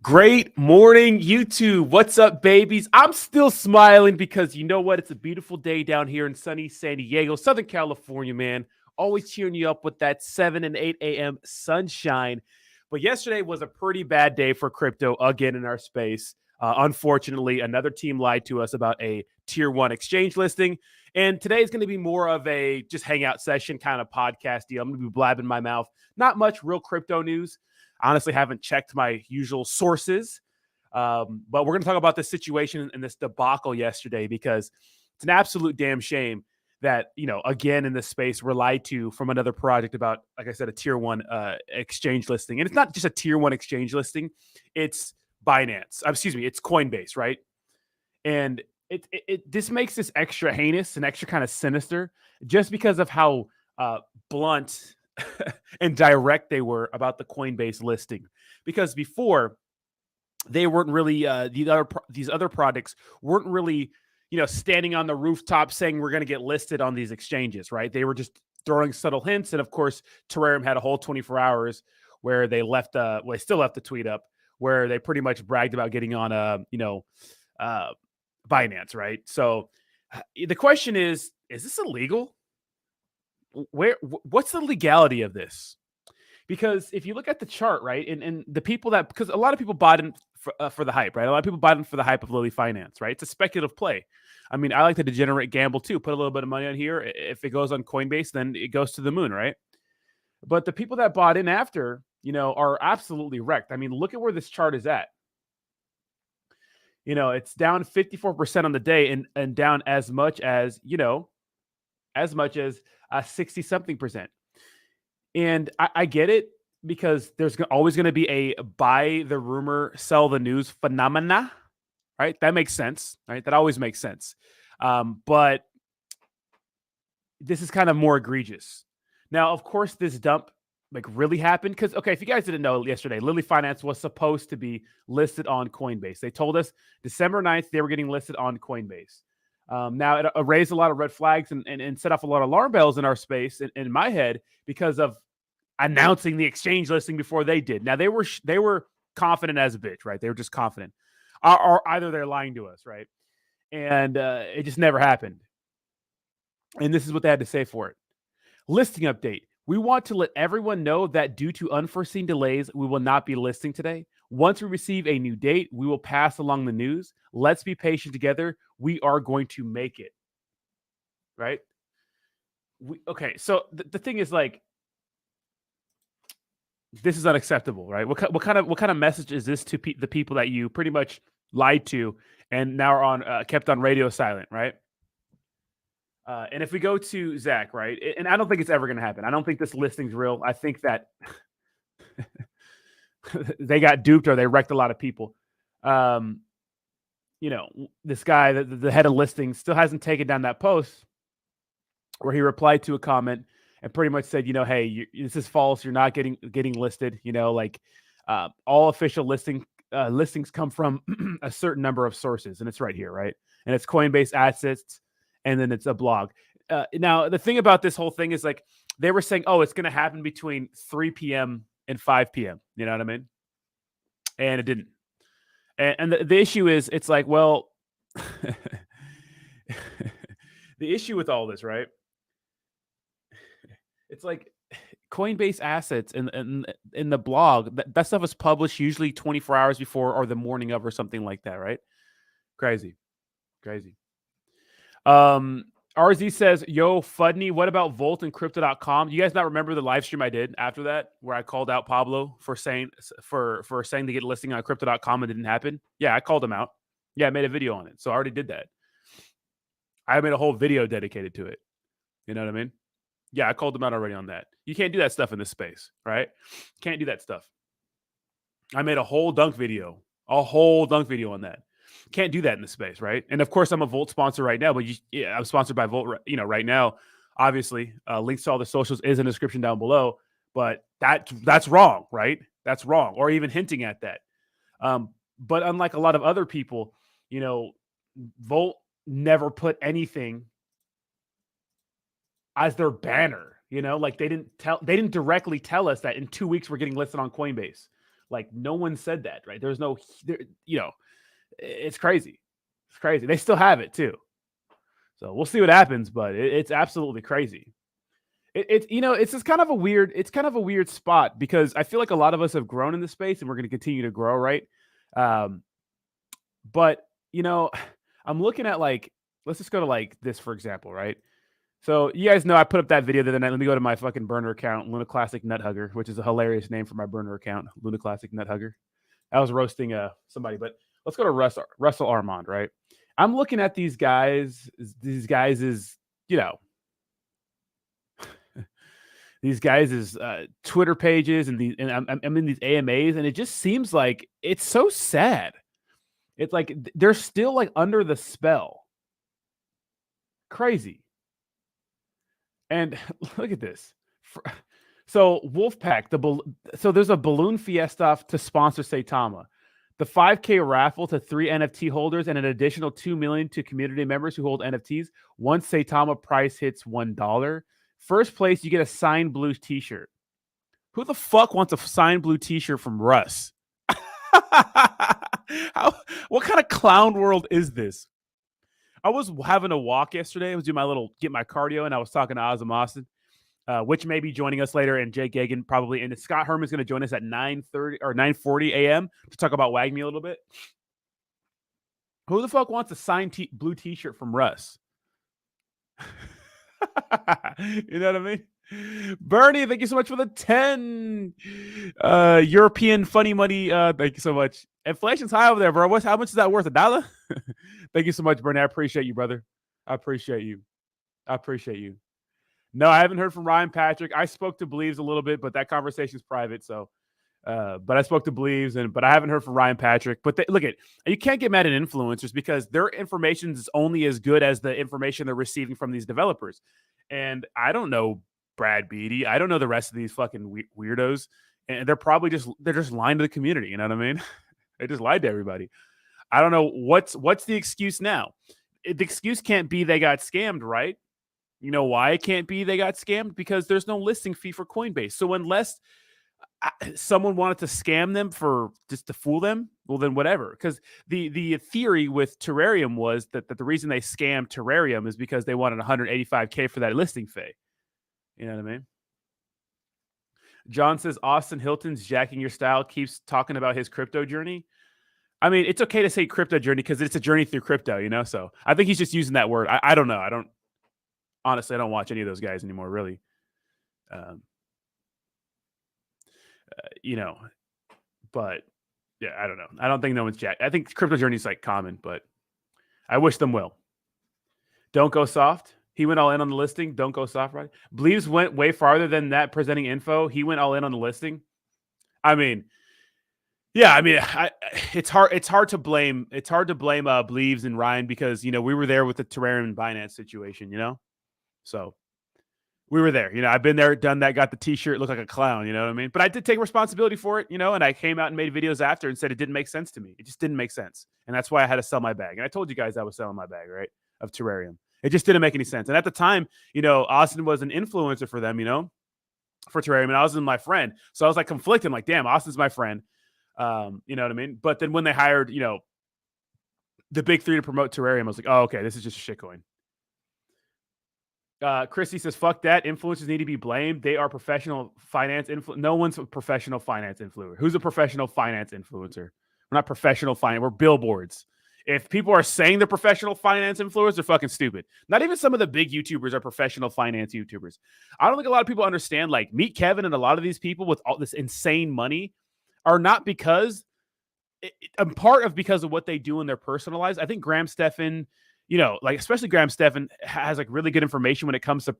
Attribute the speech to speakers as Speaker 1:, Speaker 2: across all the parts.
Speaker 1: Great morning, YouTube. What's up, babies? I'm still smiling because you know what? It's a beautiful day down here in sunny San Diego, Southern California, man. Always cheering you up with that 7 and 8 a.m. sunshine. But yesterday was a pretty bad day for crypto again in our space. Unfortunately, another team lied to us about a tier one exchange listing. And today is going to be more of a just hangout session kind of podcast deal. I'm going to be blabbing my mouth. Not much real crypto news. Honestly, haven't checked my usual sources. But we're going to talk about this situation and this debacle yesterday because it's an absolute damn shame that, again, in this space, we're lied to from another project about, like I said, a tier one exchange listing. And it's not just a tier one exchange listing. It's Binance. It's Coinbase, right? And this makes this extra heinous and extra kind of sinister just because of how blunt and direct they were about the Coinbase listing. Because before, they weren't really these other products weren't really standing on the rooftop saying we're going to get listed on these exchanges, right? They were just throwing subtle hints. And of course, Terrarium had a whole 24 hours where they left they still left the tweet up where they pretty much bragged about getting on Binance, right? So the question is this illegal? What's the legality of this? Because if you look at the chart, right, and the people because a lot of people bought in for the hype, right? A lot of people bought in for the hype of Lilly Finance, right? It's a speculative play. I mean, I like to degenerate gamble too. Put a little bit of money on here. If it goes on Coinbase, then it goes to the moon, right? But the people that bought in after, are absolutely wrecked. I mean, look at where this chart is at. It's down 54% on the day and down as much as 60 something percent. And I get it because there's always going to be a buy the rumor, sell the news phenomena, right? That makes sense, right? That always makes sense. But this is kind of more egregious. Now, of course, this dump really happened because, okay, if you guys didn't know yesterday, Lilly Finance was supposed to be listed on Coinbase. They told us December 9th they were getting listed on Coinbase. Now, it raised a lot of red flags and set off a lot of alarm bells in our space, in my head, because of announcing the exchange listing before they did. Now, they were confident as a bitch, right? They were just confident. Or either they're lying to us, right? And it just never happened. And this is what they had to say for it. Listing update. We want to let everyone know that due to unforeseen delays, we will not be listing today. Once we receive a new date, we will pass along the news. Let's be patient together. We are going to make it. Right? Okay, so the thing is, this is unacceptable, right? What kind of message is this to the people that you pretty much lied to and now are kept on radio silent, right? And if we go to Zach, right, and I don't think it's ever going to happen. I don't think this listing's real. I think that they got duped or they wrecked a lot of people. This guy, the head of listings, still hasn't taken down that post where he replied to a comment and pretty much said, hey, this is false. You're not getting listed. All official listings come from a certain number of sources, and it's right here, right? And it's Coinbase assets, and then it's a blog. Now, the thing about this whole thing is they were saying, oh, it's going to happen between 3 p.m. and 5 p.m. You know what I mean? And it didn't. And the issue is, it's well, the issue with all this, right? It's Coinbase assets in the blog, that stuff is published usually 24 hours before or the morning of or something like that, right? Crazy. RZ says, yo, Fudney, what about Volt and Crypto.com? You guys not remember the live stream I did after that where I called out Pablo for saying to get a listing on Crypto.com and it didn't happen? Yeah, I called him out. Yeah, I made a video on it. So I already did that. I made a whole video dedicated to it. You know what I mean? Yeah, I called them out already on that. You can't do that stuff in this space, right? Can't do that stuff. I made a whole dunk video on that. Can't do that in this space, right? And of course, I'm a Volt sponsor right now, but I'm sponsored by Volt, right now. Obviously, links to all the socials is in the description down below. But that's wrong, right? That's wrong, or even hinting at that. But unlike a lot of other people, Volt never put anything as their banner. They didn't directly tell us that in 2 weeks we're getting listed on Coinbase. Like no one said that, right? There's no, it's crazy. It's crazy. They still have it too. So we'll see what happens, but it's absolutely crazy. It's just kind of a weird spot because I feel like a lot of us have grown in this space and we're going to continue to grow, right? But I'm looking at like, let's just go to like this, for example, right? So you guys know I put up that video the other night. Let me go to my fucking burner account, Luna Classic Nut Hugger, which is a hilarious name for my burner account, Luna Classic Nut Hugger. I was roasting somebody, but let's go to Russell Armand, right? I'm looking at these guys. These guys is, these guys' Twitter pages and I'm in these AMAs, and it just seems like it's so sad. It's like they're still like under the spell. Crazy. And look at this. So Wolfpack, so there's a balloon fiesta to sponsor Saitama. The 5K raffle to 3 NFT holders and an additional 2 million to community members who hold NFTs. Once Saitama price hits $1. First place, you get a signed blue t-shirt. Who the fuck wants a signed blue t-shirt from Russ? What kind of clown world is this? I was having a walk yesterday. I was doing get my cardio, and I was talking to Ozzy Austin, which may be joining us later, and Jake Gagan probably. And Scott Herman's going to join us at 9:30 or 9:40 a.m. to talk about WAGMI a little bit. Who the fuck wants a signed blue t-shirt from Russ? You know what I mean? Bernie, thank you so much for the 10 European funny money. Thank you so much. Inflation's high over there, bro. How much is that worth? $1? Thank you so much, Bernie. I appreciate you, brother. I appreciate you. No, I haven't heard from Ryan Patrick. I spoke to Believes a little bit, but that conversation is private. So, but I spoke to Believes, but I haven't heard from Ryan Patrick. But look at, you can't get mad at influencers because their information is only as good as the information they're receiving from these developers. And I don't know Brad Beatty. I don't know the rest of these fucking weirdos. And they're probably just lying to the community. You know what I mean? They just lied to everybody. I don't know what's the excuse now. The excuse can't be they got scammed, right? You know why it can't be they got scammed? Because there's no listing fee for Coinbase. So unless someone wanted to scam them for just to fool them, well then whatever. Because the theory with Terrarium was that the reason they scammed Terrarium is because they wanted $185K for that listing fee. You know what I mean? John says Austin Hilton's jacking your style, keeps talking about his crypto journey. I mean, it's okay to say crypto journey because it's a journey through crypto, So I think he's just using that word. I don't know. Honestly, I don't watch any of those guys anymore, really. But yeah, I don't know. I don't think no one's jacked. I think crypto journey is like common, but I wish them well. Don't go soft. He went all in on the listing. Don't go soft, right? Believes went way farther than that presenting info. He went all in on the listing. I mean, yeah, I mean, it's hard to blame. It's hard to blame Believes and Ryan because we were there with the Terrarium and Binance situation, So we were there. I've been there, done that, got the t-shirt, looked like a clown, you know what I mean? But I did take responsibility for it, and I came out and made videos after and said it didn't make sense to me. It just didn't make sense. And that's why I had to sell my bag. And I told you guys I was selling my bag, right? Of Terrarium. It just didn't make any sense. And at the time, Austin was an influencer for them, for Terrarium. And Austin was my friend. So I was like conflicted. I'm like, damn, Austin's my friend. You know what I mean? But then when they hired, the big three to promote Terrarium, I was like, oh, okay, this is just a shitcoin. Christy says, fuck that. Influencers need to be blamed. They are professional finance No one's a professional finance influencer. Who's a professional finance influencer? We're not professional finance. We're billboards. If people are saying they're professional finance influencers, they're fucking stupid. Not even some of the big YouTubers are professional finance YouTubers. I don't think a lot of people understand, like Meet Kevin and a lot of these people with all this insane money are not because because of what they do in their personal lives. I think Graham Stephan, especially Graham Stephan has like really good information when it comes to,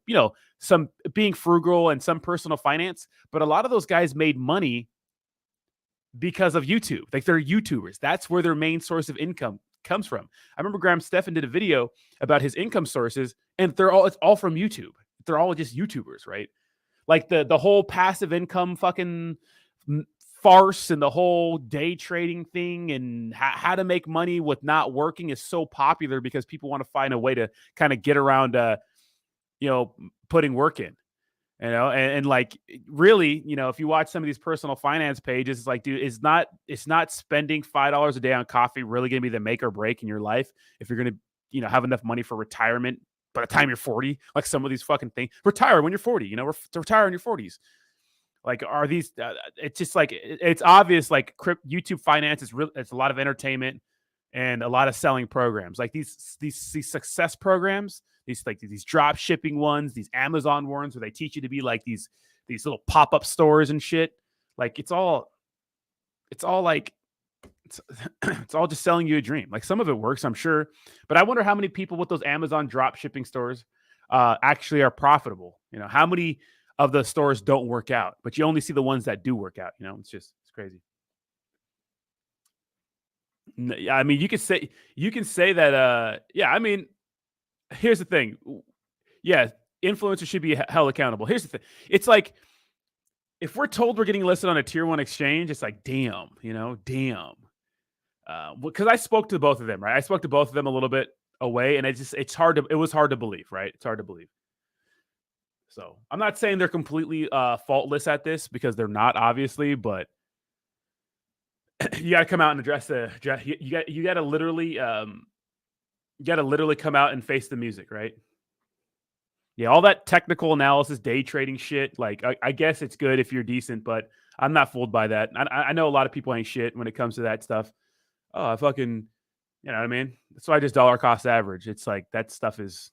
Speaker 1: some being frugal and some personal finance. But a lot of those guys made money because of YouTube. Like they're YouTubers. That's where their main source of income comes from. I remember Graham Stephan did a video about his income sources, and it's all from YouTube. They're all just YouTubers, right? Like the whole passive income fucking farce and the whole day trading thing and how to make money with not working is so popular because people want to find a way to kind of get around, putting work in. and like really, if you watch some of these personal finance pages, it's like, dude, it's not spending $5 a day on coffee really going to be the make or break in your life if you're going to, have enough money for retirement by the time you're 40, like some of these fucking things. Retire when you're 40, retire in your 40s. Like, are these? It's just like it's obvious. Like, YouTube finance is real. It's a lot of entertainment and a lot of selling programs. Like these success programs, these drop shipping ones, these Amazon ones, where they teach you to be like these little pop up stores and shit. Like it's all like it's all just selling you a dream. Like some of it works, I'm sure, but I wonder how many people with those Amazon drop shipping stores actually are profitable. How many of the stores don't work out, but you only see the ones that do work out. It's crazy. I mean, you can say that. Yeah, I mean, here's the thing. Yeah, influencers should be held accountable. Here's the thing. It's like if we're told we're getting listed on a tier 1 exchange, it's like, damn. Because I spoke to both of them, right? I spoke to both of them a little bit away, and it was hard to believe, right? It's hard to believe. So I'm not saying they're completely faultless at this, because they're not, obviously, but you got to come out and address you got to literally come out and face the music, right? Yeah, all that technical analysis, day trading shit. Like, I guess it's good if you're decent, but I'm not fooled by that. I know a lot of people ain't shit when it comes to that stuff. Oh, I fucking, you know what I mean? That's why I just dollar cost average. It's like that stuff is,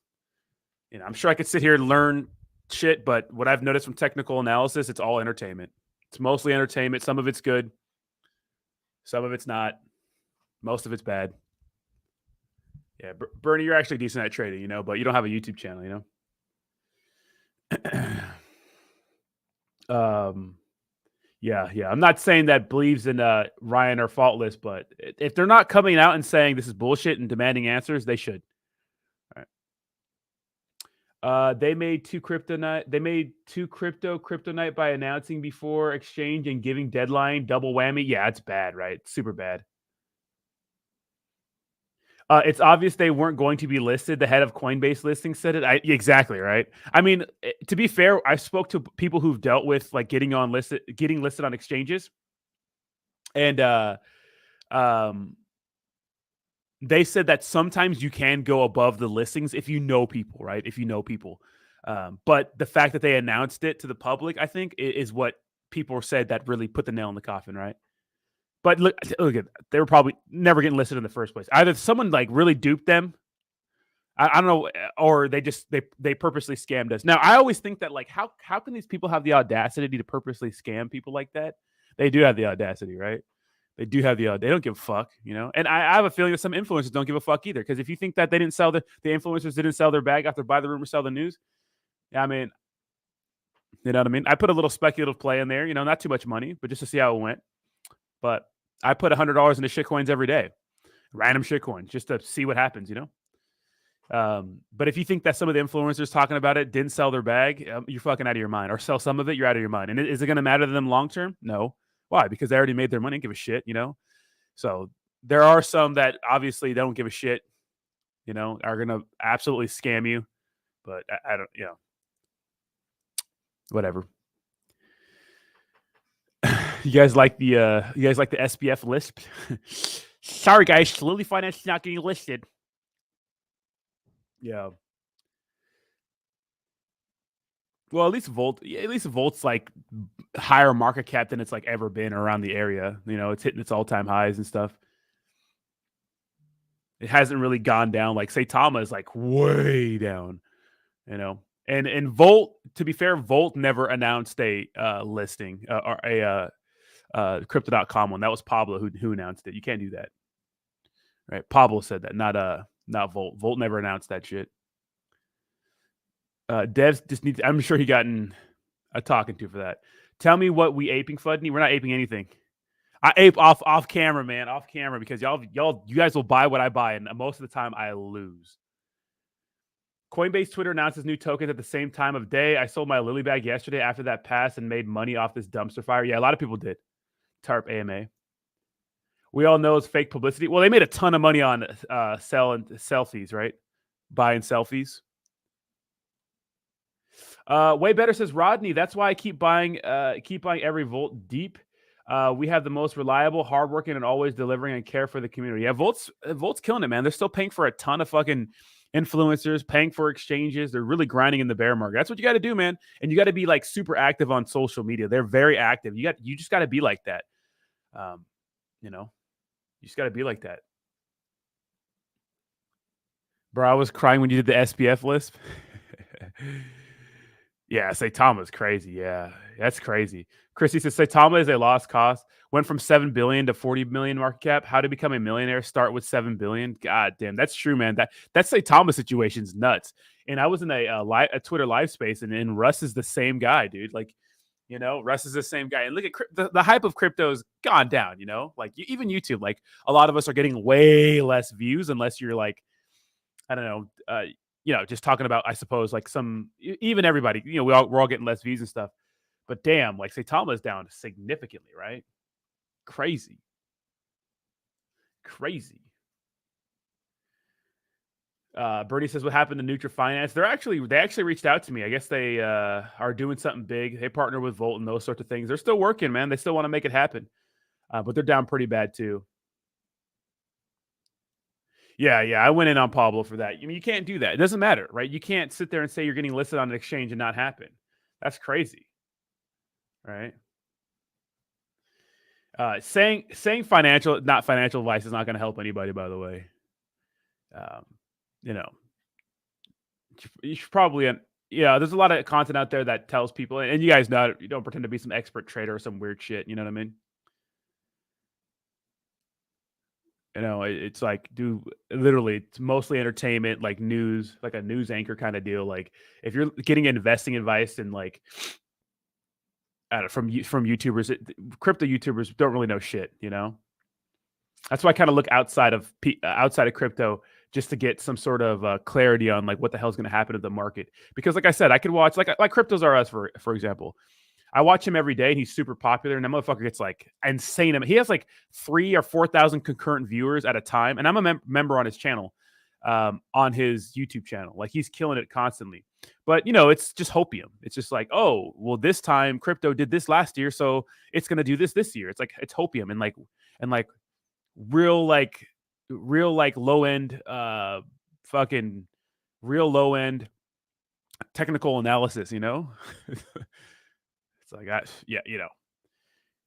Speaker 1: I'm sure I could sit here and learn shit, but what I've noticed from technical analysis, it's all entertainment. It's mostly entertainment. Some of it's good. Some of it's not. Most of it's bad. Yeah, Bernie, you're actually decent at trading, but you don't have a YouTube channel, Yeah. I'm not saying that believes in Ryan are faultless, but if they're not coming out and saying this is bullshit and demanding answers, they should. All right. They made two crypto night by announcing before exchange and giving deadline, double whammy. Yeah, it's bad, right? It's super bad. It's obvious they weren't going to be listed. The head of Coinbase listing said it. Exactly, right? I mean, to be fair, I spoke to people who've dealt with like getting listed on exchanges, and they said that sometimes you can go above the listings if you know people, right? If you know people, but the fact that they announced it to the public, I think, is what people said that really put the nail in the coffin, right? But look at they were probably never getting listed in the first place. Either someone like really duped them, I don't know, or they purposely scammed us. Now, I always think that like how can these people have the audacity to purposely scam people like that? They do have the audacity, right? They do have the they don't give a fuck, And I have a feeling that some influencers don't give a fuck either. Because if you think that they didn't sell the influencers didn't sell their bag after buy the rumor, sell the news, I mean, you know what I mean? I put a little speculative play in there, not too much money, but just to see how it went. But I put $100 into shitcoins every day, random shitcoins, just to see what happens, But if you think that some of the influencers talking about it didn't sell their bag, you're fucking out of your mind. Or sell some of it, you're out of your mind. And is it going to matter to them long term? No. Why? Because they already made their money and give a shit, So there are some that obviously don't give a shit, are going to absolutely scam you. But I don't, whatever. You guys like the SPF list? Sorry, guys, Lilly Finance is not getting listed. Yeah. Well, at least Volt's like higher market cap than it's like ever been around the area. It's hitting its all-time highs and stuff. It hasn't really gone down. Like Saitama is like way down, And Volt, to be fair, Volt never announced a listing or a Crypto.com one. That was Pablo who announced it. You can't do that, right? Pablo said that, not Volt. Volt never announced that shit. Devs just need. I'm sure he gotten a talking to for that. Tell me what we aping, Fudney. We're not aping anything. I ape off camera, man, off camera, because you guys will buy what I buy, and most of the time I lose. Coinbase Twitter announces new tokens at the same time of day. I sold my Lilly bag yesterday after that pass and made money off this dumpster fire. Yeah, a lot of people did. TARP AMA. We all know it's fake publicity. Well, they made a ton of money on selling selfies, right? Buying selfies. Way better, says Rodney. That's why I keep buying every Volt deep. We have the most reliable, hardworking, and always delivering and care for the community. Yeah, Volt's killing it, man. They're still paying for a ton of fucking influencers, paying for exchanges. They're really grinding in the bear market. That's what you got to do, man. And you got to be like super active on social media. They're very active. You just got to be like that. You know, you just got to be like that. Bro, I was crying when you did the SPF list. Yeah, Saitama's crazy. Yeah, that's crazy. Chrissy says Saitama is a lost cause. Went from 7 billion to 40 million market cap. How to become a millionaire? Start with 7 billion. God damn, that's true, man. That Saitama situation's nuts. And I was in a Twitter live space, and Russ is the same guy, dude. Like, Russ is the same guy. And look at the hype of crypto's gone down. Like even YouTube. Like a lot of us are getting way less views unless you're like, I don't know, just talking about, I suppose, like even everybody, we're all getting less views and stuff. But damn, like Saitama is down significantly, right? Crazy. Bernie says, what happened to Nutra Finance? They actually reached out to me. I guess they are doing something big. They partner with Volt and those sorts of things. They're still working, man. They still want to make it happen. But they're down pretty bad too. Yeah, I went in on Pablo for that. I mean, you can't do that. It doesn't matter, right? You can't sit there and say you're getting listed on an exchange and not happen. That's crazy, right? Saying not financial advice is not going to help anybody, by the way. You should probably, there's a lot of content out there that tells people, and you guys know, you don't pretend to be some expert trader or some weird shit. You know what I mean? It's like, it's mostly entertainment, like news, like a news anchor kind of deal. Like if you're getting investing advice and like, I don't know, from YouTubers, crypto YouTubers don't really know shit. That's why I kind of look outside of crypto just to get some sort of clarity on like what the hell's going to happen to the market. Because like I said, I could watch like Cryptos R Us for example. I watch him every day, and he's super popular. And that motherfucker gets like insane. He has like 3,000 or 4,000 concurrent viewers at a time. And I'm a member on his channel, on his YouTube channel. Like he's killing it constantly. But it's just hopium. It's just like, oh, well, this time crypto did this last year, so it's gonna do this year. It's like it's hopium and like real low end, fucking real low end technical analysis. It's like,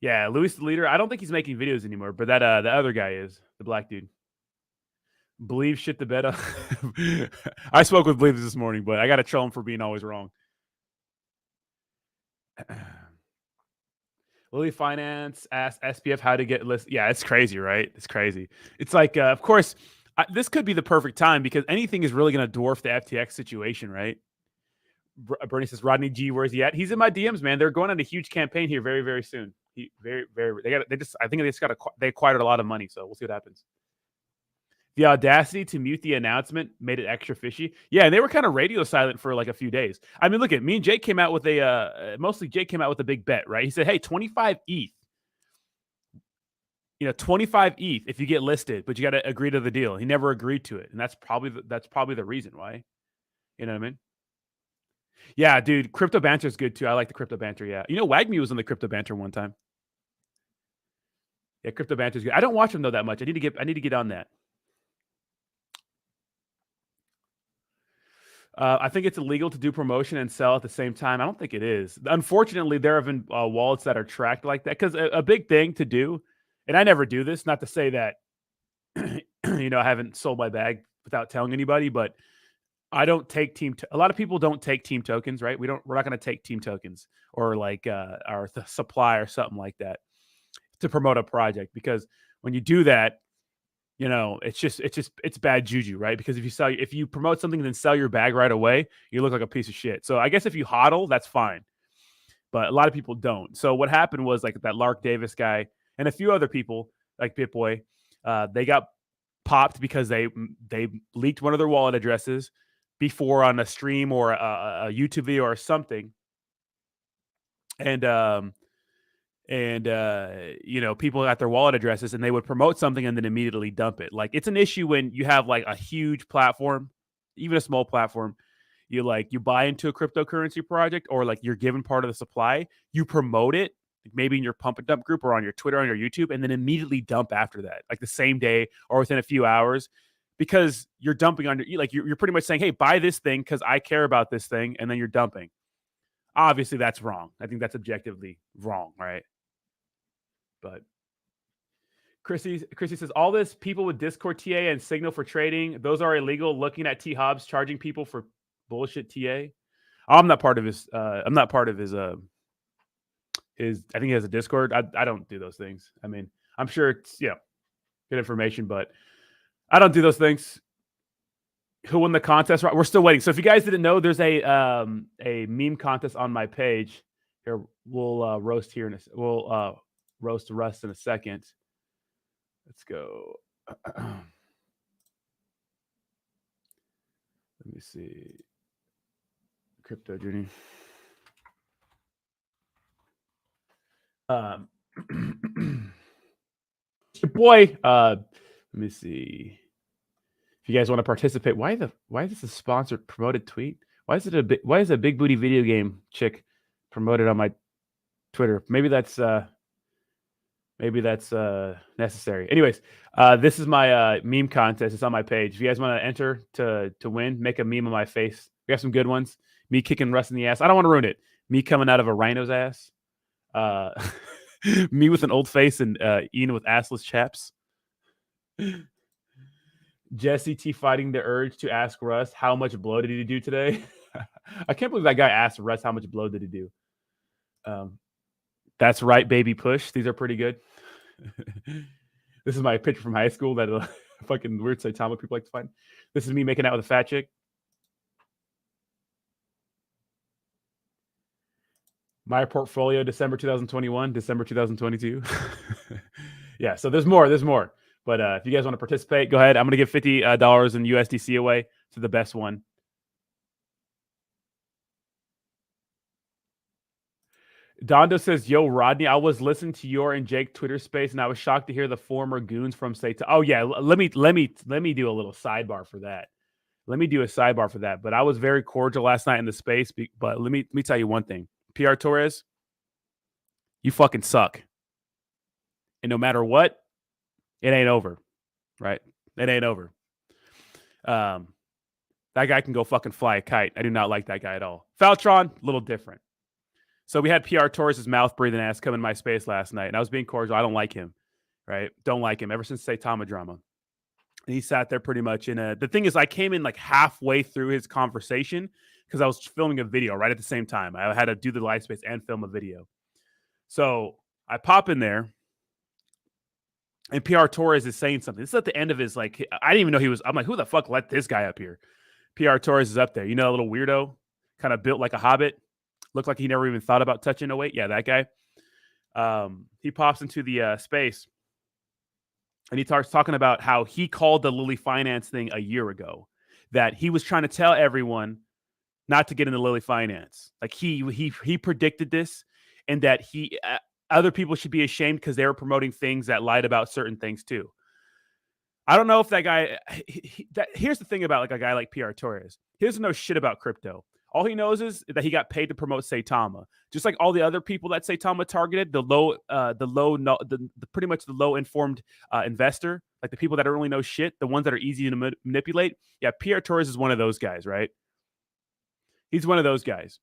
Speaker 1: yeah, Luis the Leader. I don't think he's making videos anymore, but that the other guy is, the black dude. Believe shit the bed. I spoke with Believe this morning, but I got to troll him for being always wrong. Lilly Finance asked SPF how to get listed. Yeah, it's crazy, right? It's crazy. It's like, of course, this could be the perfect time because anything is really going to dwarf the FTX situation, right? Bernie says, Rodney G, where's he at? He's in my DMs, man. They're going on a huge campaign here very, very soon. I think they acquired a lot of money, so we'll see what happens. The audacity to mute the announcement made it extra fishy. Yeah, and they were kind of radio silent for like a few days. I mean, look at me and Jake came out with mostly Jake came out with a big bet, right? He said, hey, 25 ETH. 25 ETH if you get listed, but you got to agree to the deal. He never agreed to it. And that's probably the reason why. You know what I mean? Yeah, dude, crypto banter is good too. I like the crypto banter. Yeah. WAGMI was on the crypto banter one time. Yeah, crypto banter is good. I don't watch them though that much. I need to get on that. I think it's illegal to do promotion and sell at the same time. I don't think it is. Unfortunately, there have been wallets that are tracked like that because a big thing to do, and I never do this, not to say that, I haven't sold my bag without telling anybody, but I don't take a lot of people don't take team tokens, right? We're not going to take team tokens or like our supply or something like that to promote a project, because when you do that, it's bad juju, right? Because if you promote something and then sell your bag right away, you look like a piece of shit. So I guess if you hodl, that's fine. But a lot of people don't. So what happened was like that Lark Davis guy and a few other people like BitBoy, they got popped because they leaked one of their wallet addresses before on a stream or a YouTube video or something. And people got their wallet addresses and they would promote something and then immediately dump it. Like, it's an issue when you have like a huge platform, even a small platform, you buy into a cryptocurrency project, or like you're given part of the supply, you promote it, maybe in your pump and dump group or on your Twitter, on your YouTube, and then immediately dump after that, like the same day or within a few hours, because you're dumping on your, like you're pretty much saying, hey, buy this thing because I care about this thing, and then you're dumping. Obviously, that's wrong. I think that's objectively wrong, right? But Chrissy says, all this people with Discord TA and Signal for trading, those are illegal. Looking at T Hobbs charging people for bullshit TA. I'm not part of his. I'm not part of his. I think he has a Discord. I don't do those things. I mean, I'm sure it's good information, but I don't do those things. Who won the contest? We're still waiting. So if you guys didn't know, there's a meme contest on my page. Here, we'll roast here we'll roast Rust in a second. Let's go. Let me see. Crypto journey. Your boy. Let me see. If you guys want to participate, why is this a sponsored promoted tweet? Why is a big booty video game chick promoted on my Twitter? Maybe that's necessary. Anyways, this is my meme contest. It's on my page. If you guys want to enter to win, make a meme of my face. We have some good ones. Me kicking Russ in the ass. I don't want to ruin it. Me coming out of a rhino's ass. Me with an old face and Ian with assless chaps. Jesse T fighting the urge to ask Russ how much blow did he do today. I can't believe that guy asked Russ how much blow did he do. That's right, baby push. These are pretty good. This is my picture from high school that fucking weird Saitama people like to find. This is me making out with a fat chick. My portfolio, December 2021, December 2022. Yeah, so there's more. But if you guys want to participate, go ahead. I'm going to give $50 in USDC away to the best one. Dondo says, yo, Rodney, I was listening to your and Jake Twitter space, and I was shocked to hear the former goons from Saitama. Oh, yeah, let me do a little sidebar for that. But I was very cordial last night in the space. But let me tell you one thing. PR Torres, you fucking suck. And no matter what, it ain't over, right? It ain't over. That guy can go fucking fly a kite. I do not like that guy at all. Faltron, a little different. So we had PR Torres' mouth breathing ass come in my space last night, and I was being cordial. I don't like him, right? Don't like him ever since Saitama drama. And he sat there pretty much the thing is, I came in like halfway through his conversation because I was filming a video right at the same time. I had to do the live space and film a video. So I pop in there, and PR Torres is saying something. This is at the end of his, like, I didn't even know I'm like, who the fuck let this guy up here? PR Torres is up there. You know, a little weirdo, kind of built like a hobbit. Looked like he never even thought about touching a weight. Yeah, that guy. He pops into the space, and he starts talking about how he called the Lilly Finance thing a year ago, that he was trying to tell everyone not to get into Lilly Finance. Like he predicted this, and that other people should be ashamed because they were promoting things that lied about certain things too. I don't know if that guy. Here's the thing about like a guy like PR Torres. He doesn't know shit about crypto. All he knows is that he got paid to promote Saitama, just like all the other people that Saitama targeted. Pretty much the low informed investor, like the people that don't really know shit, the ones that are easy to manipulate. Yeah, PR Torres is one of those guys, right? He's one of those guys.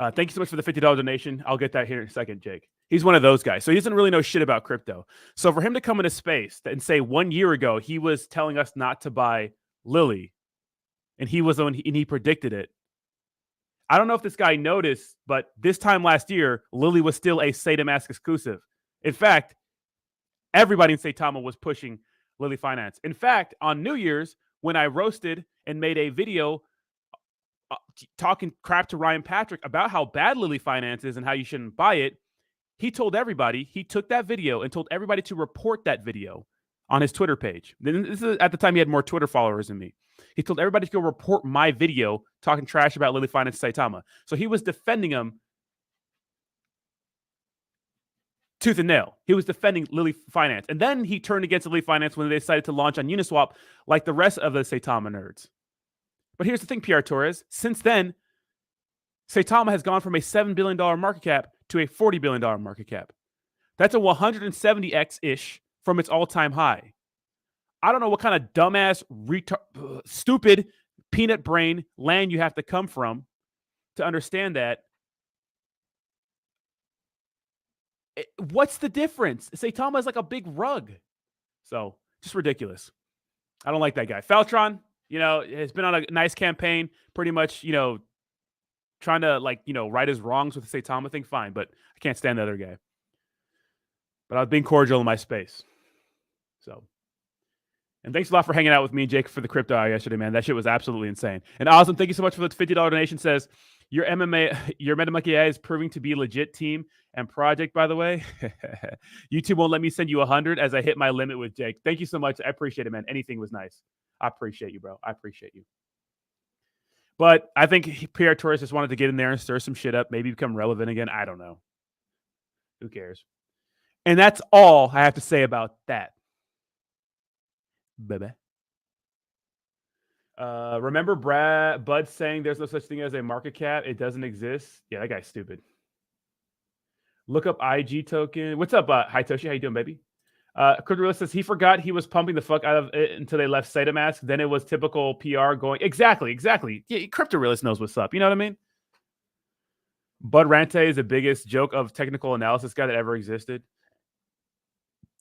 Speaker 1: Thank you so much for the $50 donation. I'll get that here in a second, Jake. He's one of those guys. So he doesn't really know shit about crypto. So for him to come into space and say 1 year ago he was telling us not to buy Lilly, and he was and he predicted it. I don't know if this guy noticed, but this time last year, Lilly was still a Saitama exclusive. In fact, everybody in Saitama was pushing Lilly Finance. In fact, on New Year's, when I roasted and made a video talking crap to Ryan Patrick about how bad Lilly Finance is and how you shouldn't buy it, he told everybody, he took that video and told everybody to report that video on his Twitter page. This is at the time he had more Twitter followers than me. He told everybody to go report my video talking trash about Lilly Finance Saitama. So he was defending him tooth and nail. He was defending Lilly Finance. And then he turned against Lilly Finance when they decided to launch on Uniswap like the rest of the Saitama nerds. But here's the thing, PR Torres. Since then, Saitama has gone from a $7 billion market cap to a $40 billion market cap. That's a 170x-ish from its all-time high. I don't know what kind of dumbass, stupid, peanut brain land you have to come from to understand that. What's the difference? Saitama is like a big rug. So, just ridiculous. I don't like that guy. Feltron, has been on a nice campaign, pretty much, trying to, right his wrongs with the Saitama thing, fine. But I can't stand the other guy. But I was being cordial in my space. So, and thanks a lot for hanging out with me and Jake for the crypto hour yesterday, man. That shit was absolutely insane. And Awesome, thank you so much for the $50 donation. Says, your MetaMonkey AI is proving to be legit team and project, by the way. YouTube won't let me send you 100 as I hit my limit with Jake. Thank you so much. I appreciate it, man. Anything was nice. I appreciate you, bro. I appreciate you. But I think PR Torres just wanted to get in there and stir some shit up, maybe become relevant again. I don't know. Who cares? And that's all I have to say about that. Baby. Remember Bud saying there's no such thing as a market cap? It doesn't exist. Yeah, that guy's stupid. Look up IG token. What's up, Hitoshi? How you doing, baby? Crypto says he forgot he was pumping the fuck out of it until they left Saitama. Then it was typical PR going. Exactly. Yeah, Crypto Realist knows what's up. You know what I mean? Bud Rante is the biggest joke of technical analysis guy that ever existed.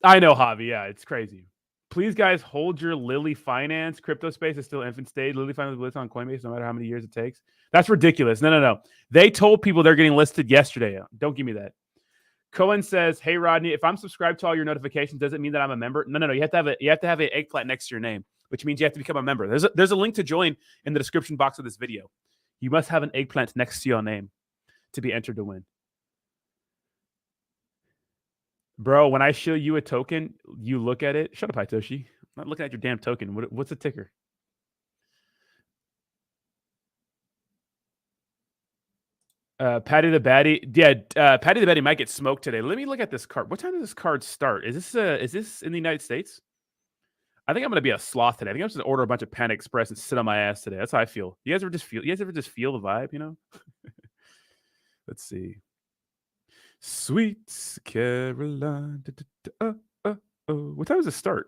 Speaker 1: I know, Javi. Yeah, it's crazy. Please, guys, hold your Lilly Finance. Crypto space is still infant stage. Lilly Finance will list on Coinbase no matter how many years it takes. That's ridiculous. No. They told people they're getting listed yesterday. Don't give me that. Cohen says, "Hey Rodney, if I'm subscribed to all your notifications, does it mean that I'm a member?" No. You have to have an eggplant next to your name, which means you have to become a member. There's a link to join in the description box of this video. You must have an eggplant next to your name to be entered to win. Bro, when I show you a token, you look at it. Shut up, Hitoshi. I'm not looking at your damn token. What's the ticker? Patty the Batty. Yeah, Patty the Batty might get smoked today. Let me look at this card. What time does this card start? Is this in the United States? I think I'm gonna be a sloth today. I think I'm just gonna order a bunch of Panda Express and sit on my ass today. That's how I feel. You guys ever just feel the vibe, Let's see. Sweet Caroline. What time does it start?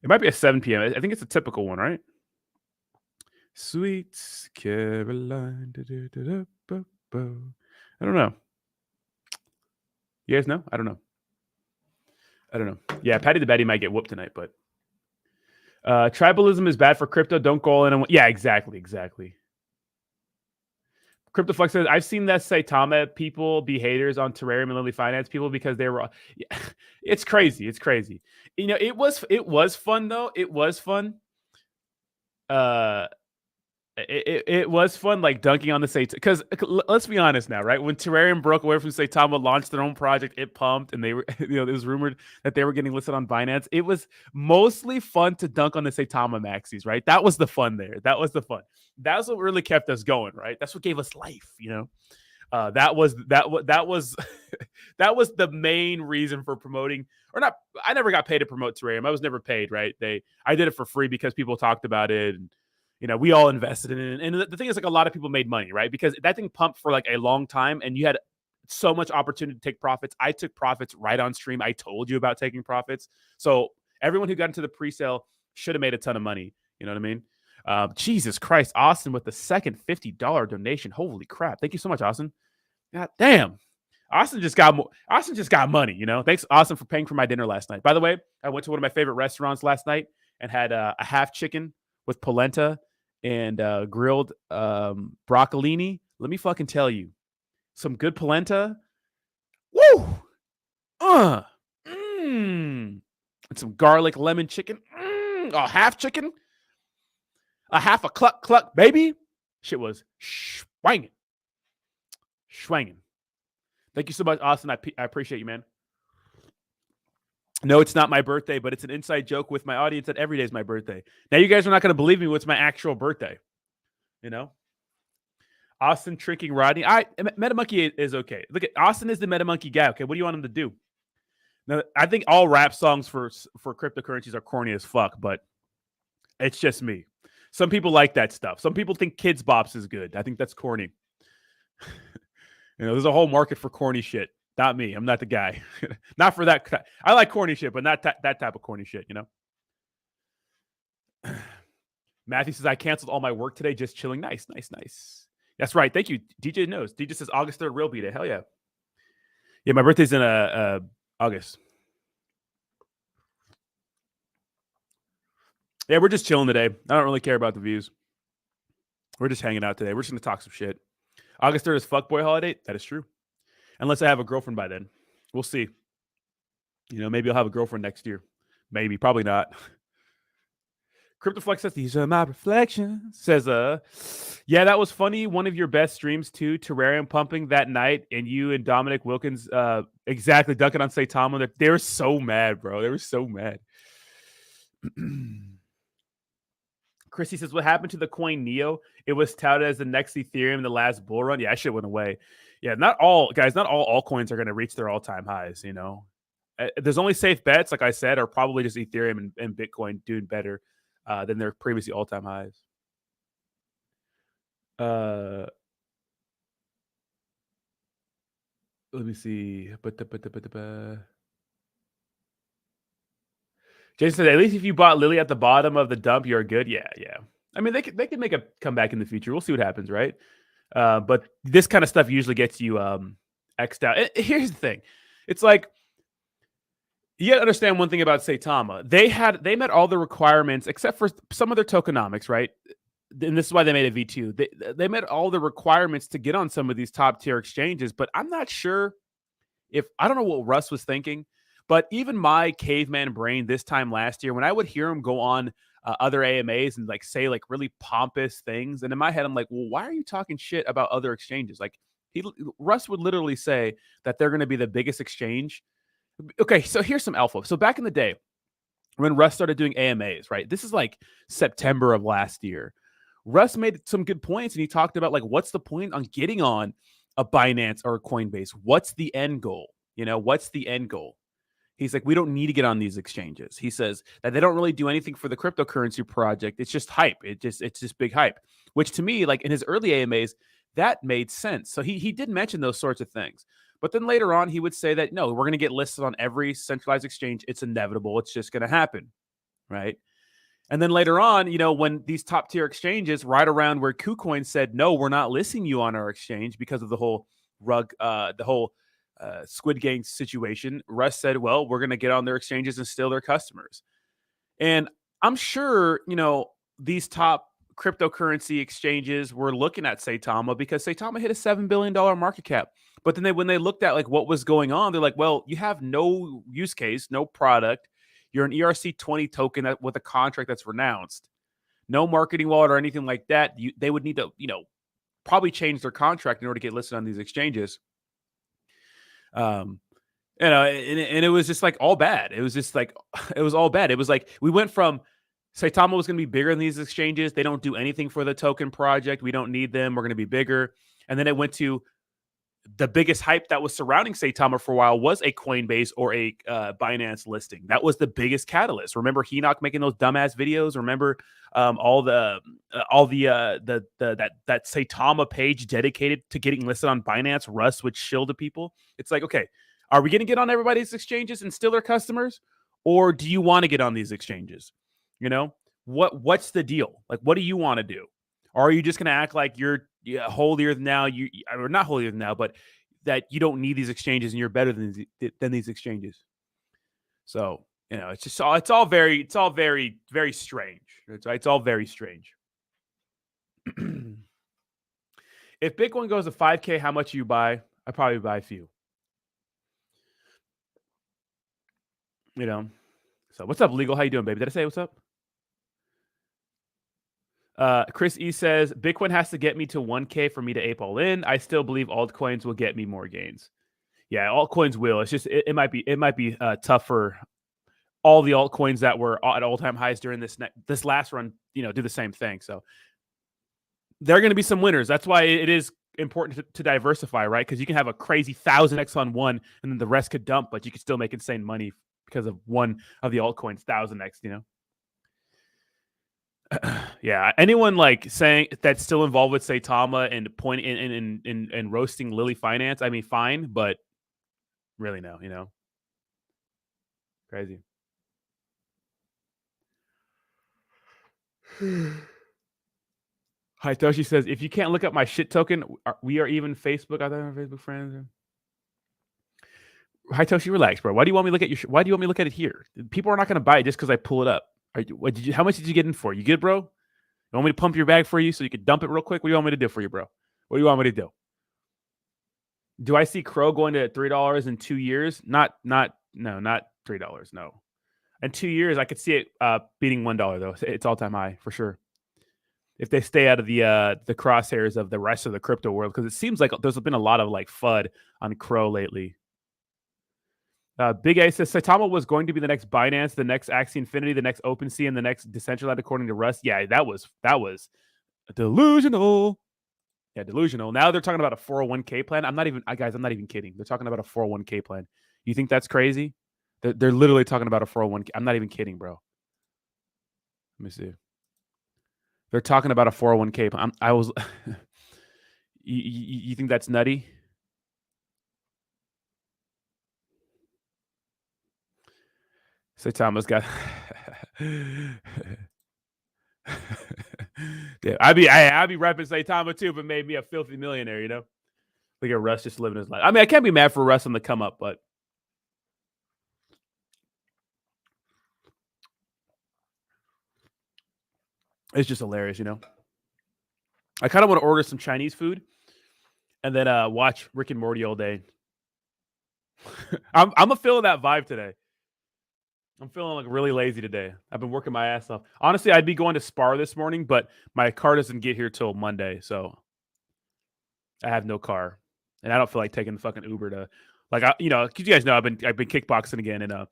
Speaker 1: It might be at 7 p.m. I think it's a typical one, right? Sweet Caroline. I don't know. You guys know? I don't know. Yeah, Patty the Batty might get whooped tonight, but tribalism is bad for crypto. Don't go all in. Yeah, exactly. CryptoFlex says, I've seen that Saitama people be haters on Terrarium and Lilly Finance people because they were. Yeah, it's crazy. It was fun though. It was fun. It was fun, like dunking on the Saitama. Because let's be honest now, right? When Terrarium broke away from Saitama, launched their own project, it pumped, and they were, it was rumored that they were getting listed on Binance. It was mostly fun to dunk on the Saitama maxis, right? That was the fun there. That was the fun. That's what really kept us going, right? That's what gave us life, that was that was the main reason for promoting, or not. I never got paid to promote Terrarium. I was never paid, right? I did it for free because people talked about it, and we all invested in it. And the thing is, like, a lot of people made money, right? Because that thing pumped for like a long time, and you had so much opportunity to take profits. I took profits right on stream. I told you about taking profits. So everyone who got into the pre-sale should have made a ton of money. You know what I mean? Jesus Christ, Austin with the second $50 donation. Holy crap. Thank you so much, Austin. God damn. Austin just got money, Thanks, Austin, for paying for my dinner last night. By the way, I went to one of my favorite restaurants last night and had a half chicken with polenta and grilled broccolini. Let me fucking tell you, some good polenta. Woo! And some garlic lemon chicken. A half chicken. A half a cluck, baby. Shit was swanging. Thank you so much, Austin. I appreciate you, man. No, it's not my birthday, but it's an inside joke with my audience that every day is my birthday. Now, you guys are not going to believe me what's my actual birthday. Austin tricking Rodney. MetaMonkey is okay. Look, at Austin is the MetaMonkey guy. Okay, what do you want him to do? Now, I think all rap songs for cryptocurrencies are corny as fuck, but it's just me. Some people like that stuff. Some people think Kids Bops is good. I think that's corny. There's a whole market for corny shit. Not me. I'm not the guy. Not for that. I like corny shit, but not that type of corny shit, Matthew says, I canceled all my work today, just chilling. Nice. That's right. Thank you. DJ knows. DJ says August 3rd, real B-Day. Hell yeah. Yeah, my birthday's in August. Yeah, we're just chilling today. I don't really care about the views. We're just hanging out today. We're just going to talk some shit. August 3rd is fuckboy holiday. That is true. Unless I have a girlfriend by then. We'll see. Maybe I'll have a girlfriend next year. Maybe. Probably not. CryptoFlex says, these are my reflections. Says, yeah, that was funny. One of your best streams, too. Terrarium pumping that night. And you and Dominic Wilkins, exactly, dunking on Saitama. They were so mad, bro. They were so mad. Chrissy says, what happened to the coin Neo? It was touted as the next Ethereum in the last bull run. Yeah, that shit went away. Yeah, not all altcoins are going to reach their all-time highs, There's only safe bets, like I said, are probably just Ethereum and Bitcoin doing better than their previously all-time highs. Let me see. Jason said, at least if you bought Lilly at the bottom of the dump, you're good. Yeah. I mean, they could make a comeback in the future. We'll see what happens, right? But this kind of stuff usually gets you X'd out. Here's the thing. It's like, you got to understand one thing about Saitama. They met all the requirements except for some of their tokenomics, right? And this is why they made a V2. They met all the requirements to get on some of these top tier exchanges, but I'm not sure I don't know what Russ was thinking. But even my caveman brain this time last year, when I would hear him go on other AMAs and say really pompous things, and in my head, I'm like, well, why are you talking shit about other exchanges? Russ would literally say that they're going to be the biggest exchange. Okay, so here's some alpha. So back in the day, when Russ started doing AMAs, right? This is like September of last year. Russ made some good points, and he talked about what's the point on getting on a Binance or a Coinbase? What's the end goal? What's the end goal? He's like, we don't need to get on these exchanges. He says that they don't really do anything for the cryptocurrency project. It's just hype. It's just big hype, which to me, in his early AMAs, that made sense. So he did mention those sorts of things. But then later on, he would say that, no, we're going to get listed on every centralized exchange. It's inevitable. It's just going to happen, right? And then later on, when these top tier exchanges, right around where KuCoin said, no, we're not listing you on our exchange because of the whole Squid Game situation, Russ said, well, we're going to get on their exchanges and steal their customers. And I'm sure, these top cryptocurrency exchanges were looking at Saitama because Saitama hit a $7 billion market cap. But then when they looked at what was going on, they're like, well, you have no use case, no product. You're an ERC20 token with a contract that's renounced. No marketing wallet or anything like that. They would need to, probably change their contract in order to get listed on these exchanges. And it was just all bad. It was just it was all bad. It was we went from Saitama was going to be bigger than these exchanges. They don't do anything for the token project. We don't need them. We're going to be bigger. And then it went to the biggest hype that was surrounding Saitama for a while was a Coinbase or a Binance listing. That was the biggest catalyst. Remember Henoch making those dumbass videos? Remember that Saitama page dedicated to getting listed on Binance? Russ would shill to people. It's okay, are we going to get on everybody's exchanges and steal their customers, or do you want to get on these exchanges? What's the deal? What do you want to do? Or are you just going to act like you're holier than now? Or not holier than now, but that you don't need these exchanges and you're better than these exchanges. So it's all very very strange. It's all very strange. If Bitcoin goes to 5K, how much you buy? I probably buy a few. So what's up, Legal? How you doing, baby? Did I say what's up? Chris E says, Bitcoin has to get me to 1K for me to ape all in. I still believe altcoins will get me more gains. Yeah, altcoins will. It's just it might be tough for all the altcoins that were at all-time highs during this last run, do the same thing. So there are going to be some winners. That's why it is important to diversify, right? Because you can have a crazy 1,000x on one, and then the rest could dump, but you could still make insane money because of one of the altcoins 1,000x. Yeah. Anyone like saying that's still involved with Saitama and point in roasting Lilly Finance, I mean, fine, but really no, crazy. Hitoshi says, if you can't look up my shit token, we are even Facebook. I thought we're Facebook friends. Hitoshi, relax, bro. Why do you want me to look at your? Why do you want me to look at it here? People are not going to buy it just because I pull it up. How much did you get in for? You good, bro? You want me to pump your bag for you so you could dump it real quick? What do you want me to do for you, bro? What do you want me to do? Do I see Crow going to $3 in 2 years? Not $3. No, in 2 years I could see it beating $1 though. It's all time high for sure. If they stay out of the crosshairs of the rest of the crypto world, because it seems like there's been a lot of like FUD on Crow lately. Big A says Saitama was going to be the next Binance, the next Axie Infinity, the next OpenSea, and the next Decentraland, according to Russ. Yeah, that was delusional. Yeah, delusional. Now they're talking about a 401k plan. I'm not even kidding. They're talking about a 401k plan. You think that's crazy? They're literally talking about a 401k. I'm not even kidding, bro. Let me see. They're talking about a 401k plan. You think that's nutty? Saitama's got. Yeah, I'd be repping Saitama too, but made me a filthy millionaire, Look at Russ just living his life. I mean, I can't be mad for Russ on the come up, but it's just hilarious, I kind of want to order some Chinese food and then watch Rick and Morty all day. I'm feeling that vibe today. I'm feeling like really lazy today. I've been working my ass off. Honestly, I'd be going to Spar this morning, but my car doesn't get here till Monday, so I have no car, and I don't feel like taking the fucking Uber to, like, because you guys know I've been kickboxing again, and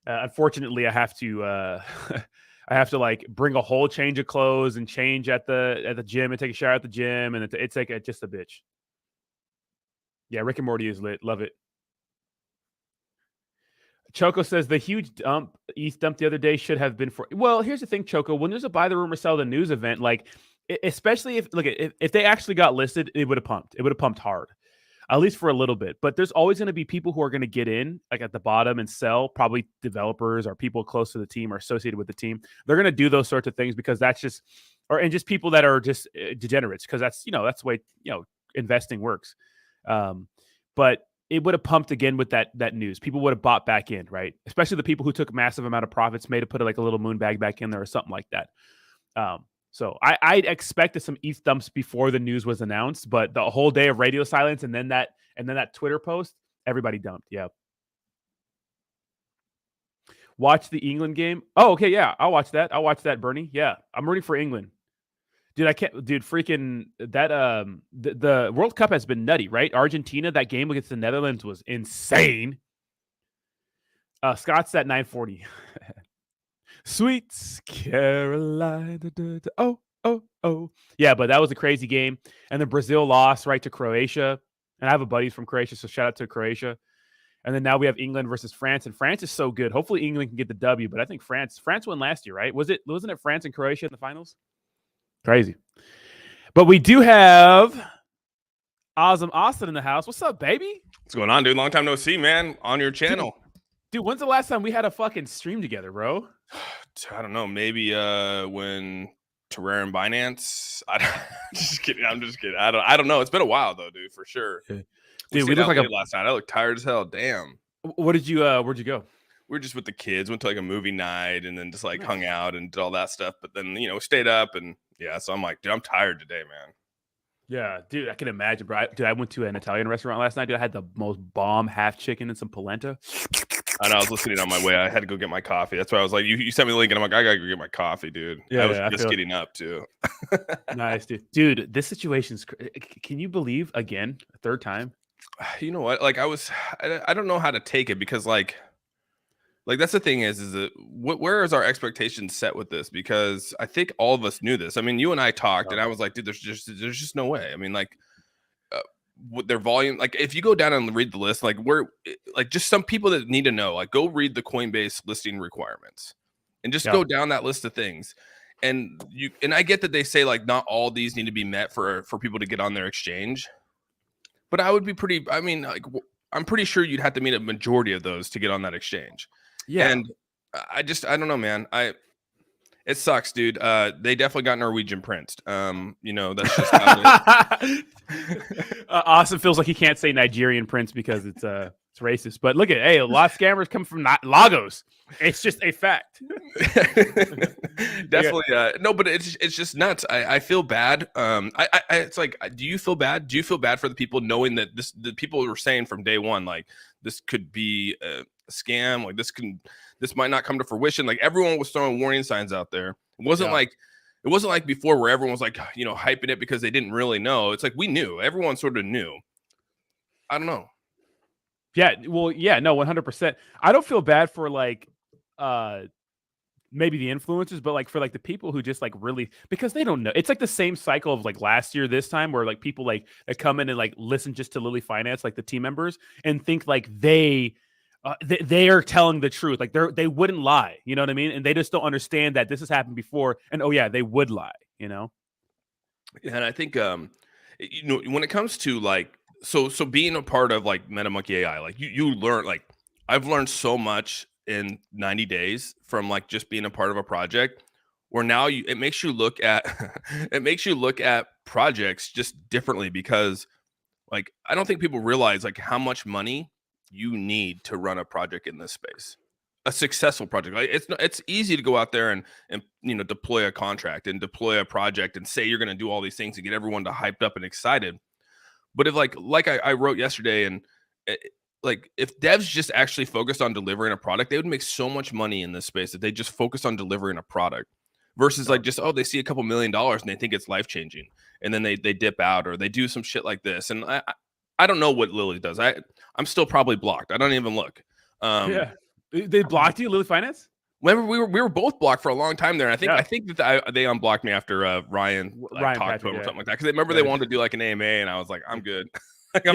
Speaker 1: unfortunately I have to I have to like bring a whole change of clothes and change at the gym and take a shower at the gym, and it's like just a bitch. Yeah, Rick and Morty is lit. Love it. Choco says the huge ETH dump the other day should have been for. Well, here's the thing, Choco. When there's a buy the rumor, sell the news event, like especially if they actually got listed, it would have pumped. It would have pumped hard, at least for a little bit. But there's always going to be people who are going to get in like at the bottom and sell. Probably developers or people close to the team or associated with the team. They're going to do those sorts of things because that's just, and just people that are just degenerates, because that's that's the way investing works. But it would have pumped again with that news. People would have bought back in, right? Especially the people who took massive amount of profits, may have put like a little moon bag back in there or something like that. So I expected some ETH dumps before the news was announced, but the whole day of radio silence and then that Twitter post, everybody dumped. Yeah. Watch the England game. Oh, okay, yeah, I'll watch that, Bernie. Yeah, I'm rooting for England. Dude, freaking that the World Cup has been nutty, right? Argentina, that game against the Netherlands was insane. Scott's at 940. Sweet Carolina. Oh. Yeah, but that was a crazy game. And then Brazil lost right to Croatia. And I have a buddy from Croatia, so shout out to Croatia. And then now we have England versus France, and France is so good. Hopefully England can get the W, but I think France won last year, right? Wasn't it France and Croatia in the finals? Crazy. But we do have Awesome Austin in the house. What's up, baby?
Speaker 2: What's going on, dude? Long time no see, man. On your channel.
Speaker 1: Dude, when's the last time we had a fucking stream together, bro?
Speaker 2: I don't know. Maybe when Terraria and Binance. I'm just kidding. I don't know. It's been a while though, dude, for sure.
Speaker 1: Dude, we looked like
Speaker 2: last night. I looked tired as hell. Damn.
Speaker 1: Where'd you go?
Speaker 2: We were just with the kids, went to like a movie night and then just like hung out and did all that stuff. But then, stayed up and yeah. So I'm like, dude, I'm tired today, man.
Speaker 1: Yeah, dude, I can imagine, bro. I went to an Italian restaurant last night. Dude, I had the most bomb half chicken and some polenta.
Speaker 2: I know. I was listening on my way. I had to go get my coffee. That's why I was like, you sent me the link, and I'm like, I gotta go get my coffee, dude.
Speaker 1: Yeah,
Speaker 2: I was just getting up too.
Speaker 1: Nice, dude. Dude, this situation's. Can you believe again a third time?
Speaker 2: You know what? Like I don't know how to take it because like that's the thing is that where is our expectations set with this? Because I think all of us knew this. I mean, you and I talked, and I was like, dude, there's just no way. I mean, like. With their volume, like if you go down and read the list, like just some people that need to know, like go read the Coinbase listing requirements and just go down that list of things. and I get that they say like not all these need to be met for people to get on their exchange, but I would be pretty. I mean, like I'm pretty sure you'd have to meet a majority of those to get on that exchange.
Speaker 1: Yeah.
Speaker 2: And I don't know, man. It sucks, dude. They definitely got Norwegian princed. That's just how
Speaker 1: Austin feels like he can't say Nigerian prince because it's racist. But look at a lot of scammers come from Lagos. It's just a fact.
Speaker 2: Definitely. No, but it's just nuts. I feel bad. It's like, do you feel bad? Do you feel bad for the people knowing that the people were saying from day one, like this could be a scam, like this might not come to fruition. Like everyone was throwing warning signs out there. It wasn't like before where everyone was like, hyping it because they didn't really know. It's like we knew. Everyone sort of knew. I don't know.
Speaker 1: Yeah, well, yeah, no, 100%. I don't feel bad for like maybe the influencers, but like for like the people who just like really, because they don't know. It's like the same cycle of like last year this time where like people like that come in and like listen just to Lilly Finance, like the team members, and think like they are telling the truth. Like they wouldn't lie, you know what I mean? And they just don't understand that this has happened before. And oh yeah, they would lie,
Speaker 2: And I think when it comes to like so being a part of like MetaMonkey AI, like you learn, like I've learned so much in 90 days from like just being a part of a project where now it makes you look at projects just differently, because like I don't think people realize like how much money you need to run a project in this space, a successful project. Like it's easy to go out there and deploy a contract and deploy a project and say you're going to do all these things and get everyone to hyped up and excited. But if like I wrote yesterday, and like if devs just actually focused on delivering a product, they would make so much money in this space if they just focused on delivering a product versus like just, they see a couple $1 million and they think it's life changing, and then they dip out or they do some shit like this. And I don't know what Lilly does. I'm still probably blocked. I don't even look.
Speaker 1: yeah, they blocked you, Lilly Finance.
Speaker 2: Remember, we were both blocked for a long time there. And I think that they unblocked me after Ryan talked
Speaker 1: Patrick,
Speaker 2: to him or something like that, because remember they wanted to do like an AMA, and I was like, I'm good. Like,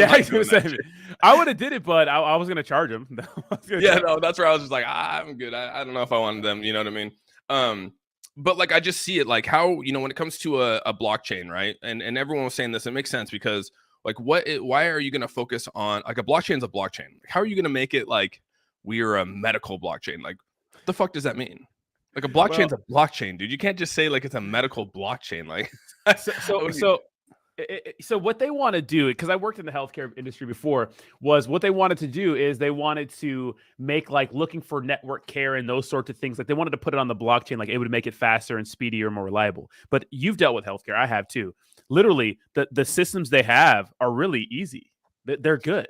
Speaker 1: I would have did it, but I was gonna charge him.
Speaker 2: No, that's where I was just like, I'm good. I don't know if I wanted them. You know what I mean? But like I just see it like how when it comes to a blockchain, right? And everyone was saying this. It makes sense because like why are you going to focus on like a blockchain is a blockchain? How are you going to make it like we are a medical blockchain? Like what the fuck does that mean? Like a blockchain's a blockchain, dude. You can't just say like it's a medical blockchain. Like
Speaker 1: so what they want to do, because I worked in the healthcare industry before, was what they wanted to do is they wanted to make like looking for network care and those sorts of things. Like they wanted to put it on the blockchain, like it would make it faster and speedier, more reliable. But you've dealt with healthcare. I have too. Literally, the systems they have are really easy. They're good.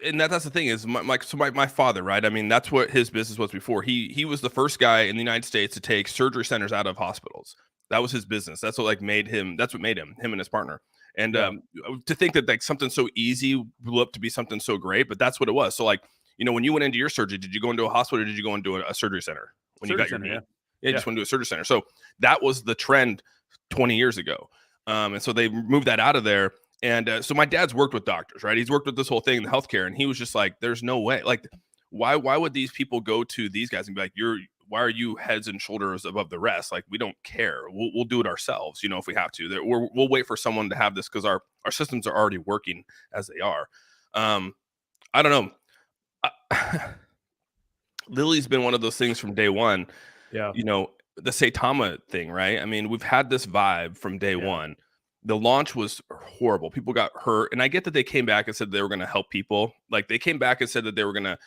Speaker 2: And that's the thing is my father, right? I mean, that's what his business was before. He was the first guy in the United States to take surgery centers out of hospitals. That was his business. That's what made him and his partner. And to think that like something so easy blew up to be something so great, but that's what it was. So like, when you went into your surgery, did you go into a hospital or did you go into a surgery center when you got your knee? Yeah, you just went to a surgery center. So that was the trend 20 years ago. And so they moved that out of there. And so my dad's worked with doctors, right? He's worked with this whole thing in the healthcare, and he was just like, there's no way. Like, why would these people go to these guys and be like, why are you heads and shoulders above the rest? Like, we don't care. We'll do it ourselves, if we have to. We'll wait for someone to have this because our systems are already working as they are. I don't know. Lilly's been one of those things from day one.
Speaker 1: Yeah.
Speaker 2: The Saitama thing, right? I mean, we've had this vibe from day one. The launch was horrible. People got hurt. And I get that they came back and said they were going to help people. Like they came back and said that they were going to,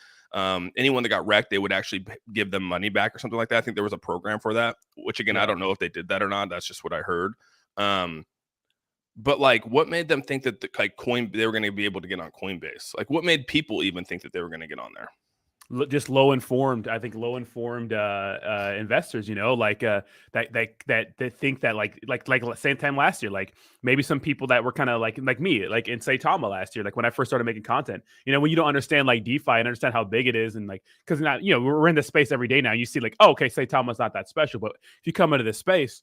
Speaker 2: anyone that got wrecked, they would actually give them money back or something like that. I think there was a program for that, which again, I don't know if they did that or not. That's just what I heard. But like, what made them think that they were going to be able to get on Coinbase? Like what made people even think that they were going to get on there?
Speaker 1: Just low informed investors, that think that like same time last year, like maybe some people that were kind of like me, like in Saitama last year, like when I first started making content, when you don't understand like DeFi and understand how big it is, and like because now we're in this space every day now, you see like, oh, okay, Saitama's not that special, but if you come into this space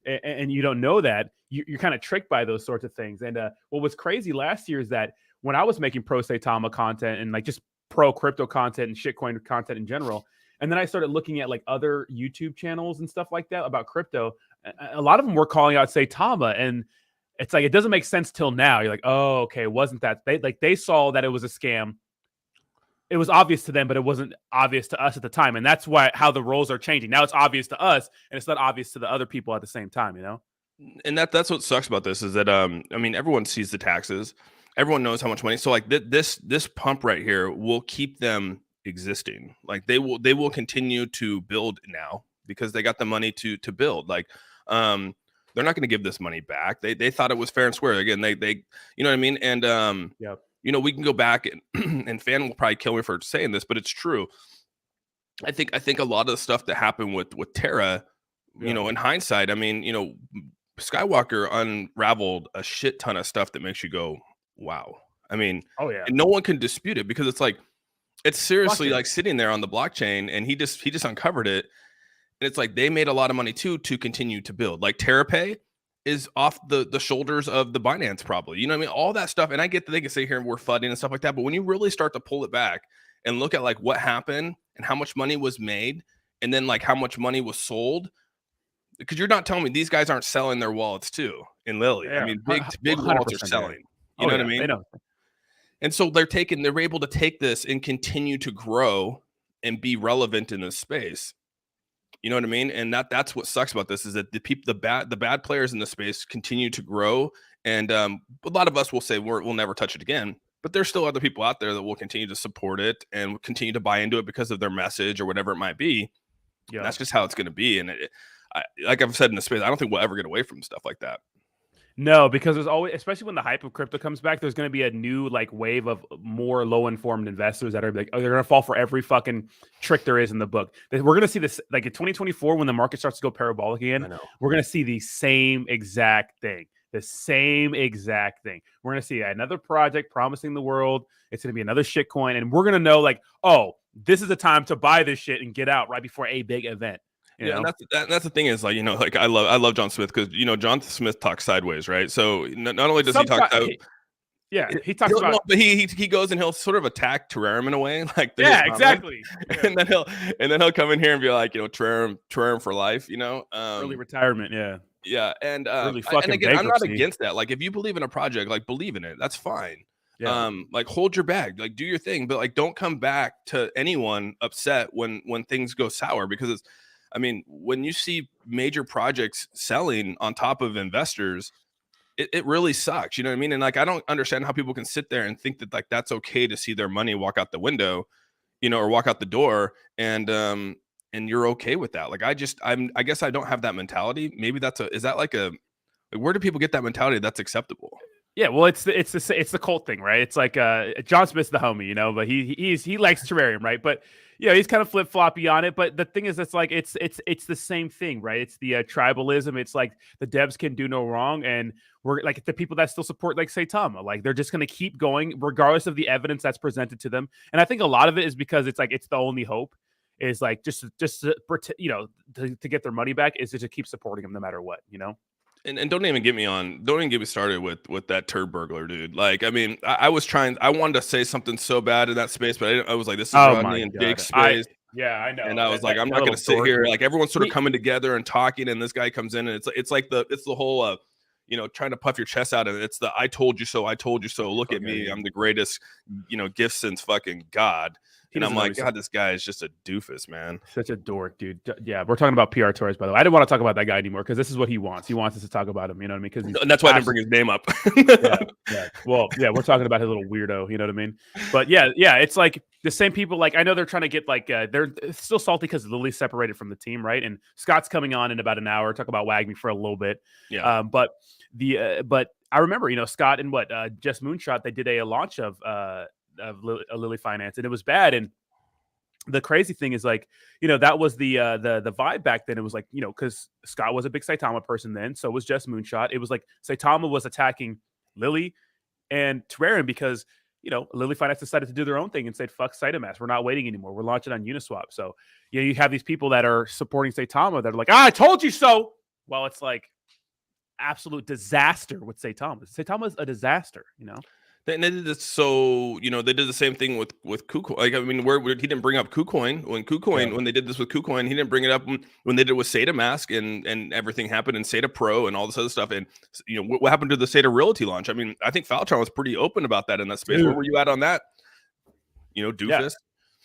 Speaker 1: and you don't know that, you're kind of tricked by those sorts of things. And what was crazy last year is that when I was making pro Saitama content and like just pro crypto content and shitcoin content in general, And then I started looking at like other YouTube channels and stuff like that about crypto. A lot of them were calling out Saitama, and it's like it doesn't make sense till now. You're like, oh, okay, it wasn't that they saw that it was a scam. It was obvious to them, but it wasn't obvious to us at the time, and that's why how the roles are changing. Now it's obvious to us, and it's not obvious to the other people at the same time.
Speaker 2: And that's what sucks about this is that I mean, everyone sees the taxes, everyone knows how much money. So like this pump right here will keep them existing. Like they will continue to build now because they got the money to build. Like they're not going to give this money back. They thought it was fair and square. Again, they you know what I mean? And
Speaker 1: Yep.
Speaker 2: you know, we can go back and Fan will probably kill me for saying this, but it's true. I think a lot of the stuff that happened with Terra, you know, in hindsight, I mean, you know, Skywalker unraveled a shit ton of stuff that makes you go, wow. I mean,
Speaker 1: oh yeah,
Speaker 2: and no one can dispute it because it's like, it's seriously like sitting there on the blockchain, and he just uncovered it. And it's like, they made a lot of money too, to continue to build. Like TerraPay is off the shoulders of the Binance probably, you know what I mean? All that stuff. And I get that they can sit here and we're fudding and stuff like that. But when you really start to pull it back and look at like what happened and how much money was made, and then like how much money was sold, because you're not telling me these guys aren't selling their wallets too in Lilly.
Speaker 1: Yeah.
Speaker 2: I mean, big wallets are selling. You know what I mean?
Speaker 1: They know.
Speaker 2: And so they're able to take this and continue to grow and be relevant in this space. You know what I mean? And that's what sucks about this is that the bad players in the space continue to grow. And a lot of us will say we'll never touch it again. But there's still other people out there that will continue to support it and continue to buy into it because of their message or whatever it might be. Yeah, that's just how it's going to be. And like I've said in the space, I don't think we'll ever get away from stuff like that.
Speaker 1: No, because there's always, especially when the hype of crypto comes back, there's going to be a new like wave of more low-informed investors that are like, oh, they're going to fall for every fucking trick there is in the book. We're going to see this like in 2024 when the market starts to go parabolic again. We're going to see the same exact thing. The same exact thing. We're going to see another project promising the world. It's going to be another shit coin, and we're going to know like, oh, this is the time to buy this shit and get out right before a big event. You know?
Speaker 2: And that's the thing is like, you know, like I love John Smith because, you know, John Smith talks sideways, right? So not only does he talk about,
Speaker 1: he talks about,
Speaker 2: no, but he goes and he'll sort of attack Terrarium in a way, like
Speaker 1: exactly,
Speaker 2: and then he'll come in here and be like, you know, Terrarium for life, you know,
Speaker 1: early retirement,
Speaker 2: and
Speaker 1: really
Speaker 2: and again, I'm not against that. Like if you believe in a project, like believe in it, that's fine. Like hold your bag, like do your thing, but like don't come back to anyone upset when things go sour because it's. I mean, when you see major projects selling on top of investors, it really sucks. You know what I mean? And like, I don't understand how people can sit there and think that like that's okay to see their money walk out the window, you know, or walk out the door, and you're okay with that. Like, I guess I don't have that mentality. Maybe where do people get that mentality that's acceptable?
Speaker 1: Yeah, well, it's the cult thing, right? It's like John Smith's the homie, you know, but he likes terrarium, right? But yeah, he's kind of flip floppy on it. But the thing is, it's like it's the same thing, right? It's the tribalism. It's like the devs can do no wrong, and we're like the people that still support like Saitama, like they're just going to keep going regardless of the evidence that's presented to them. And I think a lot of it is because it's like it's the only hope is like just you know to get their money back is to keep supporting them no matter what, you know.
Speaker 2: And don't even get me started with that turd burglar, dude. Like, I mean, I wanted to say something so bad in that space, but I was like, this is Rodney and Jake's space.
Speaker 1: I know.
Speaker 2: And I was like, I'm not going to sit here. Like everyone's sort of coming together and talking, and this guy comes in, and it's like the whole, you know, trying to puff your chest out, and it's the I told you so, I told you so. Look at me, I'm the greatest, you know, gift since fucking God. And I'm like, God, this guy is just a doofus, man.
Speaker 1: Such a dork, dude. Yeah, we're talking about PR Torres, by the way. I didn't want to talk about that guy anymore because this is what he wants. He wants us to talk about him, you know what I mean? Because
Speaker 2: and that's why I didn't bring his name up.
Speaker 1: yeah. Well, yeah, we're talking about his little weirdo, you know what I mean? But yeah, it's like the same people. Like I know they're trying to get like they're still salty because Lilly separated from the team, right? And Scott's coming on in about an hour. Talk about WAGMI for a little bit.
Speaker 2: Yeah.
Speaker 1: But I remember, you know, Scott and Just Moonshot, they did a launch of Lilly Finance, and it was bad. And the crazy thing is, like, you know, that was the vibe back then. It was like, you know, because Scott was a big Saitama person then, so was Just Moonshot. It was like Saitama was attacking Lilly and Terrarium because, you know, Lilly Finance decided to do their own thing and said, fuck Saitama, we're not waiting anymore. We're launching on Uniswap. So, you know, you have these people that are supporting Saitama that are like, I told you so. Well, it's like absolute disaster with Saitama. Saitama is a disaster, you know?
Speaker 2: And they did this, so they did the same thing with KuCoin. Like, I mean, where he didn't bring up KuCoin when they did this with KuCoin, he didn't bring it up when they did it with Saitamask and everything happened in Sata Pro and all this other stuff. And what happened to the Sata Realty launch? I mean, I think Faltron was pretty open about that in that space. Dude. Where were you at on that? Doofus.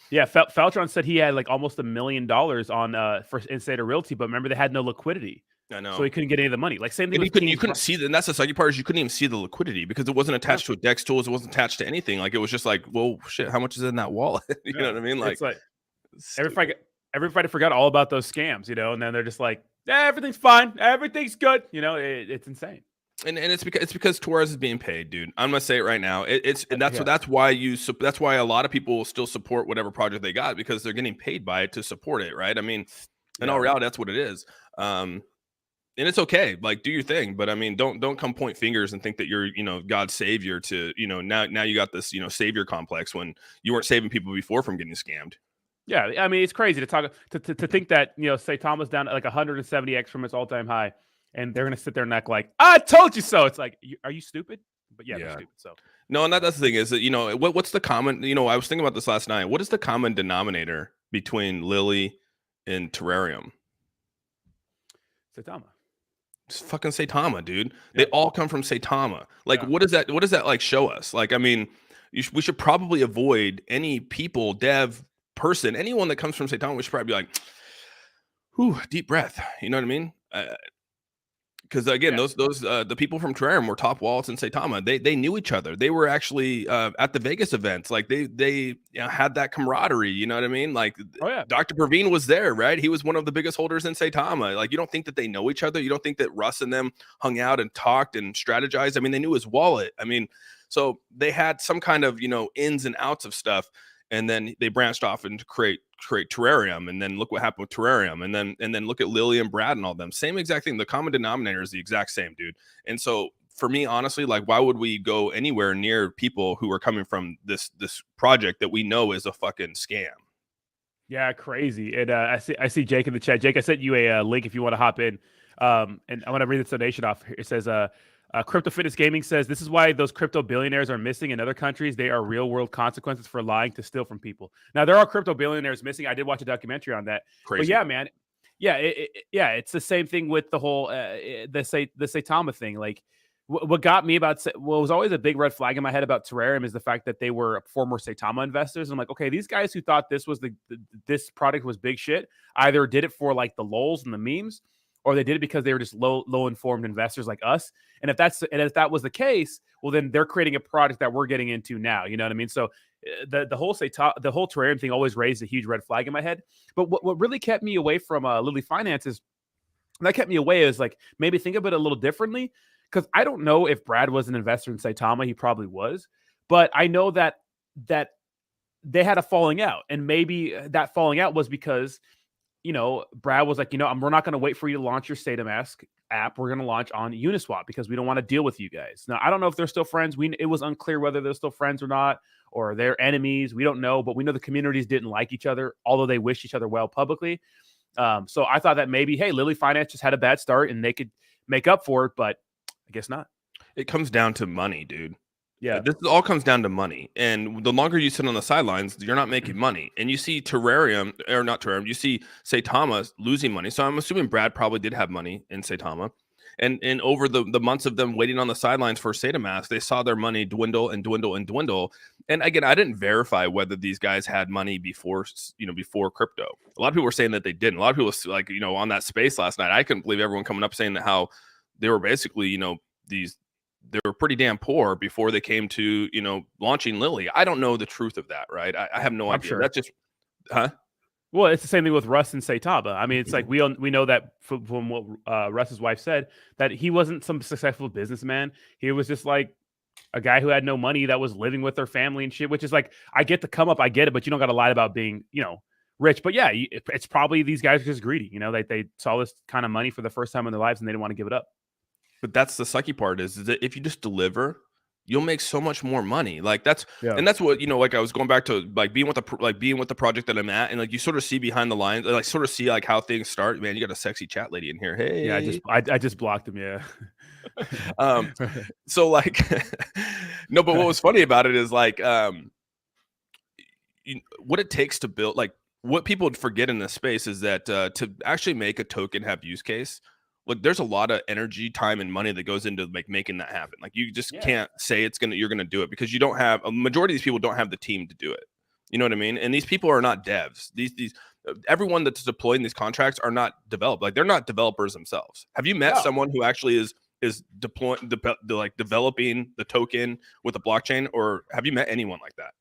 Speaker 1: Yeah, Faltron said he had like almost $1 million on for Sata Realty, but remember they had no liquidity.
Speaker 2: I know.
Speaker 1: So he couldn't get any of the money. Like same thing.
Speaker 2: You couldn't see that. And that's the sucky part, is you couldn't even see the liquidity because it wasn't attached to a DEX tools. It wasn't attached to anything. Like it was just like, well, shit, how much is in that wallet? You know what I mean? Like,
Speaker 1: it's like everybody forgot all about those scams, and then they're just like, everything's fine, everything's good. It's insane.
Speaker 2: And it's because Torres is being paid, dude. I'm gonna say it right now. That's why a lot of people will still support whatever project they got, because they're getting paid by it to support it, right? I mean, in all reality, that's what it is. And it's okay, like do your thing, but I mean, don't come point fingers and think that you're God's savior to now you got this savior complex when you weren't saving people before from getting scammed.
Speaker 1: Yeah, I mean, it's crazy to think that Saitama's down at like 170x from its all-time high, and they're gonna sit there and act like I told you so. It's like, are you stupid? But yeah, they're stupid. So
Speaker 2: no, and that's the thing is that what's the common? I was thinking about this last night. What is the common denominator between Lilly and Terrarium?
Speaker 1: Saitama.
Speaker 2: It's fucking Saitama, dude. They all come from Saitama. Like, what does that like show us? Like, I mean, we should probably avoid any people, dev, person, anyone that comes from Saitama. We should probably be like, whew, deep breath. You know what I mean? Because again, those the people from Terrarium were top wallets in Saitama. They knew each other. They were actually at the Vegas events. Like they had that camaraderie. You know what I mean? Like, Dr. Praveen was there, right? He was one of the biggest holders in Saitama. Like, you don't think that they know each other? You don't think that Russ and them hung out and talked and strategized? I mean, they knew his wallet. I mean, so they had some kind of ins and outs of stuff. And then they branched off and create Terrarium, and then look what happened with Terrarium, and then look at Lilly and Brad and all them. Same exact thing. The common denominator is the exact same, dude. And so for me, honestly, like, why would we go anywhere near people who are coming from this project that we know is a fucking scam?
Speaker 1: Yeah, crazy. And I see Jake in the chat. Jake, I sent you a link if you want to hop in. And I want to read this donation off here. It says, Crypto Fitness Gaming says, this is why those crypto billionaires are missing in other countries. They are real world consequences for lying to steal from people. Now, there are crypto billionaires missing. I did watch a documentary on that. Crazy. But yeah, man. Yeah, it's the same thing with the whole the Saitama thing. Like, what got me about what was always a big red flag in my head about Terrarium is the fact that they were former Saitama investors. And I'm like, okay, these guys who thought this was this product was big shit either did it for like the lols and the memes, or they did it because they were just low informed investors like us. And if that was the case, well, then they're creating a product that we're getting into now. You know what I mean? So the whole Terrarium thing always raised a huge red flag in my head. But what really kept me away from Lilly Finance is like, maybe think of it a little differently. Because I don't know if Brad was an investor in Saitama. He probably was. But I know that they had a falling out. And maybe that falling out was because Brad was like, we're not going to wait for you to launch your Saitamask app. We're going to launch on Uniswap because we don't want to deal with you guys. Now, I don't know if they're still friends. It was unclear whether they're still friends or not, or they're enemies. We don't know, but we know the communities didn't like each other, although they wished each other well publicly. So I thought that maybe, hey, Lilly Finance just had a bad start and they could make up for it, but I guess not.
Speaker 2: It comes down to money, dude.
Speaker 1: Yeah,
Speaker 2: this all comes down to money. And the longer you sit on the sidelines, you're not making money. And you see Terrarium, or not Terrarium, you see Saitama losing money. So I'm assuming Brad probably did have money in Saitama. And over the months of them waiting on the sidelines for Saitamask, they saw their money dwindle and dwindle and dwindle. And again, I didn't verify whether these guys had money before crypto. A lot of people were saying that they didn't. A lot of people, like, on that space last night, I couldn't believe everyone coming up saying that how they were basically, they were pretty damn poor before they came to, launching Lilly. I don't know the truth of that, right? I have no idea.
Speaker 1: Sure.
Speaker 2: That's just, huh?
Speaker 1: Well, it's the same thing with Russ and Saitama. I mean, it's like we know that from what Russ's wife said, that he wasn't some successful businessman. He was just like a guy who had no money that was living with their family and shit, which is like, I get the come up, I get it, but you don't got to lie about being, rich. But yeah, it's probably these guys are just greedy. They saw this kind of money for the first time in their lives and they didn't want to give it up.
Speaker 2: But that's the sucky part is that if you just deliver, you'll make so much more money. Like and that's what, like I was going back to like being with the project that I'm at, and like you sort of see behind the lines, like sort of see like how things start. Man, you got a sexy chat lady in here. Hey,
Speaker 1: yeah, I just blocked him. Yeah.
Speaker 2: So like, no, but what was funny about it is like, what it takes to build, like what people would forget in this space is that to actually make a token have use case, like there's a lot of energy, time, and money that goes into like making that happen. Like you just can't say you're gonna do it because you don't have a majority of these people don't have the team to do it. You know what I mean? And these people are not devs. These everyone that's deploying these contracts are not developed. Like they're not developers themselves. Have you met someone who actually is deploying like developing the token with the blockchain, or have you met anyone like that?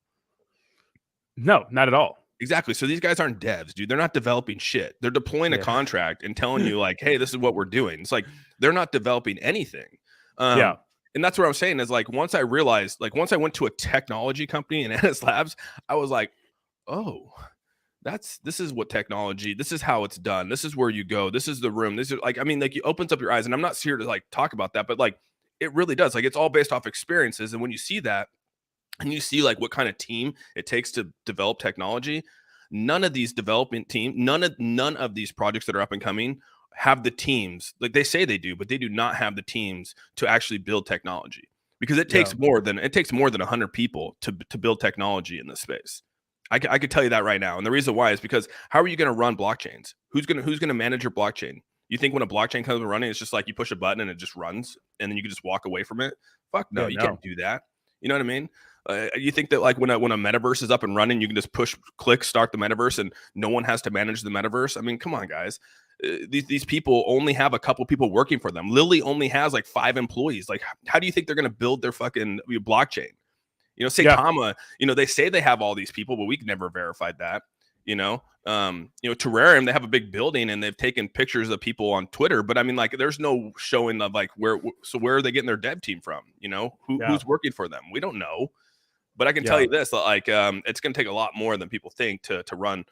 Speaker 1: No, not at all.
Speaker 2: Exactly. So these guys aren't devs, dude. They're not developing shit. They're deploying a contract and telling you like, hey, this is what we're doing. It's like they're not developing anything. And that's what I'm saying is like once I realized, like once I went to a technology company in NS Labs, I was like, oh, this is what technology, this is how it's done. This is where you go. This is the room. This is like, I mean, like it opens up your eyes. And I'm not here to like talk about that, but like it really does. Like it's all based off experiences. And when you see that, and you see like what kind of team it takes to develop technology, none of these development team, none of these projects that are up and coming have the teams. Like they say they do, but they do not have the teams to actually build technology because it takes more than 100 people to build technology in this space. I could tell you that right now. And the reason why is because how are you going to run blockchains? Who's going to manage your blockchain? You think when a blockchain comes running, it's just like you push a button and it just runs and then you can just walk away from it? Fuck no, you can't do that. You know what I mean? You think that like when a metaverse is up and running, you can just click, start the metaverse, and no one has to manage the metaverse? I mean, come on, guys. These people only have a couple people working for them. Lilly only has like 5 employees. Like, how do you think they're going to build their fucking blockchain? You know, Saitama, they say they have all these people, but we never verified that. Terrarium, they have a big building and they've taken pictures of people on Twitter, but I mean, like, there's no showing of like where are they getting their dev team from? Who's working for them? We don't know. But I can tell you this, like, it's going to take a lot more than people think to run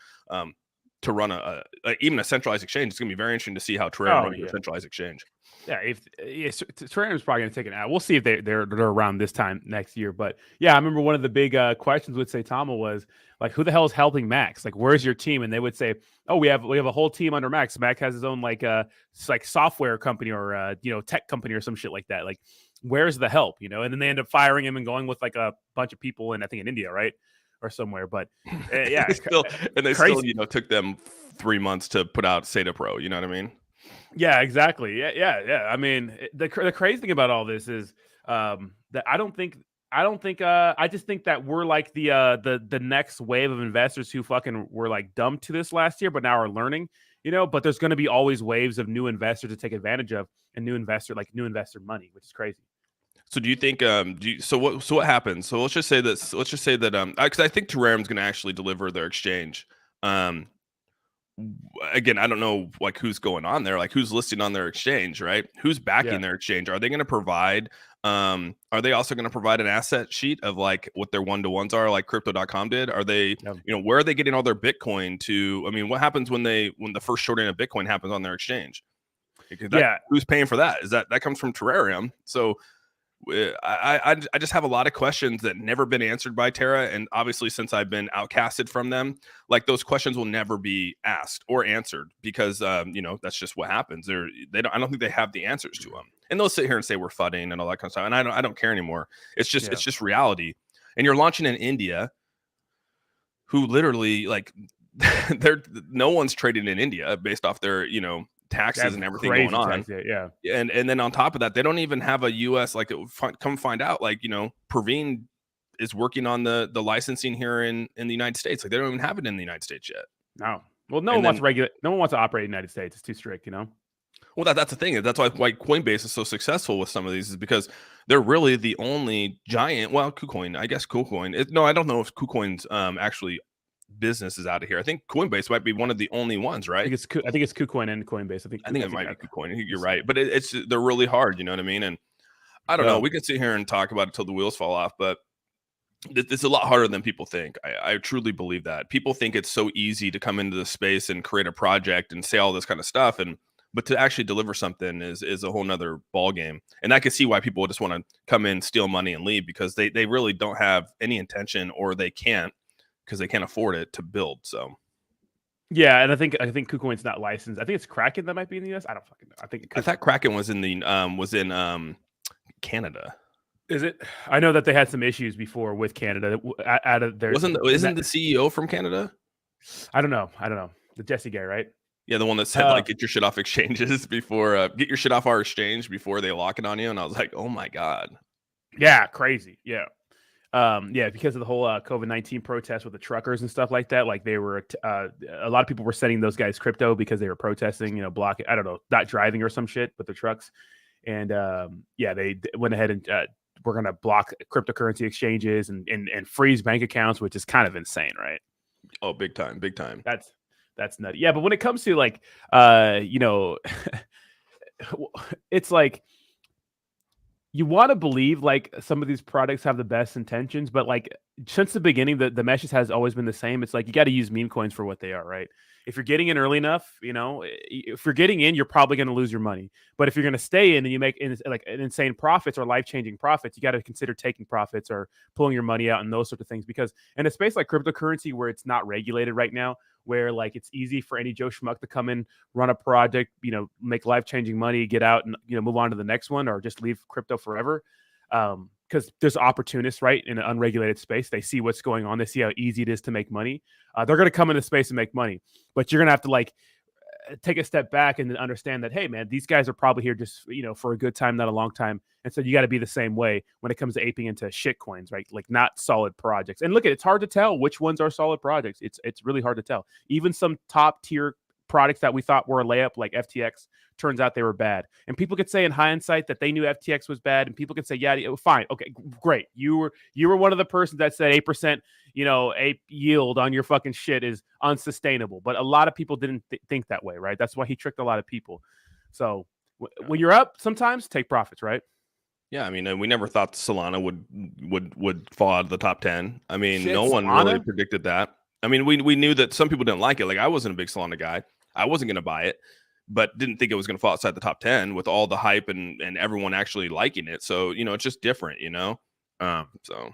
Speaker 2: even a centralized exchange. It's going to be very interesting to see how Terrarium runs a centralized exchange.
Speaker 1: Yeah, Terrarium's probably going to take an out. We'll see if they're around this time next year. But yeah, I remember one of the big questions with Saitama was like, who the hell is helping Max? Like, where's your team? And they would say, oh, we have a whole team under Max. Max has his own like software company or tech company or some shit like that. Like, where's the help? And then they end up firing him and going with like a bunch of people in, I think, in India, right, or somewhere. But yeah,
Speaker 2: they still took them 3 months to put out Sata Pro. You know what I mean?
Speaker 1: Yeah, exactly. Yeah. I mean, the crazy thing about all this is that I just think that we're like the next wave of investors who fucking were like dumb to this last year, but now are learning. But there's going to be always waves of new investors to take advantage of, and new investor money, which is crazy.
Speaker 2: So do you think so what happens? So let's just say that because I think Terrarium is going to actually deliver their exchange. Again, I don't know like who's going on there, like who's listing on their exchange, right? Who's backing their exchange? Are they going to provide are they also going to provide an asset sheet of like what their one-to-ones are, like crypto.com did? Are they where are they getting all their Bitcoin to? I mean, what happens when the first shorting of Bitcoin happens on their exchange? Who's paying for that? Is that comes from Terrarium? So I just have a lot of questions that never been answered by Terra, and obviously since I've been outcasted from them, like those questions will never be asked or answered because that's just what happens. I don't think they have the answers to them, and they'll sit here and say we're fudding and all that kind of stuff, and I don't care anymore. It's just reality. And you're launching in India, who literally like no one's trading in India based off their taxes and everything going on. And then on top of that, they don't even have a US, like come find out, like Praveen is working on the licensing here in the United States. Like they don't even have it in the United States yet.
Speaker 1: No. Well, no one wants to operate in the United States. It's too strict,
Speaker 2: Well, that's the thing. That's why Coinbase is so successful with some of these, is because they're really the only giant. Well, KuCoin, I guess KuCoin. No, I don't know if KuCoin's actually business is out of here. I think Coinbase might be one of the only ones, right?
Speaker 1: I think it's KuCoin and Coinbase. I think
Speaker 2: it might be KuCoin. You're right, but they're really hard. You know what I mean? And I don't know. We can sit here and talk about it till the wheels fall off, but it's a lot harder than people think. I truly believe that. People think it's so easy to come into the space and create a project and say all this kind of stuff, but to actually deliver something is a whole nother ball game. And I can see why people just want to come in, steal money, and leave, because they really don't have any intention, or they can't, because they can't afford it to build. So
Speaker 1: Yeah, and I think KuCoin's not licensed. I think it's Kraken that might be in the US. I don't fucking know.
Speaker 2: I thought Kraken was in the Canada.
Speaker 1: Is it? I know that they had some issues before with Canada out of their.
Speaker 2: Isn't the CEO from Canada?
Speaker 1: I don't know. The Jesse guy, right?
Speaker 2: Yeah, the one that said like get your shit off exchanges before get your shit off our exchange before they lock it on you. And I was like, oh my God.
Speaker 1: Yeah, crazy. Yeah. Yeah, because of the whole COVID-19 protests with the truckers and stuff like that. Like they were a lot of people were sending those guys crypto because they were protesting, blocking, I don't know, not driving or some shit with the trucks. And yeah, they went ahead and we're going to block cryptocurrency exchanges and freeze bank accounts, which is kind of insane, right?
Speaker 2: Oh, big time.
Speaker 1: That's nutty. Yeah, but when it comes to like, it's like you want to believe like some of these products have the best intentions, but like since the beginning, the message has always been the same. It's like you got to use meme coins for what they are, right? If you're getting in early enough, if you're getting in, you're probably going to lose your money. But if you're going to stay in and you make like an insane profits or life-changing profits, you got to consider taking profits or pulling your money out and those sorts of things. Because in a space like cryptocurrency where it's not regulated right now, where like it's easy for any Joe Schmuck to come in, run a project, make life-changing money, get out and move on to the next one or just leave crypto forever. Because there's opportunists, right, in an unregulated space. They see what's going on. They see how easy it is to make money. They're going to come into space and make money. But you're going to have to like take a step back and understand that, hey, man, these guys are probably here just, for a good time, not a long time. And so you got to be the same way when it comes to aping into shit coins, right? Like not solid projects. And look, it's hard to tell which ones are solid projects. It's really hard to tell. Even some top tier products that we thought were a layup like FTX, turns out they were bad. And people could say in hindsight that they knew FTX was bad, and people could say, yeah, fine, okay, great. You were one of the persons that said 8%, a yield on your fucking shit is unsustainable. But a lot of people didn't think that way, right? That's why he tricked a lot of people. So when you're up, sometimes take profits, right?
Speaker 2: Yeah, I mean, we never thought Solana would fall out of the top 10. I mean,
Speaker 1: Shit,
Speaker 2: no one
Speaker 1: Solana?
Speaker 2: really predicted that. I mean, we knew that some people didn't like it. Like I wasn't a big Solana guy. I wasn't going to buy it, but didn't think it was going to fall outside the top 10 with all the hype and everyone actually liking it. So, it's just different, so.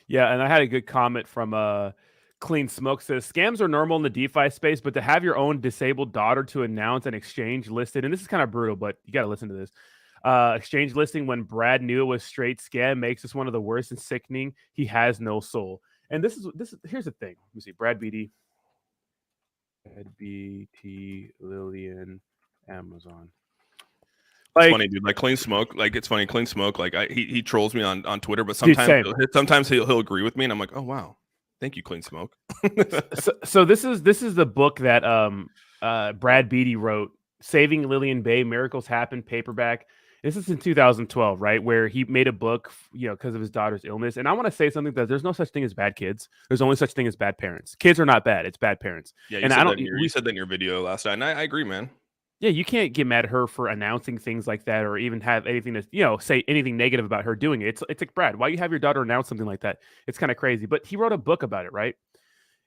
Speaker 1: Yeah, and I had a good comment from Clean Smoke says, scams are normal in the DeFi space, but to have your own disabled daughter to announce an exchange listed, and this is kind of brutal, but you got to listen to this. Exchange listing when Brad knew it was straight scam makes this one of the worst and sickening. He has no soul. And this is here's the thing. Let me see. Brad BT, Lillian, Amazon.
Speaker 2: Like, it's funny, dude. Like Clean Smoke, like it's funny. Clean Smoke, like he trolls me on Twitter, but sometimes he'll agree with me, and I'm like, oh wow, thank you, Clean Smoke.
Speaker 1: so this is the book that Brad Beatty wrote, Saving Lillian Bay, Miracles Happen, paperback. This is in 2012, right? Where he made a book, because of his daughter's illness. And I want to say something that there's no such thing as bad kids. There's only such thing as bad parents. Kids are not bad. It's bad parents.
Speaker 2: Yeah,
Speaker 1: you
Speaker 2: said that in your video last night, and I agree, man.
Speaker 1: Yeah, you can't get mad at her for announcing things like that or even have anything to, say anything negative about her doing it. It's like, Brad, why you have your daughter announce something like that? It's kind of crazy. But he wrote a book about it, right?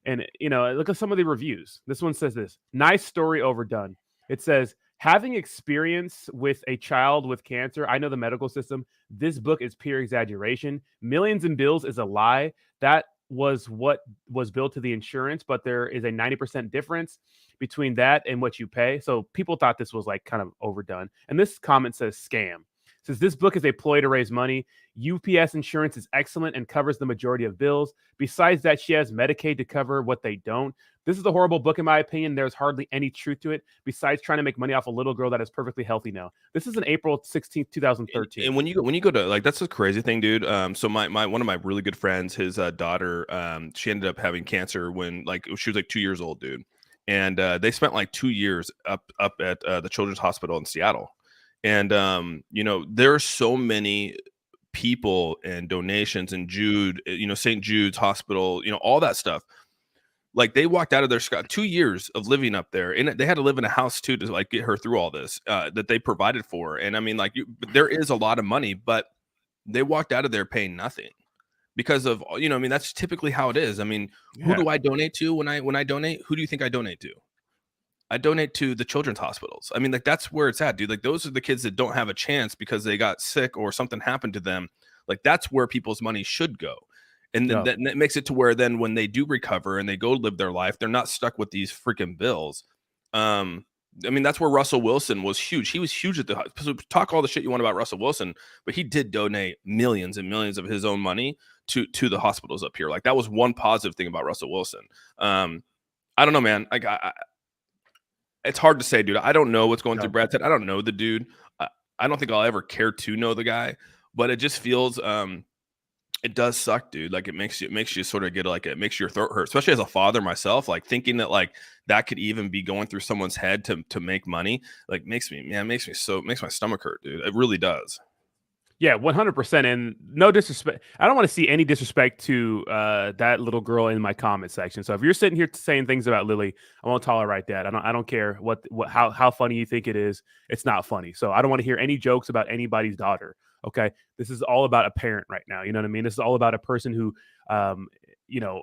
Speaker 1: And, look at some of the reviews. This one says this, nice story overdone. It says, having experience with a child with cancer, I know the medical system. This book is pure exaggeration. Millions in bills is a lie. That was what was billed to the insurance, but there is a 90% difference between that and what you pay. So people thought this was like kind of overdone. And this comment says scam. It says this book is a ploy to raise money. UPS insurance is excellent and covers the majority of bills. Besides that, she has Medicaid to cover what they don't. This is a horrible book, in my opinion. There's hardly any truth to it besides trying to make money off a little girl that is perfectly healthy now. This is in April 16th, 2013.
Speaker 2: And when you go to, like, that's a crazy thing, dude. So my one of my really good friends, his daughter, she ended up having cancer when she was like 2 years old, dude. And they spent like 2 years up at the Children's Hospital in Seattle. And there are so many people and donations and Jude, St. Jude's Hospital, all that stuff. Like they walked out of their 2 years of living up there, and they had to live in a house too to like get her through all this that they provided for. And I mean, there is a lot of money, but they walked out of there paying nothing because of I mean, that's typically how it is. I mean, Who do I donate to when I donate? Who do you think I donate to? I donate to the children's hospitals. I mean, like that's where it's at, dude. Like those are the kids that don't have a chance because they got sick or something happened to them. Like that's where people's money should go. And then that makes it to where then when they do recover and they go live their life, they're not stuck with these freaking bills. I mean, that's where Russell Wilson was huge. He was huge at the so talk all the shit you want about Russell Wilson, but he did donate millions and millions of his own money to the hospitals up here. Like that was one positive thing about Russell Wilson. I don't know, man. Like it's hard to say, dude. I don't know what's going through Brad's head. I don't know the dude. I don't think I'll ever care to know the guy, but it just feels it does suck, dude. Like it makes you sort of get like it makes your throat hurt, especially as a father myself. Like thinking that like that could even be going through someone's head to make money, like makes my stomach hurt, dude. It really does.
Speaker 1: Yeah, 100%. And no disrespect. I don't want to see any disrespect to that little girl in my comment section. So if you're sitting here saying things about Lily, I won't tolerate that. I don't care how funny you think it is. It's not funny. So I don't want to hear any jokes about anybody's daughter. Okay, this is all about a parent right now. You know what I mean? This is all about a person who,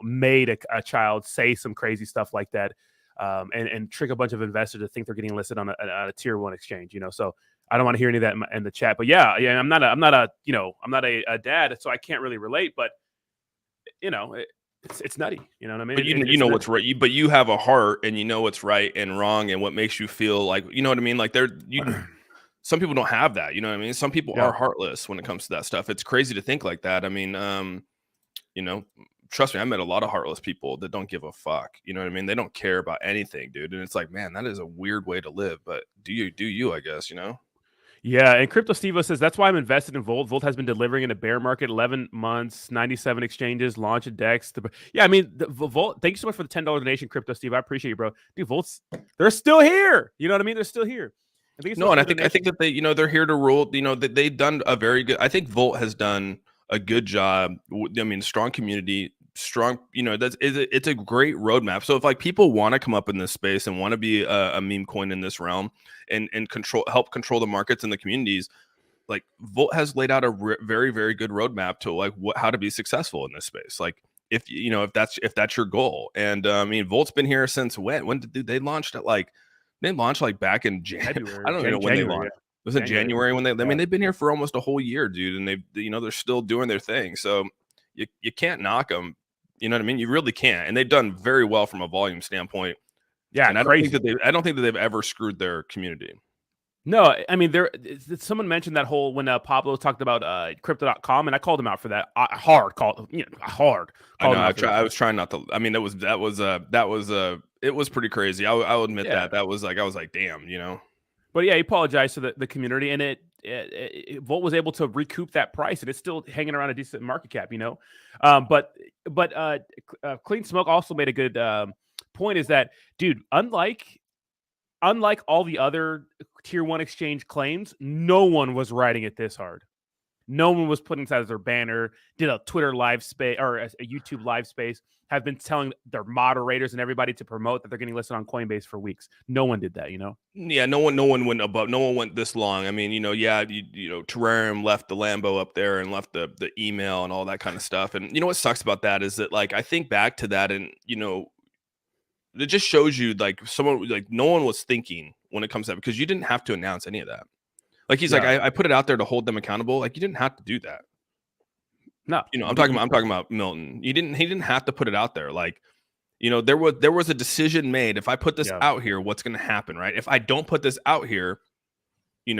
Speaker 1: made a child say some crazy stuff like that, and trick a bunch of investors to think they're getting listed on a tier 1 exchange. So I don't want to hear any of that in the chat. But yeah, I'm not a dad, so I can't really relate. But it's nutty. You know what I mean?
Speaker 2: But you know what's right. But you have a heart, and you know what's right and wrong, and what makes you feel like you know what I mean. Like some people don't have that. You know what I mean? Some people are heartless when it comes to that stuff. It's crazy to think like that. I mean, trust me, I met a lot of heartless people that don't give a fuck. You know what I mean? They don't care about anything, dude. And it's like, man, that is a weird way to live. But do you, I guess,
Speaker 1: Yeah, and Crypto Steve says, that's why I'm invested in Volt. Volt has been delivering in a bear market, 11 months, 97 exchanges, launch a DEX. Yeah, I mean, Volt, thank you so much for the $10 donation, Crypto Steve. I appreciate you, bro. Dude, Volt's, they're still here. You know what I mean? They're still here.
Speaker 2: No, and I think that they, they're here to rule. That they've done a very good. I think Volt has done a good job. I mean, strong community, strong. It's a great roadmap. So if like people want to come up in this space and want to be a meme coin in this realm and help control the markets and the communities, like Volt has laid out a very very good roadmap to like how to be successful in this space. Like if that's your goal. And I mean, Volt's been here since when? When did they launched at like? They launched like back in January. I don't even know when they launched. Was it January when they? I mean, they've been here for almost a whole year, dude, and they're still doing their thing. So you can't knock them. You know what I mean? You really can't. And they've done very well from a volume standpoint.
Speaker 1: Yeah,
Speaker 2: and I don't think that they've ever screwed their community.
Speaker 1: No, I mean, someone mentioned that whole when Pablo talked about crypto.com, and I called him out for that. Hard.
Speaker 2: I was trying not to. I mean, it was pretty crazy. I'll admit that I was like, damn,
Speaker 1: But yeah, he apologized to the community, and Volt was able to recoup that price, and it's still hanging around a decent market cap, But Clean Smoke also made a good point, is that, dude, unlike all the other tier 1 exchange claims, no one was writing it this hard. No one was putting that as their banner, did a Twitter live space or a YouTube live space, have been telling their moderators and everybody to promote that they're getting listed on Coinbase for weeks. No one did that,
Speaker 2: Yeah, no one went above. No one went this long. I mean, Terrarium left the Lambo up there and left the email and all that kind of stuff. And what sucks about that is that, like, I think back to that, and it just shows you like someone like no one was thinking when it comes to that, because you didn't have to announce any of that. Like he's like, I put it out there to hold them accountable. Like you didn't have to do that.
Speaker 1: No,
Speaker 2: I'm talking about Milton. He didn't have to put it out there. Like, there was a decision made. If I put this out here, what's going to happen, right? If I don't put this out here, you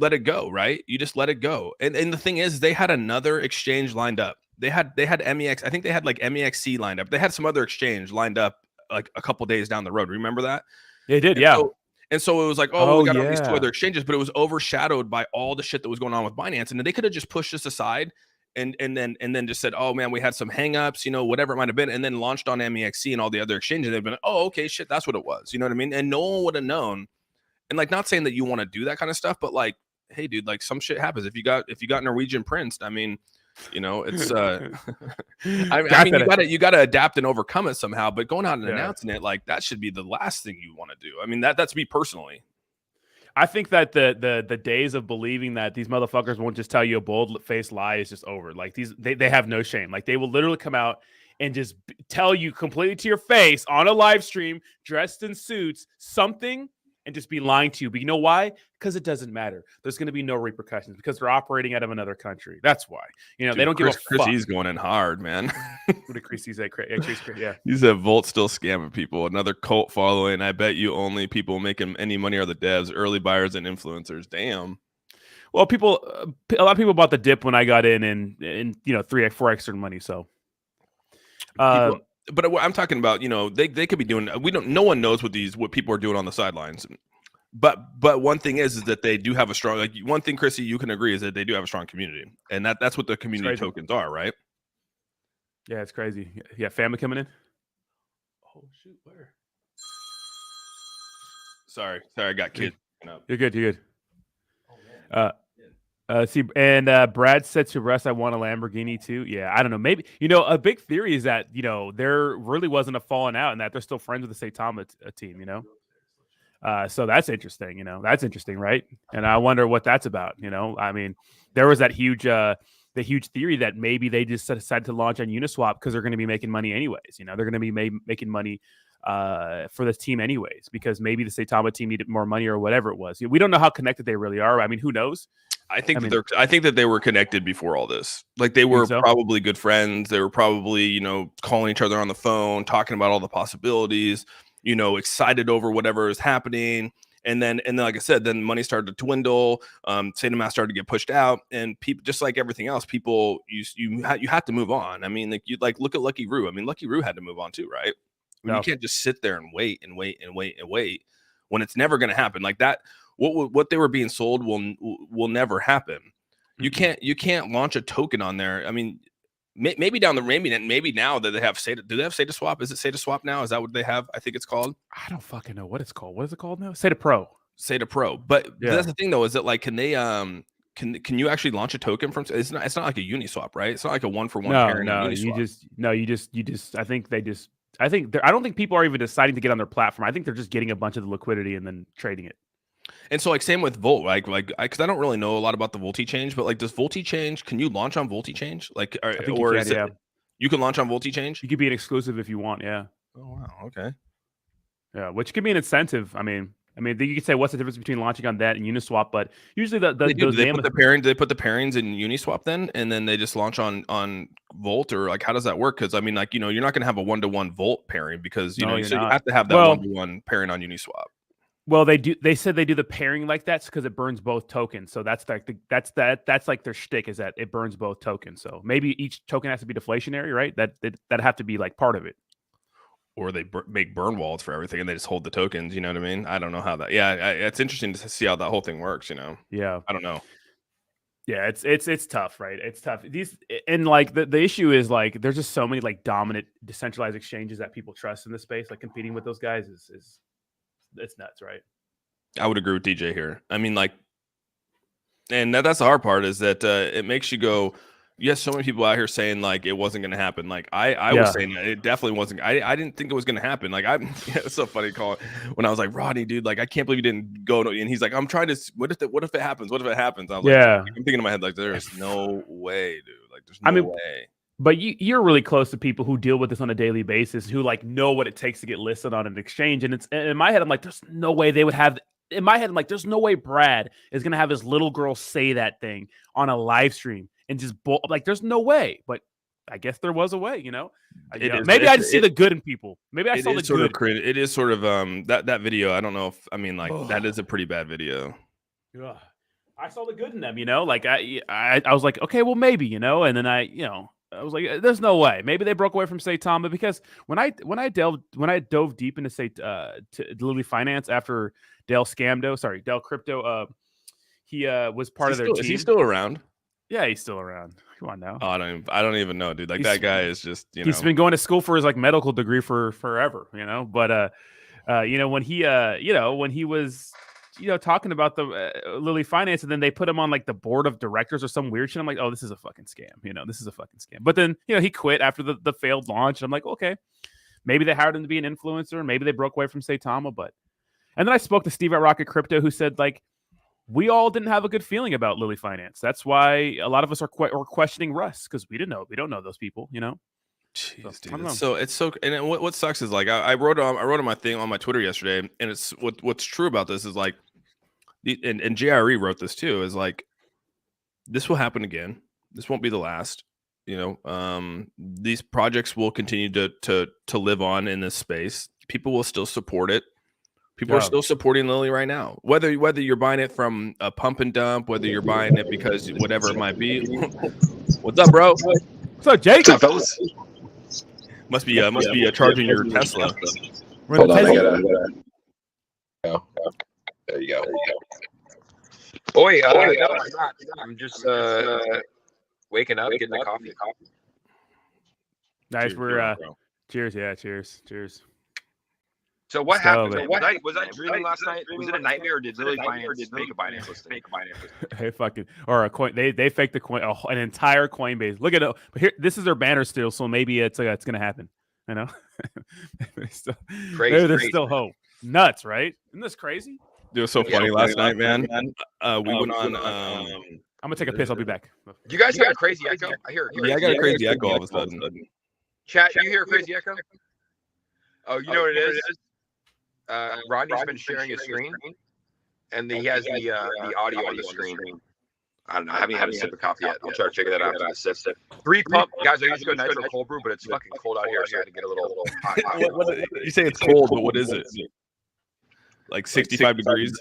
Speaker 2: let it go, right? You just let it go. And the thing is, they had another exchange lined up. They had MEX. I think they had like MEXC lined up. They had some other exchange lined up like a couple days down the road. Remember that?
Speaker 1: They did,
Speaker 2: And so it was like, we got all these two other exchanges, but it was overshadowed by all the shit that was going on with Binance. And then they could have just pushed this aside and then just said, oh man, we had some hangups, whatever it might have been, and then launched on MEXC and all the other exchanges. They've been, oh, okay, shit, that's what it was. You know what I mean? And no one would have known. And like, not saying that you want to do that kind of stuff, but like, hey, dude, like some shit happens. If you got Norwegian Prince, I mean, it's I mean, you gotta adapt and overcome it somehow, but going out and announcing it, like, that should be the last thing you want to do. I mean, that's me personally.
Speaker 1: I think that the days of believing that these motherfuckers won't just tell you a bold-faced lie is just over. Like, they have no shame. Like, they will literally come out and just tell you completely to your face on a live stream, dressed in suits, something, and just be lying to you. But you know why? Because it doesn't matter. There's going to be no repercussions because they're operating out of another country. That's why. You know,
Speaker 2: Dude,
Speaker 1: they don't give a
Speaker 2: Chris
Speaker 1: fuck.
Speaker 2: He's going in hard, man.
Speaker 1: What did Chris say? Yeah.
Speaker 2: He said Volt still scamming people. Another cult following. I bet you only people making any money are the devs, early buyers, and influencers. Damn.
Speaker 1: Well, a lot of people bought the dip when I got in, and 3x, 4x money. So,
Speaker 2: But I'm talking about, they could be doing. No one knows what people are doing on the sidelines. But one thing is that they do have a strong, like, one thing, Chrissy, you can agree is that they do have a strong community, and that's what the community tokens are, right?
Speaker 1: Yeah, it's crazy. Yeah, family coming in. Oh shoot, where?
Speaker 2: Sorry, I got kids.
Speaker 1: You're good. See, and Brad said to rest, I want a Lamborghini too. Yeah, I don't know. Maybe, a big theory is that, there really wasn't a falling out and that they're still friends with the Saitama team, so that's interesting, that's interesting, right? And I wonder what that's about, I mean, there was that huge theory that maybe they just decided to launch on Uniswap because they're going to be making money anyways. They're going to be making money for this team anyways, because maybe the Saitama team needed more money or whatever it was. We don't know how connected they really are. I mean, who knows?
Speaker 2: I think that they were connected before all this. Like, they were probably good friends. They were probably, calling each other on the phone, talking about all the possibilities, excited over whatever is happening. And then, like I said, then money started to dwindle. Saitama started to get pushed out, and people, just like everything else, people, you have to move on. I mean, look at Lucky Roo. I mean, Lucky Roo had to move on too, right? I mean, you can't just sit there and wait when it's never going to happen. Like that, what they were being sold will never happen. Mm-hmm. You can't launch a token on there. I mean, maybe now that they have SATA. Do they have SATA Swap? Is it SATA Swap now? Is that what they have? I think it's called.
Speaker 1: I don't fucking know what it's called. What is it called now? SATA Pro.
Speaker 2: SATA Pro. But that's the thing though, is that, like, can they can you actually launch a token from? It's not like a Uniswap, right? It's not like a 1-for-1 pairing.
Speaker 1: No, you just. I don't think people are even deciding to get on their platform. I think they're just getting a bunch of the liquidity and then trading it.
Speaker 2: And so, like, same with Volt, because I don't really know a lot about the Volti change, but, like, does Volti change? Can you launch on Volti change? Like, you can launch on Volti change?
Speaker 1: You could be an exclusive if you want. Yeah.
Speaker 2: Oh wow. Okay.
Speaker 1: Yeah, which could be an incentive. I mean, you could say, what's the difference between launching on that and Uniswap? But usually they put
Speaker 2: the pairings in Uniswap then, and then they just launch on Volt, or like, how does that work? Because I mean, like, you're not going to have a 1-to-1 Volt pairing, because you have to have that 1-to-1 pairing on Uniswap.
Speaker 1: Well, they do. They said they do the pairing like that because it burns both tokens. So that's like that's like their shtick, is that it burns both tokens. So maybe each token has to be deflationary, right? That have to be like part of it.
Speaker 2: Or they make burn wallets for everything and they just hold the tokens. You know what I mean? I don't know how that. Yeah, it's interesting to see how that whole thing works.
Speaker 1: Yeah,
Speaker 2: I don't know.
Speaker 1: Yeah, it's tough, right? It's tough. And like the issue is, like, there's just so many like dominant decentralized exchanges that people trust in this space. Like, competing with those guys is it's nuts, right?
Speaker 2: I would agree with DJ here. I mean, like, and that's the hard part, is that it makes you go, yes, so many people out here saying, like, it wasn't going to happen. Like, I was saying it definitely wasn't. I didn't think it was going to happen. Like, it's so funny when I was like, Rodney, dude, like, I can't believe you didn't go. And he's like, I'm trying to, what if it happens? What if it happens? I was like, I'm thinking in my head, like, there's no way, dude. Like, there's no way.
Speaker 1: But you're really close to people who deal with this on a daily basis, who, like, know what it takes to get listed on an exchange. And it's, in my head, I'm like, there's no way they would have. In my head, I'm like, there's no way Brad is gonna have his little girl say that thing on a live stream and just like, there's no way. But I guess there was a way, Maybe I just see the good in people. Maybe I saw the good.
Speaker 2: It is sort of that video. I don't know if that is a pretty bad video.
Speaker 1: Yeah, I saw the good in them. Like I was like, okay, well, maybe, and then I was like, there's no way. Maybe they broke away from Saitama, because when I dove deep into to Lilly Finance after Dell Crypto, he was part of their team.
Speaker 2: Is he still around?
Speaker 1: Yeah, he's still around. Come on now.
Speaker 2: Oh, I don't even know, dude. Like, that guy is just,
Speaker 1: he's been going to school for his, like, medical degree for forever, But when he was talking about the Lilly Finance, and then they put him on, like, the board of directors or some weird shit. I'm like, oh, this is a fucking scam. This is a fucking scam. But then, he quit after the failed launch. I'm like, okay, maybe they hired him to be an influencer. Maybe they broke away from Saitama. And then I spoke to Steve at Rocket Crypto, who said, like, we all didn't have a good feeling about Lilly Finance. That's why a lot of us are questioning Russ, because we don't know those people,
Speaker 2: Jeez, dude, it's so. And what sucks is like I wrote on my thing on my Twitter yesterday, and it's what's true about this is like, and JRE wrote this too, is like, this will happen again. This won't be the last. You know, these projects will continue to live on in this space. People will still support it. People are still supporting Lilly right now. Whether you're buying it from a pump and dump, whether you're buying it because whatever it might be. What's up, bro?
Speaker 1: What's up, Jake?
Speaker 3: What's up, fellas?
Speaker 2: Must be charging your Tesla.
Speaker 3: Hold on, I gotta go. There you go. Boy, no, I'm not. I'm just waking up, getting a coffee.
Speaker 1: Nice. We're cheers. Yeah, cheers.
Speaker 3: So what happened? Was I dreaming last night? Was it a nightmare, or did Lilly Finance fake a Binance listing?
Speaker 1: Hey, fucking, or a coin. They faked the coin, an entire Coinbase. Look at it. But here, this is their banner still, so maybe it's gonna happen. I know. There's still hope. Nuts, right? Isn't this crazy?
Speaker 2: It was so funny last night, man. We went on.
Speaker 1: I'm gonna take a piss. I'll be back.
Speaker 3: You guys got a crazy echo? I hear.
Speaker 2: Yeah, I got a crazy echo all of a sudden.
Speaker 3: Chat, you hear a crazy echo? Oh, you know what it is? Rodney's been sharing his screen, and he has the audio on the screen. I don't know. I haven't had a sip of coffee yet. I'll try to figure that out after the sip. 3 pump, guys. I used to go nitro cold brew, but it's fucking cold out here, so I had to get a little hot.
Speaker 2: You say it's cold, but what is it? Like 65 degrees?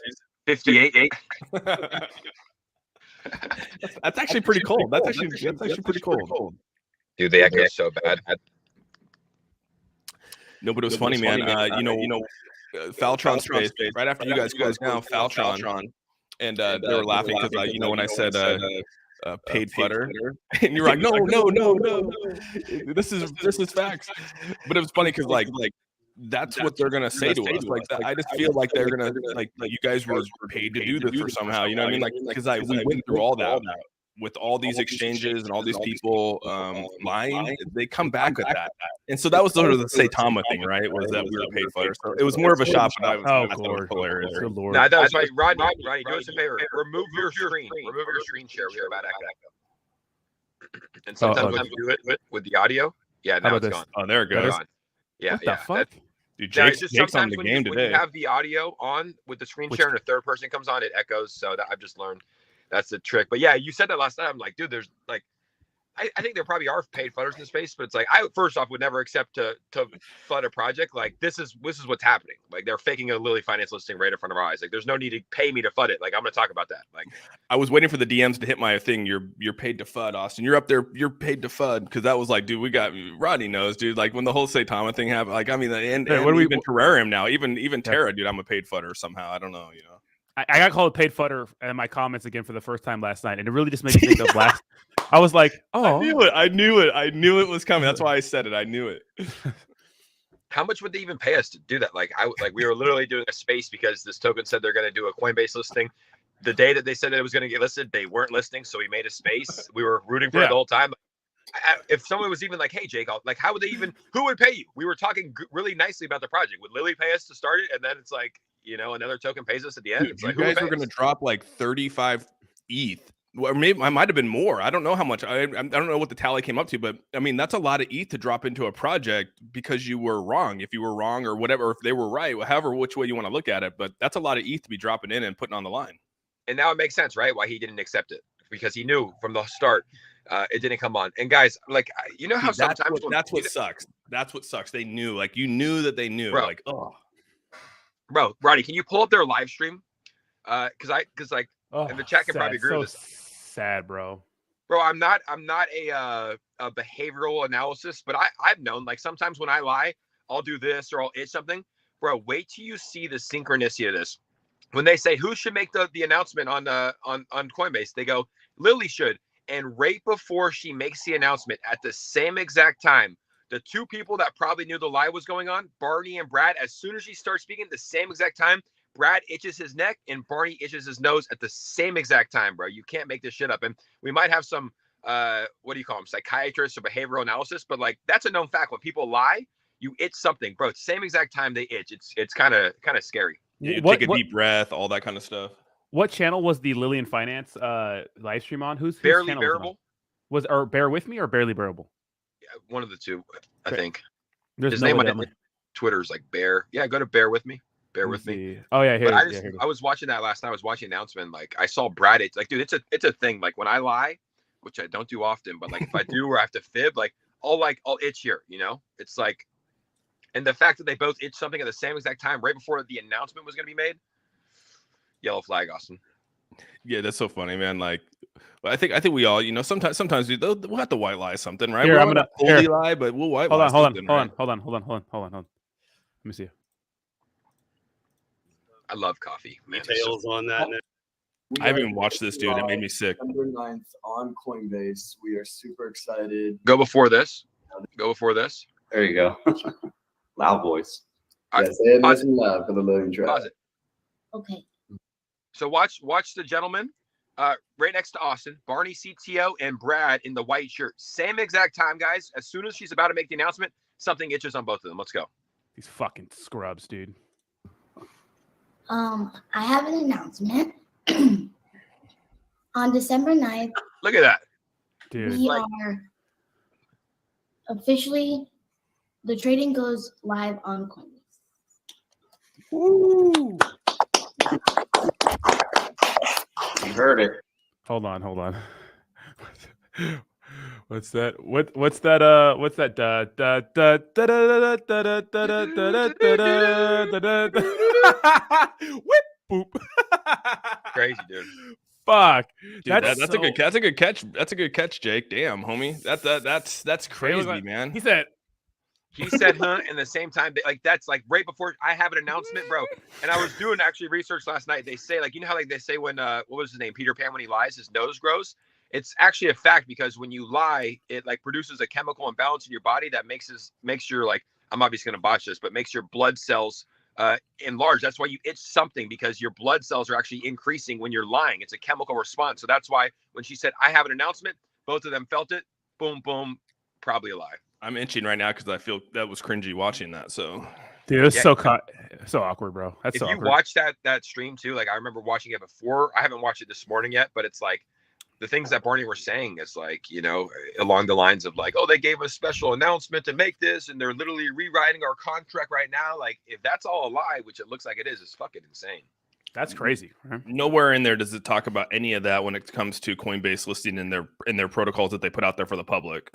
Speaker 3: 58.
Speaker 2: That's actually pretty cold. That's actually pretty cold.
Speaker 3: Dude, the echo is so bad.
Speaker 2: No, but it was funny, man. You know, Faltron space. Right after you guys closed down Faltron, and they were laughing because when I said paid fodder, and you're like, no, this is facts. But it was funny because like that's what they're gonna say to us. Like I just feel like they're gonna like you guys were paid to do this for somehow. You know what I mean? Like because we went through all that. With all these exchanges and all these people lying, they come back with that. And so that was sort of the Saitama thing, right? Was that we were paid for it. So it was more of a shot, but I was hilarious.
Speaker 1: Good Lord.
Speaker 3: No, that was right. Rodney, do us a favor. Remove your screen. Remove your screen share. We are about echo. And sometimes when you do it with the audio, yeah, now it's gone.
Speaker 2: Oh, there it goes.
Speaker 3: Yeah,
Speaker 1: what the fuck?
Speaker 2: Dude, Jake's on the game today.
Speaker 3: When you have the audio on with the screen share and a third person comes on, it echoes. So that I've just learned. That's the trick. But yeah, you said that last night. I'm like, dude, there's like, I think there probably are paid fudders in space, but it's like, I first off would never accept to fud a project. Like this is what's happening. Like they're faking a Lilly Finance listing right in front of our eyes. Like there's no need to pay me to fud it. Like I'm going to talk about that. Like
Speaker 2: I was waiting for the DMs to hit my thing. You're paid to fud, Austin. You're up there. You're paid to fud. Cause that was like, dude, we got Rodney knows, dude. Like when the whole Saitama thing happened, like, I mean, and what do we even terrarium now? Even Terra, dude, I'm a paid fudder somehow. I don't know,
Speaker 1: I got called paid fodder in my comments again for the first time last night, and it really just made me think of last. I was like, "Oh,
Speaker 2: I knew it was coming." That's why I said it. I knew it.
Speaker 3: How much would they even pay us to do that? Like, we were literally doing a space because this token said they're going to do a Coinbase listing. The day that they said that it was going to get listed, they weren't listing, so we made a space. We were rooting for it the whole time. If someone was even like, "Hey, Jake," like, how would they even? Who would pay you? We were talking really nicely about the project. Would Lilly pay us to start it? And then it's like, another token pays us at the end.
Speaker 2: Dude, it's like, you guys were going to drop like 35 ETH. Or maybe I might have been more. I don't know how much. I don't know what the tally came up to, but I mean, that's a lot of ETH to drop into a project because you were wrong. If you were wrong or whatever, if they were right, however, which way you want to look at it. But that's a lot of ETH to be dropping in and putting on the line.
Speaker 3: And now it makes sense, right? Why he didn't accept it, because he knew from the start it didn't come on. And guys, like, how sometimes
Speaker 2: that's what sucks. That's what sucks. They knew, like, you knew that they knew,
Speaker 3: bro.
Speaker 2: Like, oh.
Speaker 3: Bro, Roddy, can you pull up their live stream? And the chat can probably agree with this.
Speaker 1: Sad, bro.
Speaker 3: Bro, I'm not a behavioral analysis, but I've known, like, sometimes when I lie, I'll do this or I'll itch something. Bro, wait till you see the synchronicity of this. When they say who should make the announcement on Coinbase, they go, Lilly should. And right before she makes the announcement, at the same exact time, the two people that probably knew the lie was going on, Barney and Brad, as soon as she starts speaking, the same exact time, Brad itches his neck and Barney itches his nose at the same exact time, bro. You can't make this shit up. And we might have some, what do you call them, psychiatrists or behavioral analysis, but like that's a known fact. When people lie, you itch something, bro. Same exact time they itch. It's kind of scary.
Speaker 2: Yeah, you take a deep breath, all that kind of stuff.
Speaker 1: What channel was the Lillian Finance live stream on? Who's
Speaker 3: Barely
Speaker 1: channel
Speaker 3: Bearable?
Speaker 1: Was or Bear With Me or Barely Bearable?
Speaker 3: one of the two, I think.
Speaker 1: There's
Speaker 3: His
Speaker 1: no
Speaker 3: name
Speaker 1: way
Speaker 3: on Twitter's like Bear. Yeah, go to Bear with me. Bear with me.
Speaker 1: Oh yeah,
Speaker 3: But
Speaker 1: here.
Speaker 3: I was watching that last night. I was watching the announcement. Like I saw Brad. It's like, dude, it's a thing. Like when I lie, which I don't do often, but like if I do or I have to fib, like I'll itch here. You know, it's like, and the fact that they both itch something at the same exact time, right before the announcement was going to be made. Yellow flag, Austin.
Speaker 2: Yeah, that's so funny, man. Like, I think we all, you know, sometimes we'll have to white lie something, right?
Speaker 1: Here,
Speaker 2: We'll
Speaker 1: I'm gonna
Speaker 2: fully lie, but we'll white lie something.
Speaker 1: Hold on. Let me see.
Speaker 3: I love coffee. Man,
Speaker 4: Details on that.
Speaker 2: I haven't even watched this, dude. It made me sick.
Speaker 5: September 9th on Coinbase. We are super excited.
Speaker 3: Go before this.
Speaker 4: There you go. Loud voice.
Speaker 3: All right,
Speaker 5: Yes, say it nice and loud for the Lillian track.
Speaker 3: Pause it.
Speaker 6: Okay.
Speaker 3: So watch the gentleman right next to Austin, Barney CTO, and Brad in the white shirt. Same exact time, guys. As soon as she's about to make the announcement, something itches on both of them. Let's go.
Speaker 1: These fucking scrubs, dude.
Speaker 6: I have an announcement. On December 9th,
Speaker 3: Look at that.
Speaker 1: Dude.
Speaker 6: we are officially, the trading goes live on Coinbase.
Speaker 1: Woo!
Speaker 4: You heard it.
Speaker 1: Hold on. What's that? What's that? What's that? Whip boop.
Speaker 3: Crazy, dude.
Speaker 1: Fuck.
Speaker 2: Dude, that's a good catch. That's a good catch, Jake. Damn, homie. That's crazy, man.
Speaker 1: He said,
Speaker 3: huh? And the same time, like that's like right before I have an announcement, bro. And I was doing actually research last night. They say like, you know how like they say when what was his name, Peter Pan, when he lies, his nose grows. It's actually a fact because when you lie, it like produces a chemical imbalance in your body that makes your like, I'm obviously gonna botch this, but makes your blood cells enlarge. That's why you itch something, because your blood cells are actually increasing when you're lying. It's a chemical response. So that's why when she said I have an announcement, both of them felt it. Boom, boom, probably a lie.
Speaker 2: I'm itching right now because I feel that was cringy watching that. So,
Speaker 1: dude, it's so awkward, bro. That's so awkward.
Speaker 3: If you watch that stream too, like I remember watching it before. I haven't watched it this morning yet, but it's like the things that Barney were saying is like, you know, along the lines of like, oh, they gave us special announcement to make this, and they're literally rewriting our contract right now. Like, if that's all a lie, which it looks like it is, it's fucking insane.
Speaker 1: That's crazy.
Speaker 2: Nowhere in there does it talk about any of that when it comes to Coinbase listing in their protocols that they put out there for the public.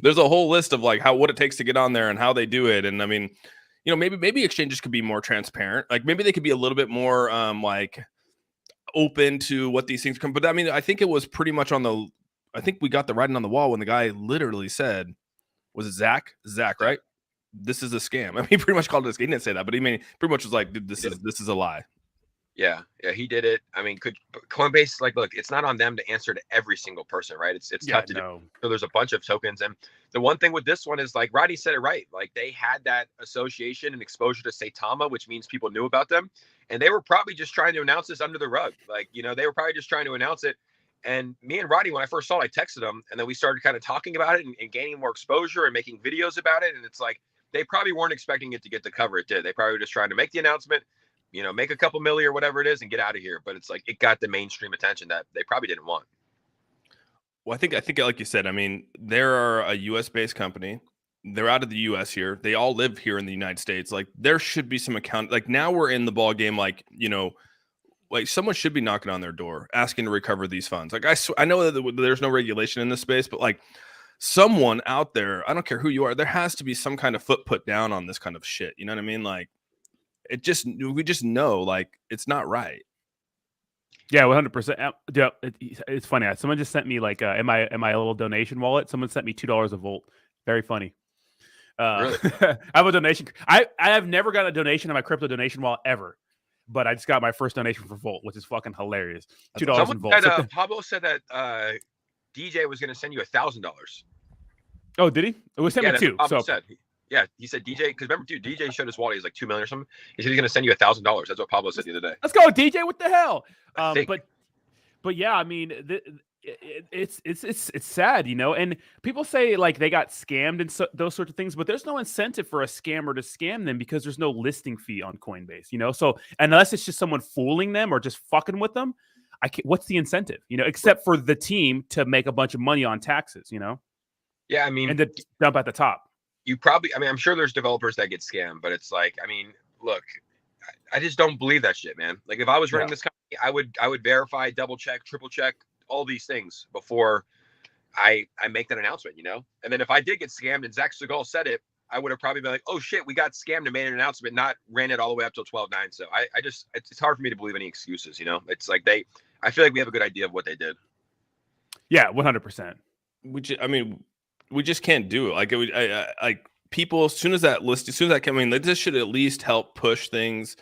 Speaker 2: There's a whole list of like what it takes to get on there and how they do it. And I mean, you know, maybe exchanges could be more transparent. Like maybe they could be a little bit more like open to what these things come. But I mean, I think it was pretty much I think we got the writing on the wall when the guy literally said, was it Zach, right? This is a scam. I mean, he pretty much called it a scam. He didn't say that, but he pretty much was like, dude, this is a lie.
Speaker 3: Yeah, he did it. I mean, could Coinbase, like, look, it's not on them to answer to every single person, right? It's tough to do. So there's a bunch of tokens, and the one thing with this one is like Roddy said it right. Like they had that association and exposure to Saitama, which means people knew about them, and they were probably just trying to announce this under the rug. Like, you know, they were probably just trying to announce it. And me and Roddy, when I first saw it, I texted him, and then we started kind of talking about it and gaining more exposure and making videos about it. And it's like they probably weren't expecting it to get the cover it did. They probably were just trying to make the announcement, you know, make a couple milli or whatever it is and get out of here. But it's like it got the mainstream attention that they probably didn't want.
Speaker 2: Well, I think like you said, I mean, they're a US based company. They're out of the US here. They all live here in the United States. Like there should be some account. Like now we're in the ball game. Like, you know, like someone should be knocking on their door asking to recover these funds. Like I know that there's no regulation in this space, but like someone out there, I don't care who you are, there has to be some kind of foot put down on this kind of shit. You know what I mean? Like we just know like it's not right.
Speaker 1: Yeah, 100%. Yeah, it's funny. Someone just sent me like in my little donation wallet. Someone sent me $2 a volt. Very funny.
Speaker 3: Really?
Speaker 1: I have a donation. I have never gotten a donation in my crypto donation wallet ever, but I just got my first donation for Volt, which is fucking hilarious. $2 in Volt.
Speaker 3: Pablo said that DJ was going to send you $1,000.
Speaker 1: Oh, did he? It was sent me too. So
Speaker 3: said. Yeah, he said DJ, because remember, dude, DJ showed his wallet. He's like 2 million or something. He said he's going to send you $1,000. That's what Pablo said the other day.
Speaker 1: Let's go, DJ. What the hell? But yeah, I mean, it's sad, you know. And people say like they got scammed and those sorts of things, but there's no incentive for a scammer to scam them because there's no listing fee on Coinbase, you know. So unless it's just someone fooling them or just fucking with them, what's the incentive, you know, except for the team to make a bunch of money on taxes, you know.
Speaker 3: Yeah, I mean,
Speaker 1: and to dump at the top.
Speaker 3: you probably, I mean, I'm sure there's developers that get scammed, but it's like, I mean, look, I just don't believe that shit, man. Like if I was running this company, I would verify, double check, triple check all these things before I make that announcement, you know? And then if I did get scammed and Zach Segal said it, I would have probably been like, oh shit, we got scammed and made an announcement, not ran it all the way up till 12/9. So I just, it's hard for me to believe any excuses, you know? It's like I feel like we have a good idea of what they did.
Speaker 1: Yeah, 100%.
Speaker 2: I mean, we just can't do it. Like like people, as soon as that came in, this should at least help push things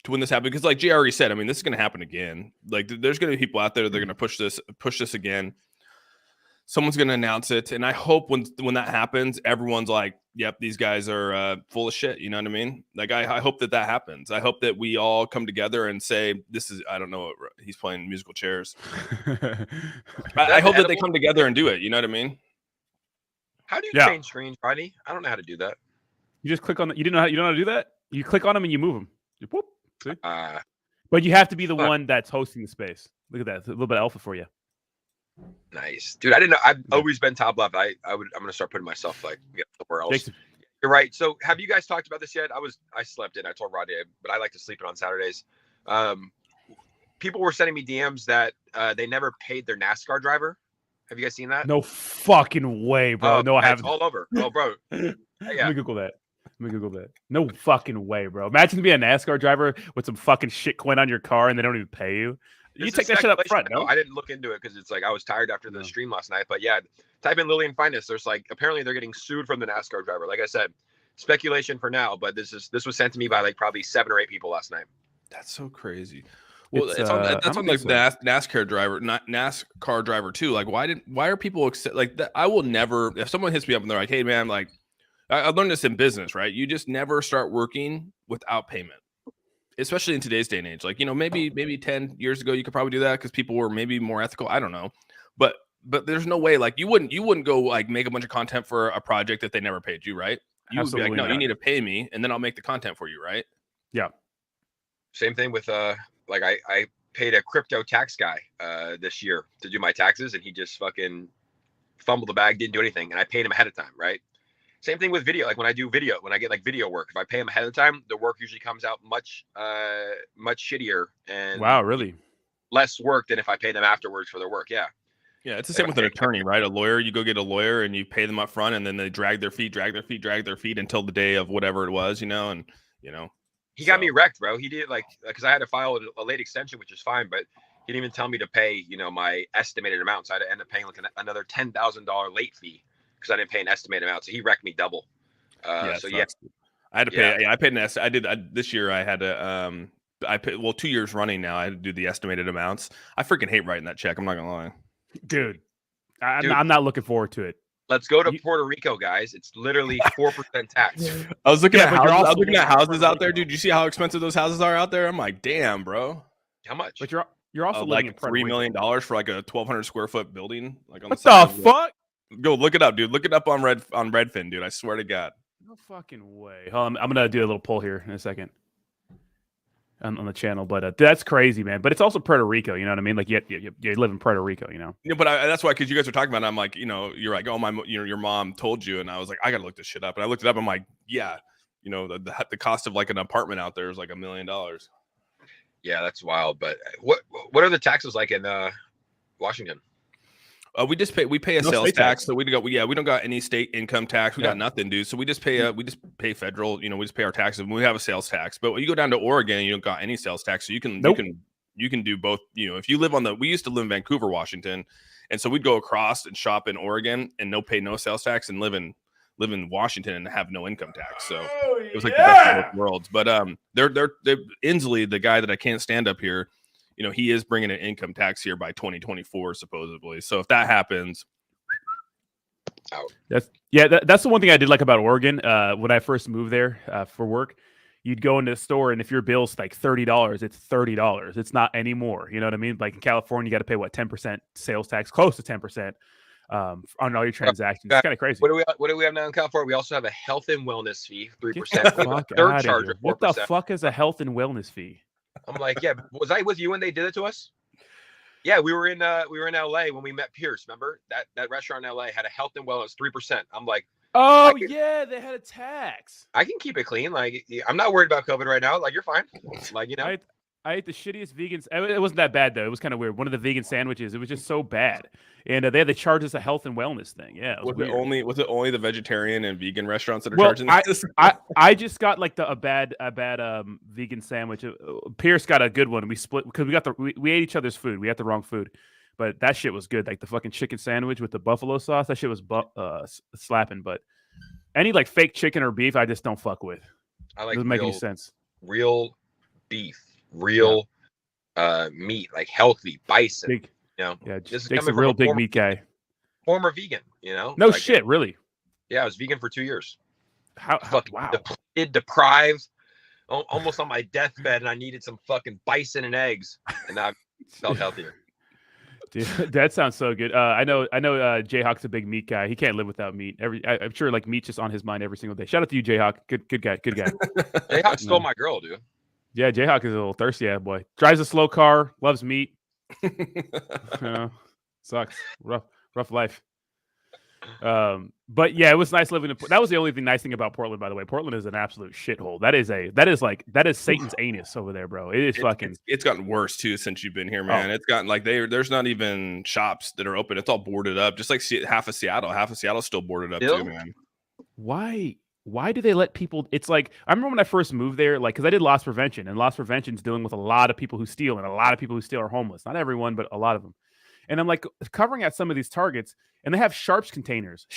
Speaker 2: to when this happens. Because like Jay already said, I mean, this is going to happen again. Like there's going to be people out there, they're going to push this again. Someone's going to announce it. And I hope when that happens, everyone's like, yep, these guys are full of shit. You know what I mean? Like, I hope that happens. I hope that we all come together and say, this is, I don't know, he's playing musical chairs. I hope that they come together and do it. You know what I mean?
Speaker 3: How do you change screens, Rodney? I don't know how to do that.
Speaker 1: You just click on you don't know how to do that? You click on them and you move them. You whoop, see? But you have to be the one that's hosting the space. Look at that. It's a little bit of alpha for you.
Speaker 3: Nice, dude. I didn't know. I've always been top left. I'm gonna start putting myself like somewhere else.
Speaker 1: Jason.
Speaker 3: You're right. So have you guys talked about this yet? I slept in. I told Rodney, but I like to sleep in on Saturdays. People were sending me DMs that they never paid their NASCAR driver. Have you guys seen that?
Speaker 1: No fucking way, bro. No, I haven't.
Speaker 3: It's all over. Oh, bro. Yeah.
Speaker 1: Let me Google that. No fucking way, bro. Imagine being a NASCAR driver with some fucking shit coin on your car and they don't even pay you. You take that shit up front, no?
Speaker 3: I didn't look into it because it's like I was tired after the stream last night. But yeah, type in Lillian Finance. There's like apparently they're getting sued from the NASCAR driver. Like I said, speculation for now, but this was sent to me by like probably 7 or 8 people last night.
Speaker 2: That's so crazy. Well, that's on like the NASCAR driver, not NASCAR driver too. Like, why are people like that? I will never, if someone hits me up and they're like, hey man, like I learned this in business, right? You just never start working without payment, especially in today's day and age. Like, you know, maybe 10 years ago, you could probably do that because people were maybe more ethical. I don't know. But there's no way, like you wouldn't go like make a bunch of content for a project that they never paid you, right? You would be like, no, you need to pay me and then I'll make the content for you, right?
Speaker 1: Yeah.
Speaker 3: Same thing with like I paid a crypto tax guy this year to do my taxes and he just fucking fumbled the bag, didn't do anything, and I paid him ahead of time, right? Same thing with video. Like when I do video, when I get like video work, if I pay him ahead of time, the work usually comes out much shittier and
Speaker 1: really
Speaker 3: less work than if I pay them afterwards for their work. Yeah.
Speaker 2: Yeah, it's the same with an attorney, right? A lawyer, you go get a lawyer and you pay them up front and then they drag their feet until the day of whatever it was, you know, and you know.
Speaker 3: He got me wrecked, bro. He did like, because I had to file a late extension, which is fine, but he didn't even tell me to pay, you know, my estimated amount. So I had to end up paying like another $10,000 late fee because I didn't pay an estimated amount. So he wrecked me double. I
Speaker 2: had to pay. Yeah, I paid this year. I had to. I paid 2 years running now. I had to do the estimated amounts. I freaking hate writing that check. I'm not gonna lie,
Speaker 1: dude. I'm not looking forward to it.
Speaker 3: Let's go to Puerto Rico, guys. It's literally 4% tax.
Speaker 2: I was looking at houses out there, dude. You see how expensive those houses are out there? I'm like, damn, bro.
Speaker 3: How much?
Speaker 1: But you're also
Speaker 2: like $3 million for like a 1,200 square foot building. Like on
Speaker 1: what the fuck?
Speaker 2: Go look it up, dude. Look it up on Redfin, dude. I swear to God.
Speaker 1: No fucking way. I'm gonna do a little poll here in a second on the channel, but that's crazy, man. But it's also Puerto Rico, you know what I mean? Like you live in Puerto Rico, you know.
Speaker 2: Yeah, but that's why, because you guys were talking about it, I'm like, you know, you're like, oh my, you know, your mom told you, and I was like, I gotta look this shit up, and I looked it up. I'm like, yeah, you know, the cost of like an apartment out there is like $1 million.
Speaker 3: Yeah, that's wild. But what are the taxes like in Washington?
Speaker 2: We pay a sales tax, so we don't got any state income tax. We got nothing, dude. So we just pay federal. You know, we just pay our taxes. And we have a sales tax, but when you go down to Oregon, you don't got any sales tax. So you can do both. You know, if you live we used to live in Vancouver, Washington, and so we'd go across and shop in Oregon and no sales tax, and live in Washington and have no income tax. So it was like the best of both worlds. But they're Inslee, the guy that I can't stand up here. You know, he is bringing an income tax here by 2024, supposedly. So if that happens,
Speaker 1: that's the one thing I did like about Oregon. When I first moved there for work, you'd go into the store, and if your bill's like $30, it's $30. It's not anymore. You know what I mean? Like in California, you got to pay 10% sales tax, close to 10% on all your transactions. It's kind of crazy.
Speaker 3: What do we have now in California? We also have a health and wellness fee, 3%. Third charge of 4%.
Speaker 1: What the fuck is a health and wellness fee?
Speaker 3: I'm like, yeah, was I with you when they did it to us? Yeah, we were in LA when we met Pierce. Remember that restaurant in LA had a health and wellness 3%. I'm like,
Speaker 1: Oh yeah, they had a tax.
Speaker 3: I can keep it clean. Like, I'm not worried about COVID right now. Like, you're fine. Like, you know.
Speaker 1: I ate the shittiest vegan. It wasn't that bad though. It was kind of weird. One of the vegan sandwiches. It was just so bad, and they had to charge us a health and wellness thing. Yeah,
Speaker 2: Was it only the vegetarian and vegan restaurants that are
Speaker 1: well,
Speaker 2: charging this?
Speaker 1: I just got like a bad vegan sandwich. Pierce got a good one. We split because we ate each other's food. We had the wrong food, but that shit was good. Like the fucking chicken sandwich with the buffalo sauce. That shit was slapping. But any like fake chicken or beef, I just don't fuck with.
Speaker 3: I like
Speaker 1: doesn't make any sense.
Speaker 3: Real beef, real meat, like healthy bison.
Speaker 1: Big,
Speaker 3: you know,
Speaker 1: yeah,
Speaker 3: just
Speaker 1: Jake's a real big meat guy.
Speaker 3: Former vegan, you know.
Speaker 1: No
Speaker 3: like,
Speaker 1: shit, really.
Speaker 3: Yeah, I was vegan for 2 years.
Speaker 1: How wow.
Speaker 3: Deprived, almost on my deathbed, and I needed some fucking bison and eggs, and I felt healthier.
Speaker 1: Dude, that sounds so good. I know. Jayhawk's a big meat guy. He can't live without meat. I'm sure like meat's just on his mind every single day. Shout out to you, Jayhawk. Good guy.
Speaker 3: Jayhawk stole my girl, dude.
Speaker 1: Yeah, Jayhawk is a little thirsty, boy. Drives a slow car, loves meat. Sucks. Rough life. But yeah, it was nice living in. That was the only nice thing about Portland, by the way. Portland is an absolute shithole. That is Satan's anus over there, bro. It is fucking.
Speaker 2: It's gotten worse too since you've been here, man. It's gotten like there's not even shops that are open. It's all boarded up. Just like half of Seattle. Half of Seattle's still boarded up too, man.
Speaker 1: Why do they let people? It's like I remember when I first moved there, like because I did loss prevention, and loss prevention's dealing with a lot of people who steal, and a lot of people who steal are homeless. Not everyone, but a lot of them. And I'm like covering at some of these targets, and they have sharps containers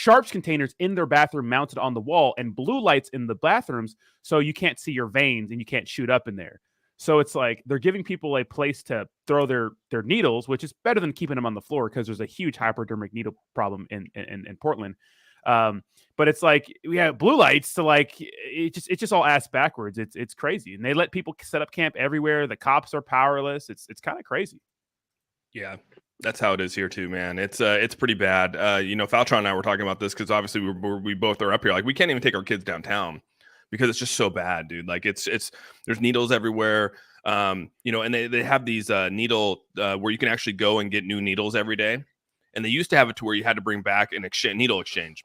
Speaker 1: in their bathroom mounted on the wall, and blue lights in the bathrooms, so you can't see your veins and you can't shoot up in there. So it's like they're giving people a place to throw their needles, which is better than keeping them on the floor because there's a huge hypodermic needle problem in Portland. But it's like we have blue lights, so like it's just all ass backwards. It's crazy, and they let people set up camp everywhere. The cops are powerless. It's kind of crazy.
Speaker 2: Yeah, that's how it is here too, man. It's pretty bad. Faltron and I were talking about this because obviously we both are up here. Like we can't even take our kids downtown because it's just so bad, dude. Like it's there's needles everywhere. And they have these needle where you can actually go and get new needles every day. And they used to have it to where you had to bring back an needle exchange.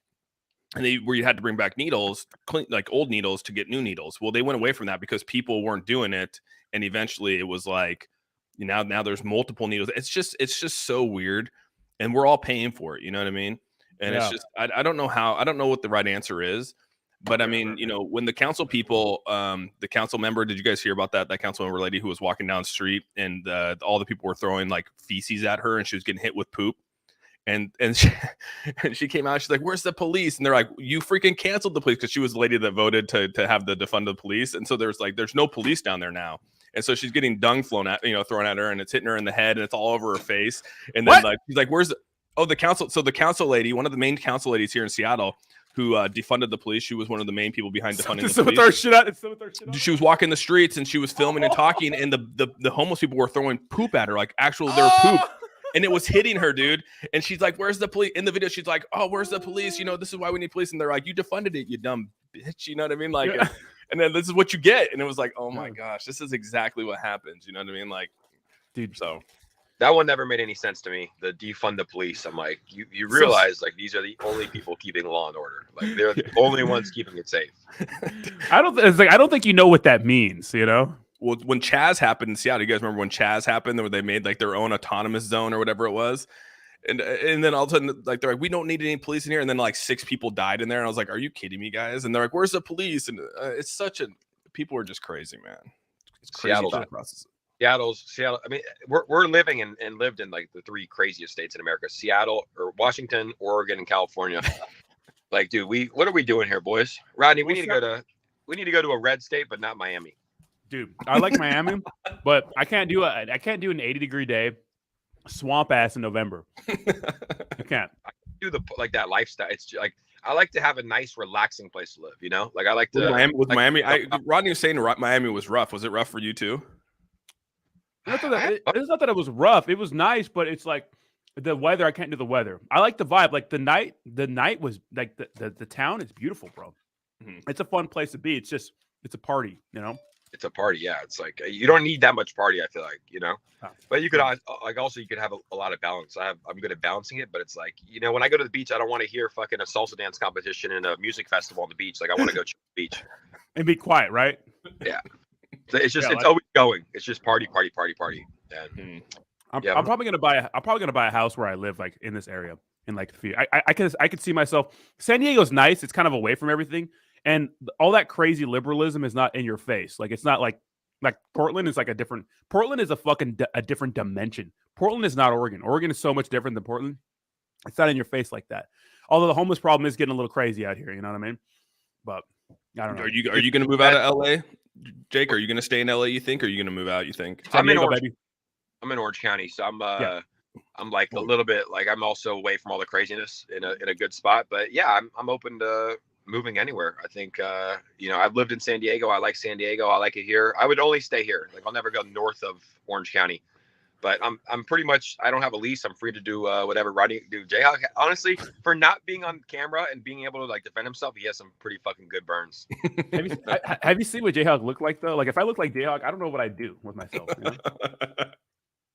Speaker 2: And where you had to bring back needles, like old needles, to get new needles. Well, they went away from that because people weren't doing it, and eventually it was like, now there's multiple needles. It's just so weird, and we're all paying for it. You know what I mean? And It's just I don't know what the right answer is, but I mean, when the council people, the council member, did you guys hear about that council member lady who was walking down the street and all the people were throwing like feces at her and she was getting hit with poop? And she came out. She's like, "Where's the police?" And they're like, "You freaking canceled the police," because she was the lady that voted to have the defund the police. And so there's no police down there now. And so she's getting dung thrown at her, and it's hitting her in the head, and it's all over her face. And then she's like, "Where's the council?" So the council lady, one of the main council ladies here in Seattle, who defunded the police. She was one of the main people behind defunding the police. She was walking the streets and she was filming and talking, and the homeless people were throwing poop at her, like their poop. And it was hitting her, dude. And she's like, "Where's the police?" In the video, she's like, "Oh, where's the police? This is why we need police." And they're like, "You defunded it, you dumb bitch." You know what I mean? Like, and then this is what you get. And it was like, oh my gosh, this is exactly what happens. You know what I mean? Like, dude. So
Speaker 3: that one never made any sense to me. The defund the police. I'm like, you realize like these are the only people keeping law and order. Like they're the only ones keeping it safe.
Speaker 1: I don't think you know what that means.
Speaker 2: Well, when Chaz happened in Seattle, you guys remember when Chaz happened, where they made like their own autonomous zone or whatever it was, and then all of a sudden, like they're like, "We don't need any police in here," and then like 6 people died in there, and I was like, "Are you kidding me, guys?" And they're like, "Where's the police?" And it's people are just crazy, man. It's crazy thought process.
Speaker 3: Seattle. I mean, we're living and lived in like the 3 craziest states in America: Seattle, or Washington, Oregon, and California. Like, dude, what are we doing here, boys? Rodney, we need to go to a red state, but not Miami.
Speaker 1: Dude, I like Miami, but I can't do an 80-degree day, swamp ass in November. I can't
Speaker 3: do that lifestyle. It's just, like I like to have a nice, relaxing place to live. Like I like to.
Speaker 2: Miami. Rodney was saying Miami was rough. Was it rough for you too?
Speaker 1: It's not that it was rough. It was nice, but it's like the weather. I can't do the weather. I like the vibe. Like the night was like the town is beautiful, bro. Mm-hmm. It's a fun place to be. It's a party,
Speaker 3: it's a party. Yeah, it's like you don't need that much party. I feel like, you know, but you could also you could have a lot of balance. I'm good at balancing it, but it's like, you know, when I go to the beach, I don't want to hear fucking a salsa dance competition and a music festival on the beach. Like I want to go chill on the beach
Speaker 1: and be quiet, right?
Speaker 3: Yeah, so it's just
Speaker 1: it's
Speaker 3: always going. It's just party. And,
Speaker 1: I'm probably gonna buy a house where I live, like in this area, in like I could see myself. San Diego's nice. It's kind of away from everything. And all that crazy liberalism is not in your face. Like it's not like Portland is like a different. Portland is a different dimension. Portland is not Oregon. Oregon is so much different than Portland. It's not in your face like that. Although the homeless problem is getting a little crazy out here. You know what I mean? But I don't know.
Speaker 2: Are you going to move out of LA, Jake? Are you going to stay in LA? You think? Or are you going to move out? You think?
Speaker 3: I'm in Orange County, so I'm like a little bit like I'm also away from all the craziness in a good spot. But yeah, I'm open to moving anywhere. I think you know, I've lived in San Diego. I like San Diego. I like it here. I would only stay here. Like I'll never go north of Orange County. But I'm pretty much, I don't have a lease. I'm free to do whatever Rodney do. Jayhawk, honestly, for not being on camera and being able to like defend himself, he has some pretty fucking good burns.
Speaker 1: Have you seen what Jayhawk looked like though? Like if I look like Jayhawk, I don't know what I'd do with myself. You know?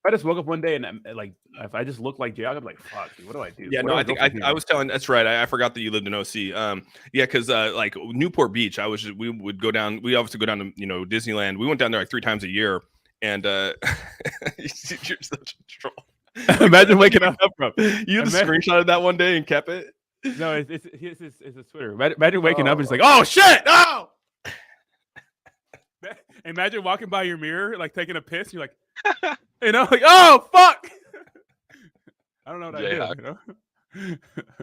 Speaker 1: If I just woke up one day and like if I just look like Jayhawk, I'm like, fuck, dude, what do I do?
Speaker 2: Yeah,
Speaker 1: what
Speaker 2: no, I was telling. That's right. I forgot that you lived in OC. Yeah, because like Newport Beach, we would go down. We obviously go down to, you know, Disneyland. We went down there like 3 times a year. And you're such a troll.
Speaker 1: Imagine waking up
Speaker 2: from. You had a screenshot of that one day and kept it.
Speaker 1: No, it's a Twitter. Imagine waking up and it's like, oh shit, oh. Imagine walking by your mirror, like taking a piss. And you're like, you know, like, oh fuck. I don't know what I do. You know?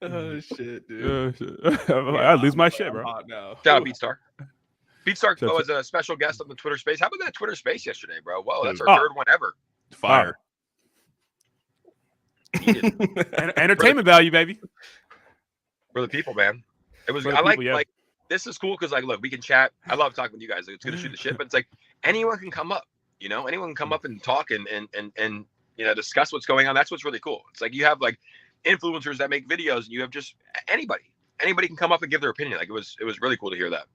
Speaker 2: Oh shit, dude.
Speaker 1: I'd lose my shit, bro.
Speaker 3: Shout out BeatStar. BeatStar was a special guest on the Twitter Space. How about that Twitter Space yesterday, bro? Whoa, that's our third one ever.
Speaker 2: Fire.
Speaker 1: Entertainment value, baby.
Speaker 3: For the people, man. It was. I like this is cool because like, look, we can chat. I love talking with you guys. It's good to shoot the shit, but it's like anyone can come up. You know, anyone can come up and talk and you know, discuss what's going on. That's what's really cool. It's like you have like influencers that make videos, and you have just anybody can come up and give their opinion. Like it was really cool to hear that.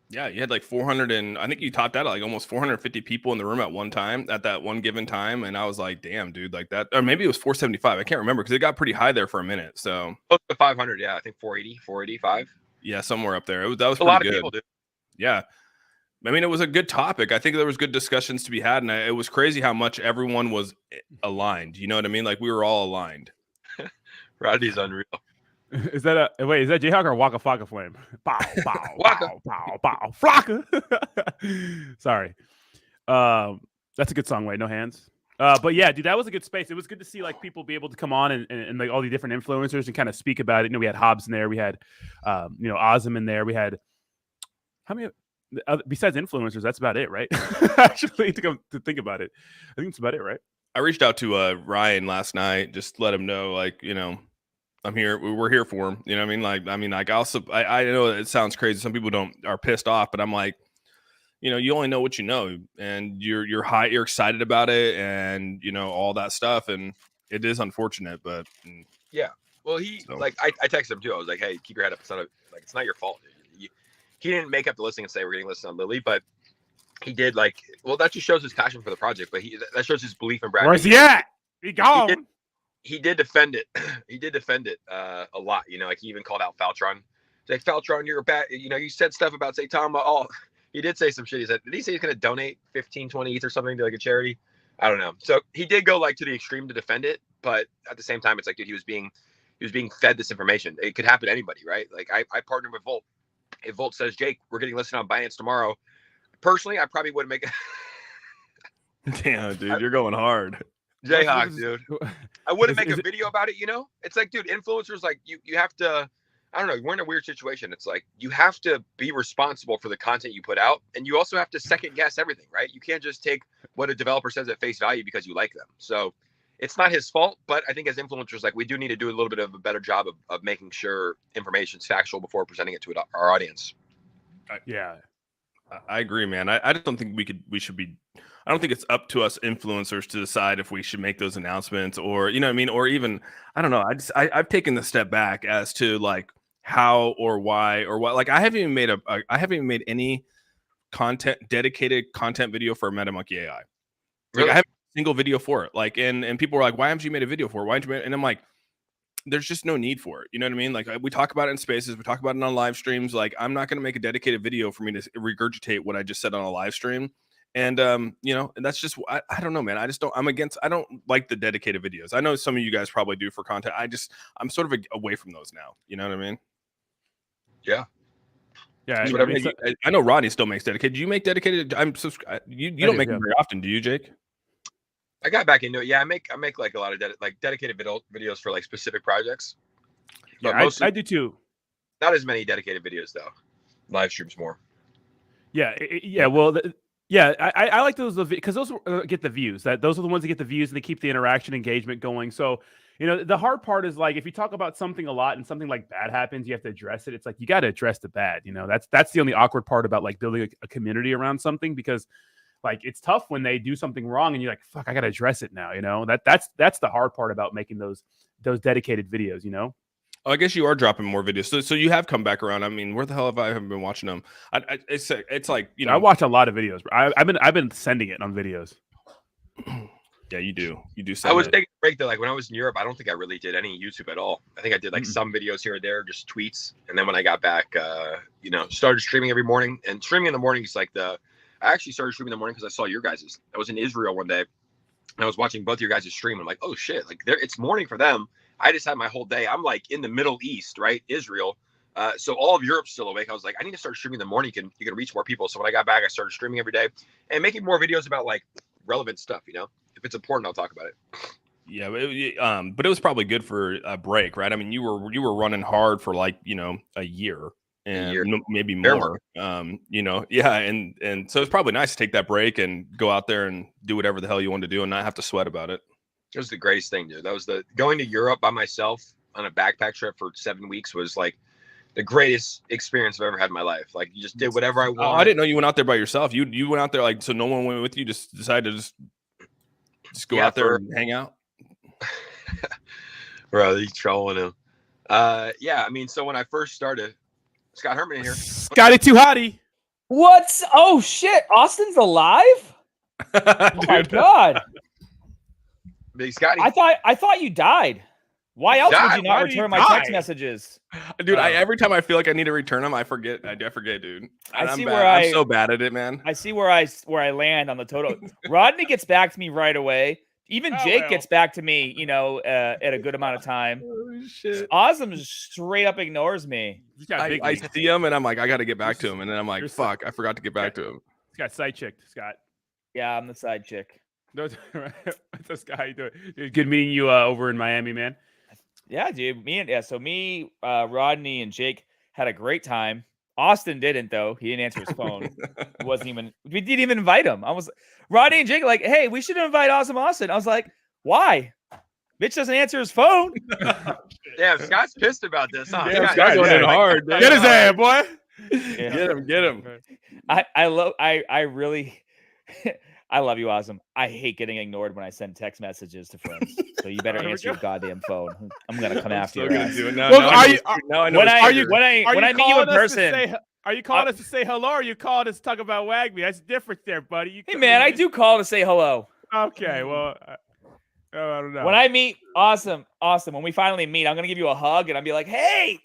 Speaker 2: Yeah, you had like 400 and I think you topped out at like almost 450 people in the room at one time at that one given time. And I was like, damn, dude, like that. Or maybe it was 475. I can't remember because it got pretty high there for a minute. So
Speaker 3: close to 500. Yeah, I think 480, 485.
Speaker 2: Yeah, somewhere up there. That was
Speaker 3: a lot of people, dude.
Speaker 2: Yeah. I mean, it was a good topic. I think there was good discussions to be had. And it was crazy how much everyone was aligned. You know what I mean? Like we were all aligned.
Speaker 3: Rodney's unreal.
Speaker 1: Is that Jayhawk or Waka Flocka Flame? Bow, bow, bow, bow, bow, Flocka. Sorry. That's a good song, Wait, no hands. But yeah, dude, that was a good space. It was good to see like people be able to come on and like all the different influencers and kind of speak about it. You know, we had Hobbs in there, we had you know, Ozim in there, we had how many besides influencers, that's about it, right? Actually, to think about it. I think that's about it, right?
Speaker 2: I reached out to Ryan last night, just let him know, like, you know, I'm here. We're here for him. You know what I mean? Like I know it sounds crazy. Some people are pissed off, but I'm like, you know, you only know what you know, and you're excited about it, and you know all that stuff, and it is unfortunate, but
Speaker 3: yeah. Well, like I texted him too. I was like, hey, keep your head up. It's not your fault. He didn't make up the listing and say we're getting listed on Lilly, but he did like. Well, that just shows his passion for the project, but that shows his belief in Brad.
Speaker 1: Where's he at? He gone.
Speaker 3: He did defend it. He did defend it a lot. You know, like he even called out Faltron. He's like, Faltron, you're a bad. You know, you said stuff about Saitama. Oh, he did say some shit. He said, did he say he's going to donate 15, 20 ETH or something to like a charity? I don't know. So he did go like to the extreme to defend it, but at the same time, it's like, dude, he was being fed this information. It could happen to anybody, right? Like I partnered with Volt. If Volt says, Jake, we're getting listed on Binance tomorrow. Personally, I probably wouldn't make it.
Speaker 2: Damn, dude, you're going hard.
Speaker 3: Jayhawk, dude. I wouldn't make a video about it, you know? It's like, dude, influencers, like, you have to, I don't know, we're in a weird situation. It's like, you have to be responsible for the content you put out, and you also have to second guess everything, right? You can't just take what a developer says at face value because you like them. So it's not his fault, but I think as influencers, like, we do need to do a little bit of a better job of making sure information's factual before presenting it to our audience.
Speaker 1: Yeah.
Speaker 2: I agree, man. I just don't think we should be. I don't think it's up to us influencers to decide if we should make those announcements, or you know what I mean, or even I don't know. I've taken the step back as to like how or why or what. Like I haven't even made any dedicated content video for a MetaMonkey AI. Like
Speaker 3: Really?
Speaker 2: I have a single video for it. Like, and people were like, why haven't you made a video for it? Why haven't you made it? And I'm like, there's just no need for it. You know what I mean? Like we talk about it in spaces, we talk about it on live streams. Like I'm not going to make a dedicated video for me to regurgitate what I just said on a live stream. And, you know, and that's just, I don't know, man. I don't like the dedicated videos. I know some of you guys probably do for content. I'm sort of away from those now. You know what I mean?
Speaker 3: Yeah.
Speaker 1: Yeah.
Speaker 2: I know Rodney still makes dedicated. Do you make dedicated? You don't make them very often, do you, Jake?
Speaker 3: I got back into it. Yeah, I make like a lot of dedicated videos for like specific projects. But
Speaker 1: Yeah,
Speaker 3: mostly,
Speaker 1: I do too.
Speaker 3: not as many dedicated videos though. Live streams more.
Speaker 1: Yeah, yeah. Well, yeah, I like those because those get the views. Those are the ones that get the views and they keep the interaction engagement going. So, you know, the hard part is like if you talk about something a lot and something like bad happens, you have to address it. It's like you got to address the bad. You know, that's the only awkward part about like building a community around something because like it's tough when they do something wrong and you're like, fuck, I got to address it now. You know, that's the hard part about making those dedicated videos. You know.
Speaker 2: Oh, I guess you are dropping more videos. So you have come back around. I mean, where the hell have I been watching them? It's like, you know,
Speaker 1: I watch a lot of videos. I've been sending it on videos.
Speaker 2: Yeah, you do. You do.
Speaker 3: I was taking a break though. Like when I was in Europe, I don't think I really did any YouTube at all. I think I did like some videos here or there, just tweets. And then when I got back, you know, started streaming every morning. And streaming in the morning is like I actually started streaming in the morning because I saw your guys's. I was in Israel one day and I was watching both your guys' stream. I'm like, oh shit, like it's morning for them. I just had my whole day. I'm like in the Middle East, right? Israel. So all of Europe's still awake. I was like, I need to start streaming in the morning. You can reach more people. So when I got back, I started streaming every day and making more videos about like relevant stuff, you know? If it's important, I'll talk about it.
Speaker 2: Yeah, but it was probably good for a break, right? I mean, you were running hard for like, you know, a year and maybe more. You know, yeah, and so it's probably nice to take that break and go out there and do whatever the hell you want to do and not have to sweat about it.
Speaker 3: It was the greatest thing, dude. That was going to Europe by myself on a backpack trip for 7 weeks was like the greatest experience I've ever had in my life. Like you just did whatever I wanted.
Speaker 2: Oh, I didn't know you went out there by yourself. You went out there like, so no one went with you, just decided to just go out there and hang out.
Speaker 3: Bro, you trolling him. Yeah, I mean, so when I first started, Scott Herman in here.
Speaker 1: Scotty too hotty.
Speaker 7: What's oh shit? Austin's alive? Oh my god.
Speaker 3: Big Scotty.
Speaker 7: I thought you died. Why else would you not return my text messages?
Speaker 2: Dude, every time I feel like I need to return them, I forget, dude. I'm so bad at it, man.
Speaker 7: I see where I land on the total. Rodney gets back to me right away. Even Jake gets back to me, you know, at a good amount of time.
Speaker 2: Oh, shit.
Speaker 7: Awesome just straight up ignores me.
Speaker 2: I see him and I'm like, I got to get back to him. And then I'm like, fuck, I forgot to get back to him.
Speaker 1: He's got side chick, Scott.
Speaker 7: Yeah, I'm the side chick.
Speaker 1: What's this guy doing? Dude, good meeting you over in Miami, man.
Speaker 7: Yeah, dude. Me, Rodney and Jake had a great time. Austin didn't though. He didn't answer his phone. We didn't even invite him. Rodney and Jake like, hey, we should invite Austin. I was like, why? Bitch doesn't answer his phone.
Speaker 3: Damn, Scott's pissed about this, huh?
Speaker 2: Yeah, Scott's going in hard.
Speaker 1: Get his ass, boy.
Speaker 7: Yeah.
Speaker 2: Get him.
Speaker 7: I really I love you, Awesome. I hate getting ignored when I send text messages to friends. So you better answer your goddamn phone. I'm gonna come after you. When I meet you in person,
Speaker 1: are you calling us to say hello or are you calling us to talk about WAGMI? That's different there, buddy.
Speaker 7: Hey man, I do call to say hello.
Speaker 1: Okay, well, I don't know.
Speaker 7: When I meet Awesome, when we finally meet, I'm gonna give you a hug and I'll be like, hey,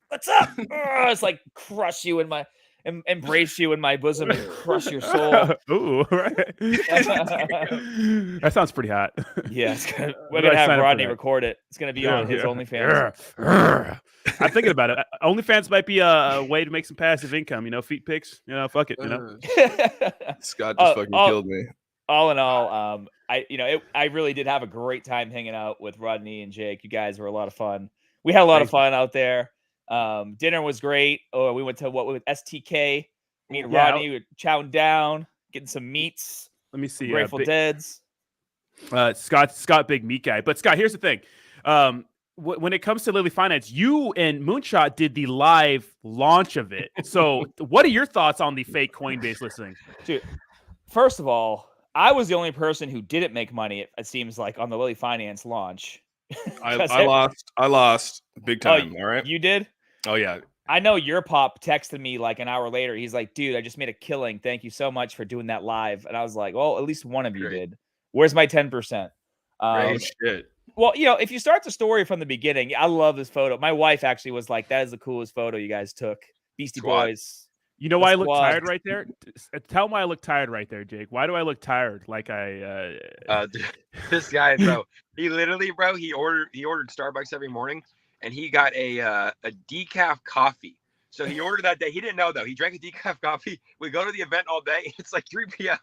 Speaker 7: what's up? It's like crush you in my embrace you in my bosom and crush your soul.
Speaker 1: Ooh, right. That sounds pretty hot.
Speaker 7: Yeah, we're gonna have Rodney record it. It's gonna be on his OnlyFans.
Speaker 1: I'm thinking about it. OnlyFans might be a way to make some passive income. You know, feet pics. You know, fuck it. You know,
Speaker 2: Scott just fucking killed me.
Speaker 7: All in all, I really did have a great time hanging out with Rodney and Jake. You guys were a lot of fun. We had a lot of fun out there. Dinner was great. We went to with STK. Me and Rodney were chowing down, getting some meats.
Speaker 1: Let me see.
Speaker 7: Grateful Deads.
Speaker 1: Scott, big meat guy. But Scott, here's the thing. When it comes to Lilly Finance, you and Moonshot did the live launch of it. So, what are your thoughts on the fake Coinbase listing?
Speaker 7: Dude, first of all, I was the only person who didn't make money. It seems like on the Lilly Finance launch.
Speaker 2: I lost big time. All right.
Speaker 7: You did?
Speaker 2: Oh yeah.
Speaker 7: I know your pop texted me like an hour later. He's like, dude, I just made a killing. Thank you so much for doing that live. And I was like, well, at least one of you
Speaker 3: Great.
Speaker 7: did. Where's my 10%?
Speaker 2: Oh shit.
Speaker 7: Well, if you start the story from the beginning, I love this photo. My wife actually was like, that is the coolest photo you guys took. Beastie
Speaker 3: Squad.
Speaker 7: Boys.
Speaker 1: You know why I look
Speaker 7: squad.
Speaker 1: tired right there? Tell me why I look tired right there, Jake. Why do I look tired? Like
Speaker 3: This guy, bro, he literally, bro, he ordered Starbucks every morning, and he got a decaf coffee. So he ordered that day. He didn't know though. He drank a decaf coffee. We go to the event all day. It's like 3 p.m.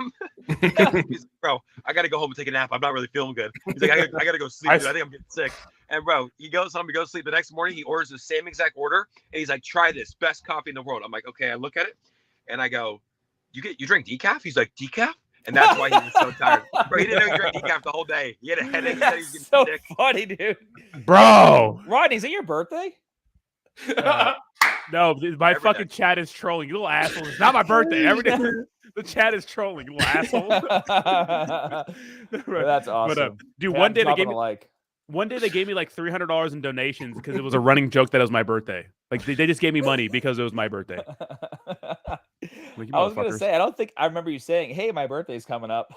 Speaker 3: He's like, bro, I gotta go home and take a nap. I'm not really feeling good. He's like, I gotta go sleep. Dude. I think I'm getting sick. And bro, he goes home, he goes to sleep. The next morning, he orders the same exact order, and he's like, try this, best coffee in the world. I'm like, okay. I look at it, and I go, you drink decaf? He's like, decaf? And that's why he was so tired. Bro, he didn't know he drank decaf the whole day. He had a headache. He said he was getting
Speaker 7: So
Speaker 3: sick.
Speaker 7: funny, dude.
Speaker 1: bro.
Speaker 7: Rodney, is it your birthday?
Speaker 1: No, my
Speaker 3: Every
Speaker 1: fucking
Speaker 3: day.
Speaker 1: chat is trolling. You little asshole. It's not my birthday. Every day the chat is trolling. You little asshole.
Speaker 7: That's awesome.
Speaker 1: Dude,
Speaker 7: Yeah,
Speaker 1: one
Speaker 7: I'm
Speaker 1: day they
Speaker 7: dropping
Speaker 1: gave
Speaker 7: a
Speaker 1: me
Speaker 7: like.
Speaker 1: One day they gave me like $300 in donations because it was a running joke that it was my birthday. Like they just gave me money because it was my birthday. Like, you
Speaker 7: I was gonna
Speaker 1: motherfuckers.
Speaker 7: say, I don't think I remember you saying, "Hey, my birthday's coming up."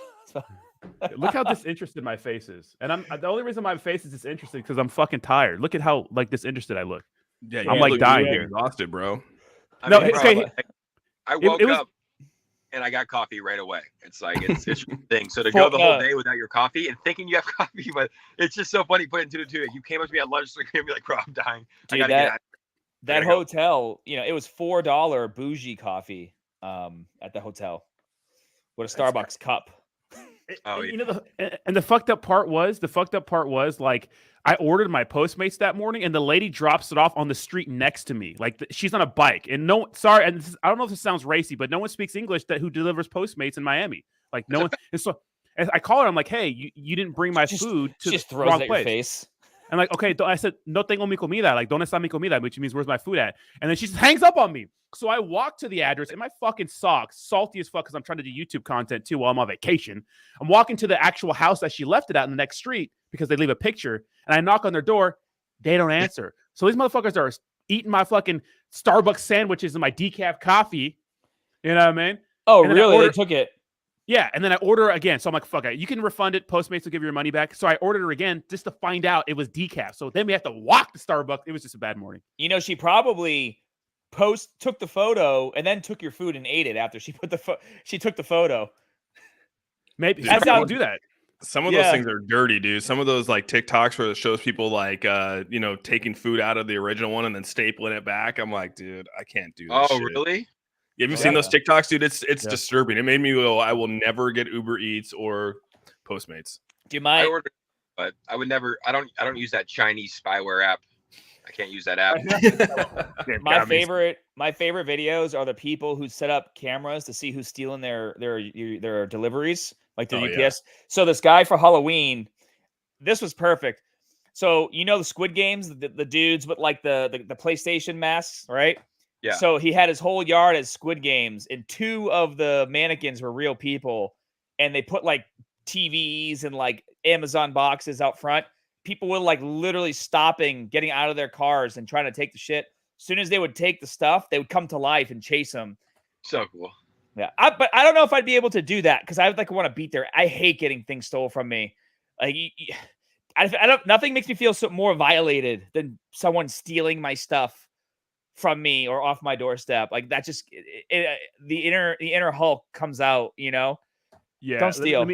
Speaker 1: Look how disinterested my face is, and I'm the only reason my face is disinterested because I'm fucking tired. Look at how like disinterested I look.
Speaker 2: Yeah,
Speaker 1: I'm,
Speaker 2: you
Speaker 1: like,
Speaker 2: look
Speaker 1: dying
Speaker 2: really
Speaker 1: here.
Speaker 2: exhausted, bro.
Speaker 3: I
Speaker 1: No,
Speaker 3: mean, bro,
Speaker 1: okay.
Speaker 3: like, I woke
Speaker 1: it was-
Speaker 3: up and I got coffee right away. It's like it's your thing. So to go the whole day without your coffee and thinking you have coffee, but it's just so funny putting two to two. You came up to me at lunch, so you're gonna be like, bro, I'm dying. I
Speaker 7: Dude,
Speaker 3: gotta get out.
Speaker 7: that
Speaker 3: gotta go.
Speaker 7: hotel, it was $4 bougie coffee at the hotel with a Starbucks cup.
Speaker 3: Oh,
Speaker 1: You know, the fucked up part was like I ordered my Postmates that morning, and the lady drops it off on the street next to me. Like she's on a bike, and I don't know if this sounds racy, but no one speaks English who delivers Postmates in Miami. Like no one. And so and I call her. I'm like, hey, you didn't bring my food to
Speaker 7: Just
Speaker 1: the
Speaker 7: throws
Speaker 1: wrong
Speaker 7: it at
Speaker 1: place.
Speaker 7: your face.
Speaker 1: I'm like, okay, I said, no tengo mi comida. Like, ¿dónde está mi comida? Which means, where's my food at? And then she just hangs up on me. So I walk to the address in my fucking socks, salty as fuck because I'm trying to do YouTube content too while I'm on vacation. I'm walking to the actual house that she left it at in the next street because they leave a picture. And I knock on their door. They don't answer. So these motherfuckers are eating my fucking Starbucks sandwiches and my decaf coffee. You know what I mean?
Speaker 7: Oh,
Speaker 1: And then I
Speaker 7: really?
Speaker 1: order-
Speaker 7: They took it.
Speaker 1: Yeah, and then I order again. So I'm like, fuck it. You can refund it. Postmates will give you your money back. So I ordered her again just to find out it was decaf. So then we have to walk to Starbucks. It was just a bad morning.
Speaker 7: She probably took the photo and then took your food and ate it after she took the photo.
Speaker 1: Maybe
Speaker 2: Dude,
Speaker 1: that's
Speaker 2: some
Speaker 1: how
Speaker 2: of-
Speaker 1: do that.
Speaker 2: Some of those things are dirty, dude. Some of those like TikToks where it shows people like taking food out of the original one and then stapling it back. I'm like, dude, I can't do this.
Speaker 3: Oh,
Speaker 2: shit.
Speaker 3: really?
Speaker 2: Have you seen those TikToks, dude? It's
Speaker 1: Yeah.
Speaker 2: disturbing. It made me go, I will never get Uber Eats or Postmates.
Speaker 7: Do you
Speaker 3: I
Speaker 7: mind?
Speaker 3: ordered, but I would never. I don't use that Chinese spyware app. I can't use that app.
Speaker 7: My favorite videos are the people who set up cameras to see who's stealing their deliveries, like their
Speaker 2: Oh,
Speaker 7: UPS.
Speaker 2: yeah.
Speaker 7: So this guy for Halloween, this was perfect. So the Squid Games, the dudes with like the PlayStation masks, right?
Speaker 3: Yeah.
Speaker 7: So he had his whole yard as Squid Games, and 2 of the mannequins were real people, and they put like TVs and like Amazon boxes out front. People were like literally stopping, getting out of their cars and trying to take the shit. As soon as they would take the stuff, they would come to life and chase them.
Speaker 3: So cool.
Speaker 7: Yeah, but I don't know if I'd be able to do that because I would want to beat their. I hate getting things stolen from me. Like, I don't. Nothing makes me feel more violated than someone stealing my stuff from me or off my doorstep. Like that, just the inner Hulk comes out.
Speaker 1: Yeah.
Speaker 7: Don't steal.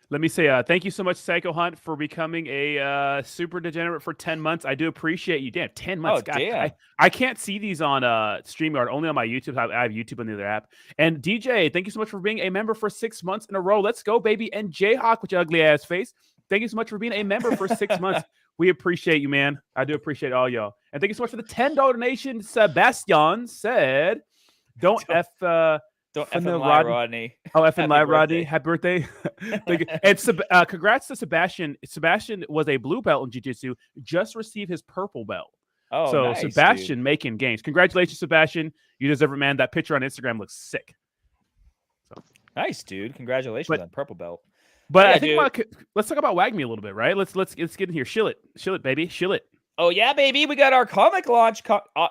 Speaker 1: Let me say thank you so much, Psycho Hunt, for becoming a super degenerate for 10 months. I do appreciate you. Damn, 10 months.
Speaker 7: Oh,
Speaker 1: God,
Speaker 7: damn.
Speaker 1: I can't see these on StreamYard, only on my YouTube. I have YouTube on the other app. And DJ, thank you so much for being a member for 6 months in a row. Let's go, baby. And Jayhawk with your ugly ass face, thank you so much for being a member for 6 months. We appreciate you, man. I do appreciate all y'all. And thank you so much for the $10 donation. Sebastian said, Don't
Speaker 7: effing lie, Rodney.
Speaker 1: Oh, effing
Speaker 7: Happy
Speaker 1: live, Rodney.
Speaker 7: birthday.
Speaker 1: Happy birthday. And congrats to Sebastian. Sebastian was a blue belt in jiu-jitsu, just received his purple belt.
Speaker 7: Oh,
Speaker 1: so
Speaker 7: nice,
Speaker 1: Sebastian
Speaker 7: dude.
Speaker 1: making gains. Congratulations, Sebastian. You deserve it, man. That picture on Instagram looks sick.
Speaker 7: Nice, dude. Congratulations on purple belt.
Speaker 1: But
Speaker 7: Yeah,
Speaker 1: I think let's talk about WAGMI a little bit, right? Let's get in here. Shill it, baby. Shill it.
Speaker 7: Oh yeah, baby, we got our comic launch.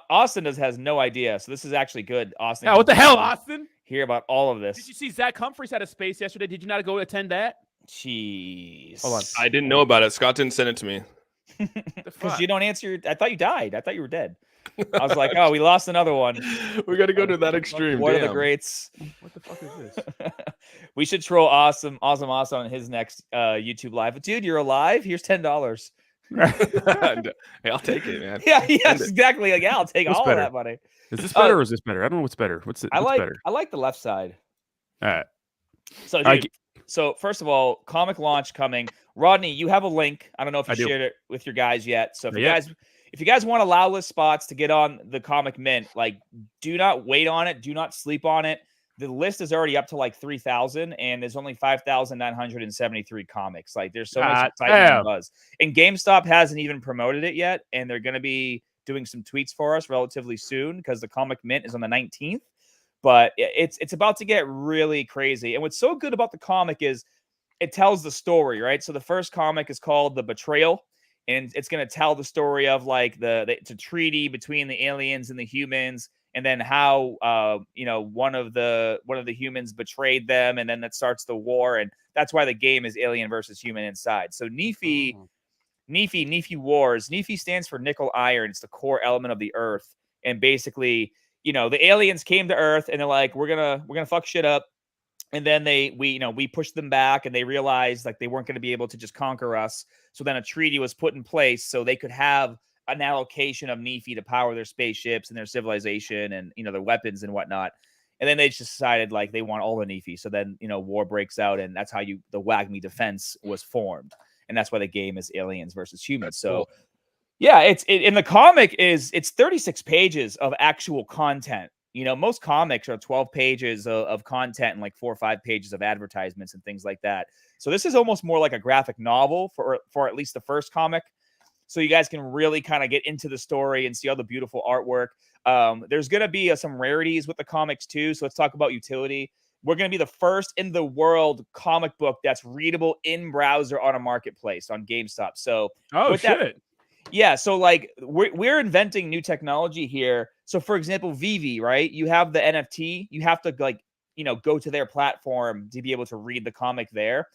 Speaker 7: Austin has no idea, so this is actually good. Austin,
Speaker 1: Yeah, what the hell, Austin?
Speaker 7: Hear about all of
Speaker 1: Did
Speaker 7: this?
Speaker 1: you see Zach Humphries had a space yesterday? Did you not go attend that?
Speaker 7: Jeez.
Speaker 1: Hold on.
Speaker 2: I didn't know about it. Scott didn't send it to me.
Speaker 7: Because you don't answer. I thought you died. I thought you were dead. I was like, oh, we lost another one.
Speaker 2: We got to go to that extreme.
Speaker 7: What are the greats?
Speaker 1: What the fuck is this?
Speaker 7: We should troll Awesome on his next YouTube live. Dude, you're alive? Here's $10.
Speaker 2: Hey, I'll take it, man.
Speaker 7: Yeah, yes, exactly. Like, yeah, I'll take
Speaker 1: What's
Speaker 7: all
Speaker 1: better?
Speaker 7: of that money.
Speaker 1: Is this better or is this better? I don't know what's better. What's better?
Speaker 7: I like the left side.
Speaker 1: All right.
Speaker 7: So, dude, so first of all, comic launch coming. Rodney, you have a link. I don't know if you shared it with your guys yet. So if you guys want allow list spots to get on the comic mint, like, do not wait on it. Do not sleep on it. The list is already up to like 3,000, and there's only 5,973 comics. Like, there's so much excitement and buzz. And GameStop hasn't even promoted it yet, and they're going to be doing some tweets for us relatively soon because the comic mint is on the 19th. But it's about to get really crazy. And what's so good about the comic is it tells the story, right? So the first comic is called The Betrayal, and it's going to tell the story of like it's a treaty between the aliens and the humans, and then how one of the humans betrayed them, and then that starts the war, and that's why the game is Alien versus Human inside. So Nephi Wars. Nephi stands for nickel iron. It's the core element of the Earth, and basically, the aliens came to Earth, and they're like, we're gonna fuck shit up. And then we pushed them back, and they realized like they weren't going to be able to just conquer us. So then a treaty was put in place so they could have an allocation of Nephi to power their spaceships and their civilization and, their weapons and whatnot. And then they just decided like they want all the Nephi. So then, war breaks out, and that's how the WAGMI defense was formed. And that's why the game is aliens versus humans. So cool. Yeah, in the comic it's 36 pages of actual content. Most comics are 12 pages of content and like 4 or 5 pages of advertisements and things like that. So this is almost more like a graphic novel for at least the first comic. So you guys can really kind of get into the story and see all the beautiful artwork. There's going to be some rarities with the comics too. So let's talk about utility. We're going to be the first in the world comic book that's readable in browser on a marketplace on GameStop. So
Speaker 1: shit.
Speaker 7: Yeah, so like we're inventing new technology here. So for example, Vivi, right? You have the NFT. You have to go to their platform to be able to read the comic there.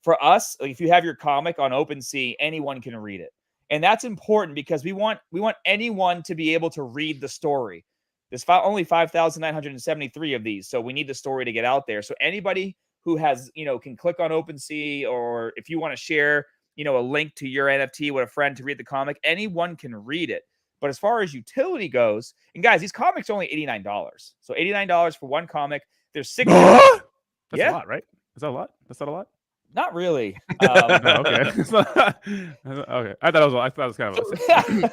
Speaker 7: For us, if you have your comic on OpenSea, anyone can read it. And that's important because we want anyone to be able to read the story. There's only 5,973 of these, so we need the story to get out there. So anybody who has, can click on OpenSea, or if you want to share, a link to your NFT with a friend to read the comic, anyone can read it. But as far as utility goes, and guys, these comics are only $89. So $89 for one comic. There's 6.
Speaker 1: That's a lot, right? Is that a lot? That's not a lot?
Speaker 7: Not really.
Speaker 1: Okay. Okay. I thought it was kind of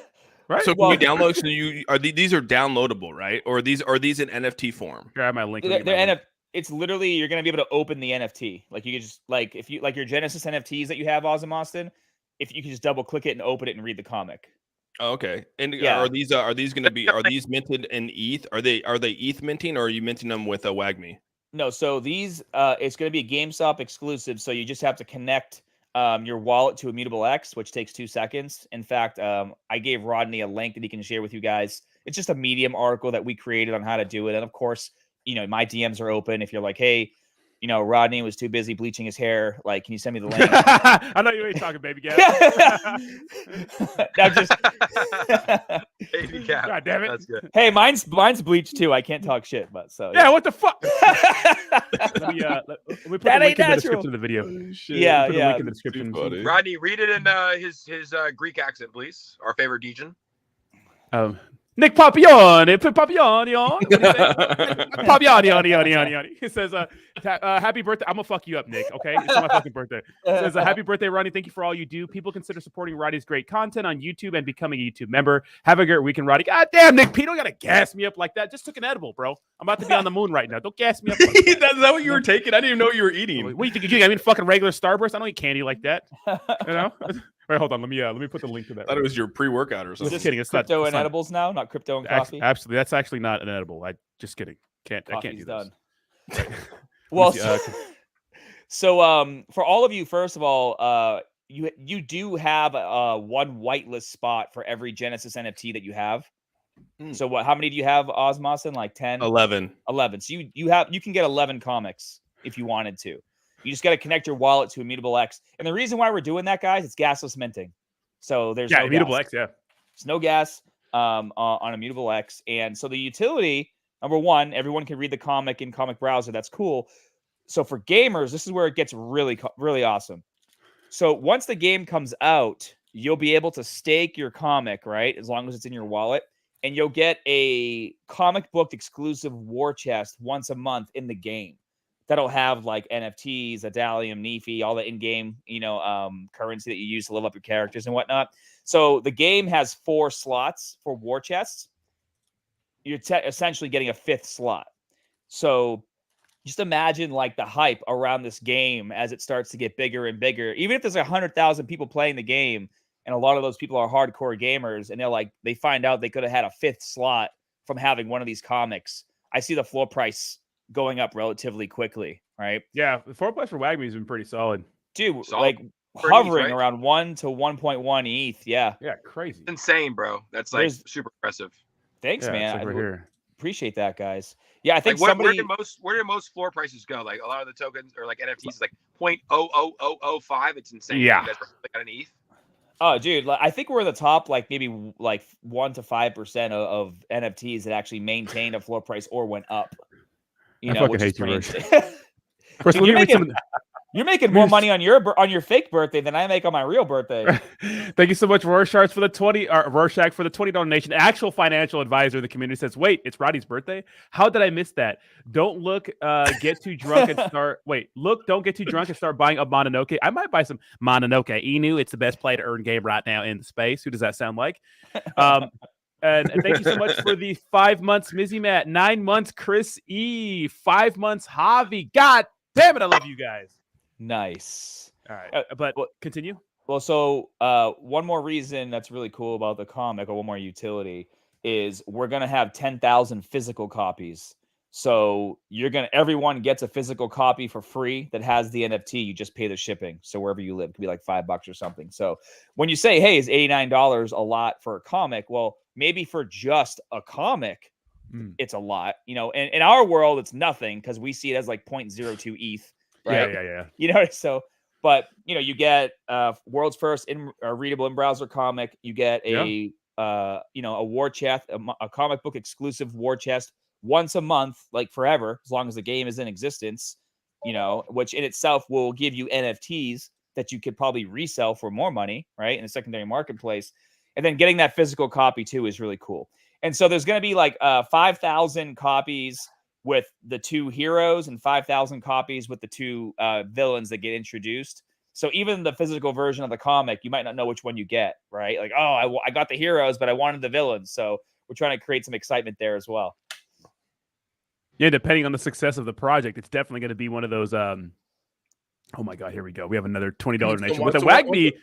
Speaker 1: right.
Speaker 2: So can you download? So these are downloadable, right? Or are these in NFT form?
Speaker 1: Here, I have my link.
Speaker 7: It's literally, you're going to be able to open the NFT. Like you could just if you like your Genesis NFTs that you have, Austin, if you can just double click it and open it and read the comic.
Speaker 2: Oh, okay. And are these going to be, are these minted in ETH? Are they ETH minting, or are you minting them with a WAGMI?
Speaker 7: No. So these, it's going to be a GameStop exclusive. So you just have to connect your wallet to Immutable X, which takes 2 seconds. In fact, I gave Rodney a link that he can share with you guys. It's just a Medium article that we created on how to do it. And of course, my DMs are open. If you're like, hey, Rodney was too busy bleaching his hair, like, can you send me the link?
Speaker 1: I know you ain't talking, baby cat.
Speaker 3: Baby cat.
Speaker 1: God damn it.
Speaker 3: That's good.
Speaker 7: Hey, mine's bleached too. I can't talk shit, but so
Speaker 1: yeah. What the fuck? let me put the link in the description of the video.
Speaker 7: Yeah,
Speaker 1: put the link in the description.
Speaker 3: Rodney, read it in his Greek accent, please. Our favorite Dejan.
Speaker 1: Nick Papione. Papione. It says, happy birthday. I'm going to fuck you up, Nick, okay? It's my fucking birthday. It says, happy birthday, Rodney. Thank you for all you do. People consider supporting Rodney's great content on YouTube and becoming a YouTube member. Have a great weekend, Rodney. God damn, Nick P, don't got to gas me up like that. Just took an edible, bro. I'm about to be on the moon right now. Don't gas me up like that.
Speaker 2: Is that what you were taking? I didn't even know you were eating.
Speaker 1: What do you think you're doing? I mean, fucking regular Starburst? I don't eat candy like that. Wait, hold on. Let me put the link to that.
Speaker 2: I thought it was your pre-workout or something.
Speaker 7: Just kidding. It's crypto and edibles now, not crypto and coffee.
Speaker 1: Absolutely, that's actually not an edible. Just kidding. I can't do
Speaker 7: done.
Speaker 1: This.
Speaker 7: Well, so for all of you, first of all, you do have one whitelist spot for every Genesis NFT that you have. So how many do you have, Osmosin? Like 10?
Speaker 2: 11.
Speaker 7: 11. So you can get 11 comics if you wanted to. You just got to connect your wallet to Immutable X. And the reason why we're doing that, guys, it's gasless minting. So there's no
Speaker 1: Immutable
Speaker 7: gas.
Speaker 1: X, yeah.
Speaker 7: There's no gas on Immutable X. And so the utility, number one, everyone can read the comic in Comic Browser. That's cool. So for gamers, this is where it gets really, really awesome. So once the game comes out, you'll be able to stake your comic, right? As long as it's in your wallet. And you'll get a comic book exclusive war chest once a month in the game. That'll have like NFTs, Adalium, Nefi, all the in-game, currency that you use to level up your characters and whatnot. So the game has 4 slots for war chests. You're essentially getting a 5th slot. So just imagine like the hype around this game as it starts to get bigger and bigger. Even if there's 100,000 people playing the game, and a lot of those people are hardcore gamers, and they find out they could have had a 5th slot from having one of these comics. I see the floor price going up relatively quickly, right?
Speaker 1: Yeah, the floor price for WAGMI has been pretty solid.
Speaker 7: Dude,
Speaker 3: Solid.
Speaker 7: like hovering around 1 to 1.1 ETH. Yeah.
Speaker 1: Yeah, crazy.
Speaker 3: Insane, bro. That's like super impressive.
Speaker 7: Thanks, man.
Speaker 1: Like I
Speaker 7: appreciate that, guys. Yeah, I think
Speaker 3: where did most floor prices go? Like a lot of the tokens or like NFTs is like 0.00005. It's insane.
Speaker 1: Yeah.
Speaker 3: You guys are like an ETH.
Speaker 7: Oh, dude, I think we're in the top, like maybe like 1 to 5% of NFTs that actually maintained a floor price or went up.
Speaker 1: I fucking hate you, Rush.
Speaker 7: Of course, you're making more money on your fake birthday than I make on my real birthday.
Speaker 1: Thank you so much, Rorschach, for the $20 donation. Actual financial advisor of the community says, "Wait, it's Roddy's birthday? How did I miss that? Don't look, get too drunk and start. Wait, look, don't get too drunk and start buying a Mononoke. I might buy some Mononoke Inu. It's the best play to earn game right now in space. Who does that sound like? And thank you so much for the 5 months, Mizzy Matt. 9 months, Chris E. 5 months, Javi. God damn it, I love you guys."
Speaker 7: Nice.
Speaker 1: All right, but continue.
Speaker 7: Well, so one more reason that's really cool about the comic, or one more utility, is we're gonna have 10,000 physical copies. So everyone gets a physical copy for free that has the NFT. You just pay the shipping. So wherever you live, it could be like $5 or something. So when you say, "Hey, is $89 a lot for a comic?" Well, maybe for just a comic, it's a lot. And in our world, it's nothing because we see it as like 0.02 ETH. Right?
Speaker 1: Yeah.
Speaker 7: So, but you get world's first readable in browser comic. You get a war chest, a comic book exclusive war chest once a month, like forever, as long as the game is in existence. Which in itself will give you NFTs that you could probably resell for more money, right, in a secondary marketplace. And then getting that physical copy too is really cool. And so there's going to be like 5,000 copies with the 2 heroes and 5,000 copies with the 2 villains that get introduced. So even the physical version of the comic, you might not know which one you get, right? Like, oh, I got the heroes, but I wanted the villains. So we're trying to create some excitement there as well.
Speaker 1: Yeah, depending on the success of the project, it's definitely going to be one of those. Oh my God, here we go. We have another $20 donation with the WAGMI.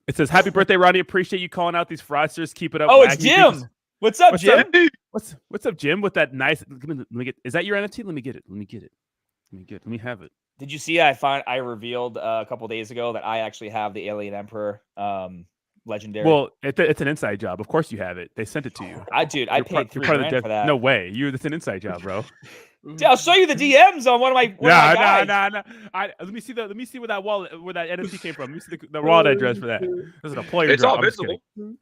Speaker 1: It says, "Happy birthday, Roddy. Appreciate you calling out these fraudsters. Keep it up."
Speaker 7: Oh, it's Jim. What's up, Jim?
Speaker 1: What's up, Jim? With that nice. Let me get. Is that your NFT? Let me get it. Let me have it.
Speaker 7: Did you see? I revealed a couple days ago that I actually have the Alien Emperor legendary.
Speaker 1: Well, it's an inside job. Of course you have it. They sent it to you.
Speaker 7: I paid $3,000 for that.
Speaker 1: No way. It's an inside job, bro.
Speaker 7: Dude, I'll show you the DMs on one of my guys.
Speaker 1: No. Let me see where that wallet, where that NFT came from. Let me see the wallet address for that. This is a player.
Speaker 3: It's
Speaker 1: drop.
Speaker 3: all visible.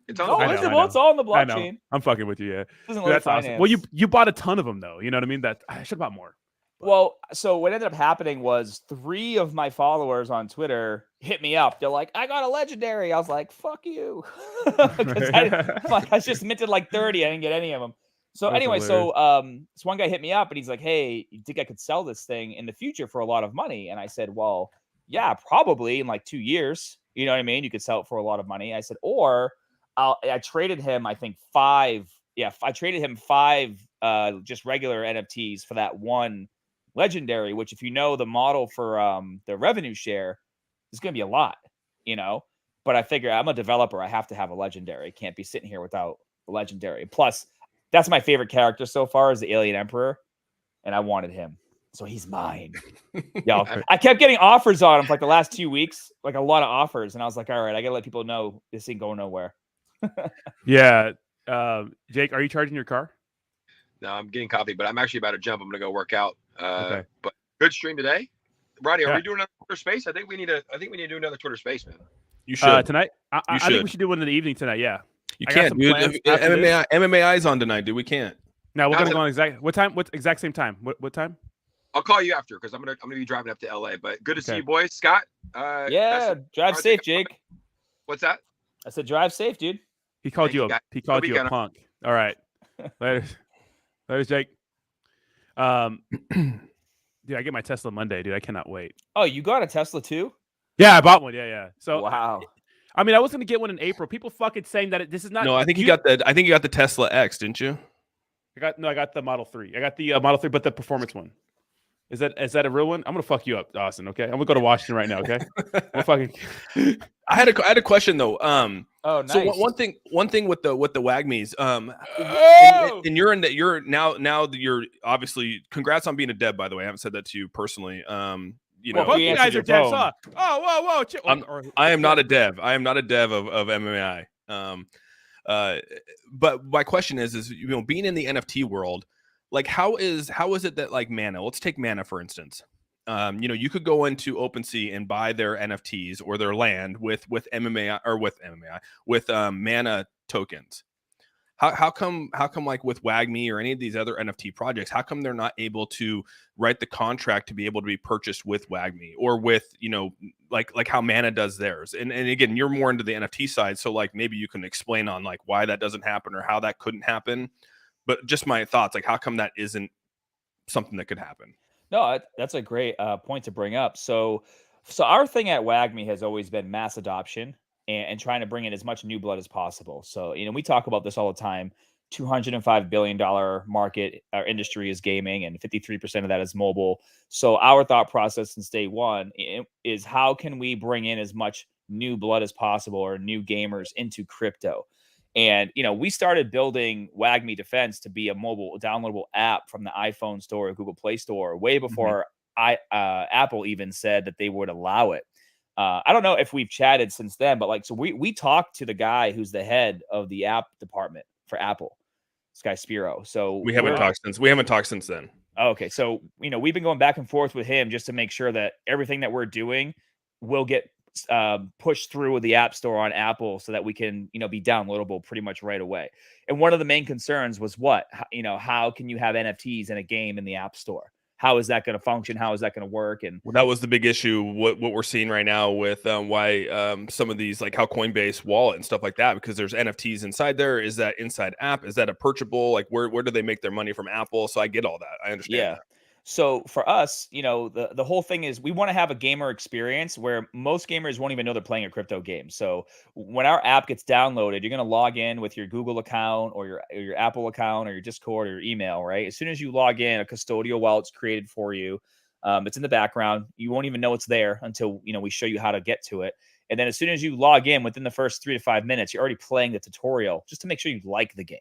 Speaker 7: It's all visible. It's all on the blockchain.
Speaker 1: I know. I'm fucking with you. Yeah,
Speaker 7: that's
Speaker 1: awesome. Well, you bought a ton of them though. You know what I mean? That I should have bought more.
Speaker 7: Well, so what ended up happening was 3 of my followers on Twitter hit me up. They're like, "I got a legendary." I was like, "Fuck you," because I just minted like 30. I didn't get any of them. So
Speaker 1: That's
Speaker 7: anyway,
Speaker 1: hilarious.
Speaker 7: this one guy hit me up and he's like, "Hey, you think I could sell this thing in the future for a lot of money?" And I said, "Well, yeah, probably in like 2 years. You know what I mean? You could sell it for a lot of money." I said, "Or I traded him, I think 5. Yeah, I traded him 5 just regular NFTs for that one legendary, which if you know the model for the revenue share is going to be a lot, But I figure I'm a developer. I have to have a legendary. Can't be sitting here without a legendary. Plus, that's my favorite character so far is the Alien Emperor, and I wanted him. So he's mine. Yo, I kept getting offers on him for like the last 2 weeks, like a lot of offers. And I was like, all right, I got to let people know this ain't going nowhere.
Speaker 1: Yeah. Jake, are you charging your car?
Speaker 3: No, I'm getting coffee, but I'm actually about to jump. I'm going to go work out.
Speaker 1: Okay.
Speaker 3: But good stream today. Rodney, are
Speaker 1: Yeah.
Speaker 3: we doing another Twitter space? I think we need to do another Twitter space, man.
Speaker 2: You should.
Speaker 1: Tonight? I think we should do one in the evening tonight. Yeah.
Speaker 2: You
Speaker 1: I got
Speaker 2: can't,
Speaker 1: some
Speaker 2: dude.
Speaker 1: plans after this.
Speaker 2: MMA is on tonight, dude. We can't.
Speaker 1: No, we're
Speaker 3: Not
Speaker 1: gonna go on exact what time? What exact same time? What time?
Speaker 3: I'll call you after because I'm gonna be driving up to LA. But good to see
Speaker 1: Okay.
Speaker 3: you, boys. Scott.
Speaker 7: Yeah, drive safe, Jake.
Speaker 3: What's that?
Speaker 7: I said drive safe, dude.
Speaker 1: He called
Speaker 3: Thank
Speaker 1: you
Speaker 3: you,
Speaker 1: a
Speaker 3: guys.
Speaker 1: he called
Speaker 3: Good
Speaker 1: you a
Speaker 3: weekend.
Speaker 1: punk. All right. Later, Jake. Dude, I get my Tesla Monday, dude. I cannot wait.
Speaker 7: Oh, you got a Tesla too?
Speaker 1: Yeah, I bought one. Yeah. So
Speaker 7: Wow.
Speaker 1: I mean, I was gonna get one in April. People fucking saying that this is not.
Speaker 2: No, I think you got the Tesla X, didn't you?
Speaker 1: I got the Model 3. I got the Model 3, but the performance one. Is that a real one? I'm gonna fuck you up, Austin. Okay, I'm gonna go to Washington right now. Okay, I'm fucking.
Speaker 2: I had a question though.
Speaker 7: Oh, nice.
Speaker 2: So one thing with the WAGMIs. And you're now you're obviously, congrats on being a dev, by the way. I haven't said that to you personally. You know,
Speaker 7: Well,
Speaker 1: Both
Speaker 7: he
Speaker 1: you
Speaker 7: answered
Speaker 1: guys
Speaker 7: your
Speaker 1: are devs.
Speaker 7: phone.
Speaker 1: Huh? Whoa. Chill.
Speaker 2: I am not a dev. I am not a dev of MMI. But my question is being in the NFT world, like how is it that like Mana? Let's take Mana for instance. You could go into OpenSea and buy their NFTs or their land with MMA or with Mana tokens. How come like with WAGMI or any of these other NFT projects, how come they're not able to write the contract to be able to be purchased with WAGMI or with, like how Mana does theirs? And again, you're more into the NFT side. So like maybe you can explain on like why that doesn't happen or how that couldn't happen. But just my thoughts, like how come that isn't something that could happen?
Speaker 7: No, that's a great point to bring up. So our thing at WAGMI has always been mass adoption and trying to bring in as much new blood as possible. So, we talk about this all the time. $205 billion market, our industry is gaming, and 53% of that is mobile. So our thought process since day one is how can we bring in as much new blood as possible or new gamers into crypto? And, we started building WAGMI Defense to be a mobile downloadable app from the iPhone store or Google Play Store way before Apple even said that they would allow it. I don't know if we've chatted since then, but so we talked to the guy who's the head of the app department for Apple, this guy Spiro. So
Speaker 2: we haven't talked since then.
Speaker 7: Okay. So, we've been going back and forth with him just to make sure that everything that we're doing will get pushed through with the App Store on Apple so that we can, be downloadable pretty much right away. And one of the main concerns was how can you have NFTs in a game in the App Store? How is that going to function? How is that going to work? And
Speaker 2: that was the big issue. What we're seeing right now with why some of these, like how Coinbase wallet and stuff like that, because there's NFTs inside there. Is that inside app? Is that a purchasable? Like where do they make their money from Apple? So I get all that. I understand that.
Speaker 7: So for us, the whole thing is we want to have a gamer experience where most gamers won't even know they're playing a crypto game. So when our app gets downloaded, you're going to log in with your Google account or your Apple account or your Discord or your email, right? As soon as you log in, a custodial wallet's created for you. It's in the background. You won't even know it's there until, we show you how to get to it. And then as soon as you log in, within the first 3 to 5 minutes, you're already playing the tutorial just to make sure you like the game.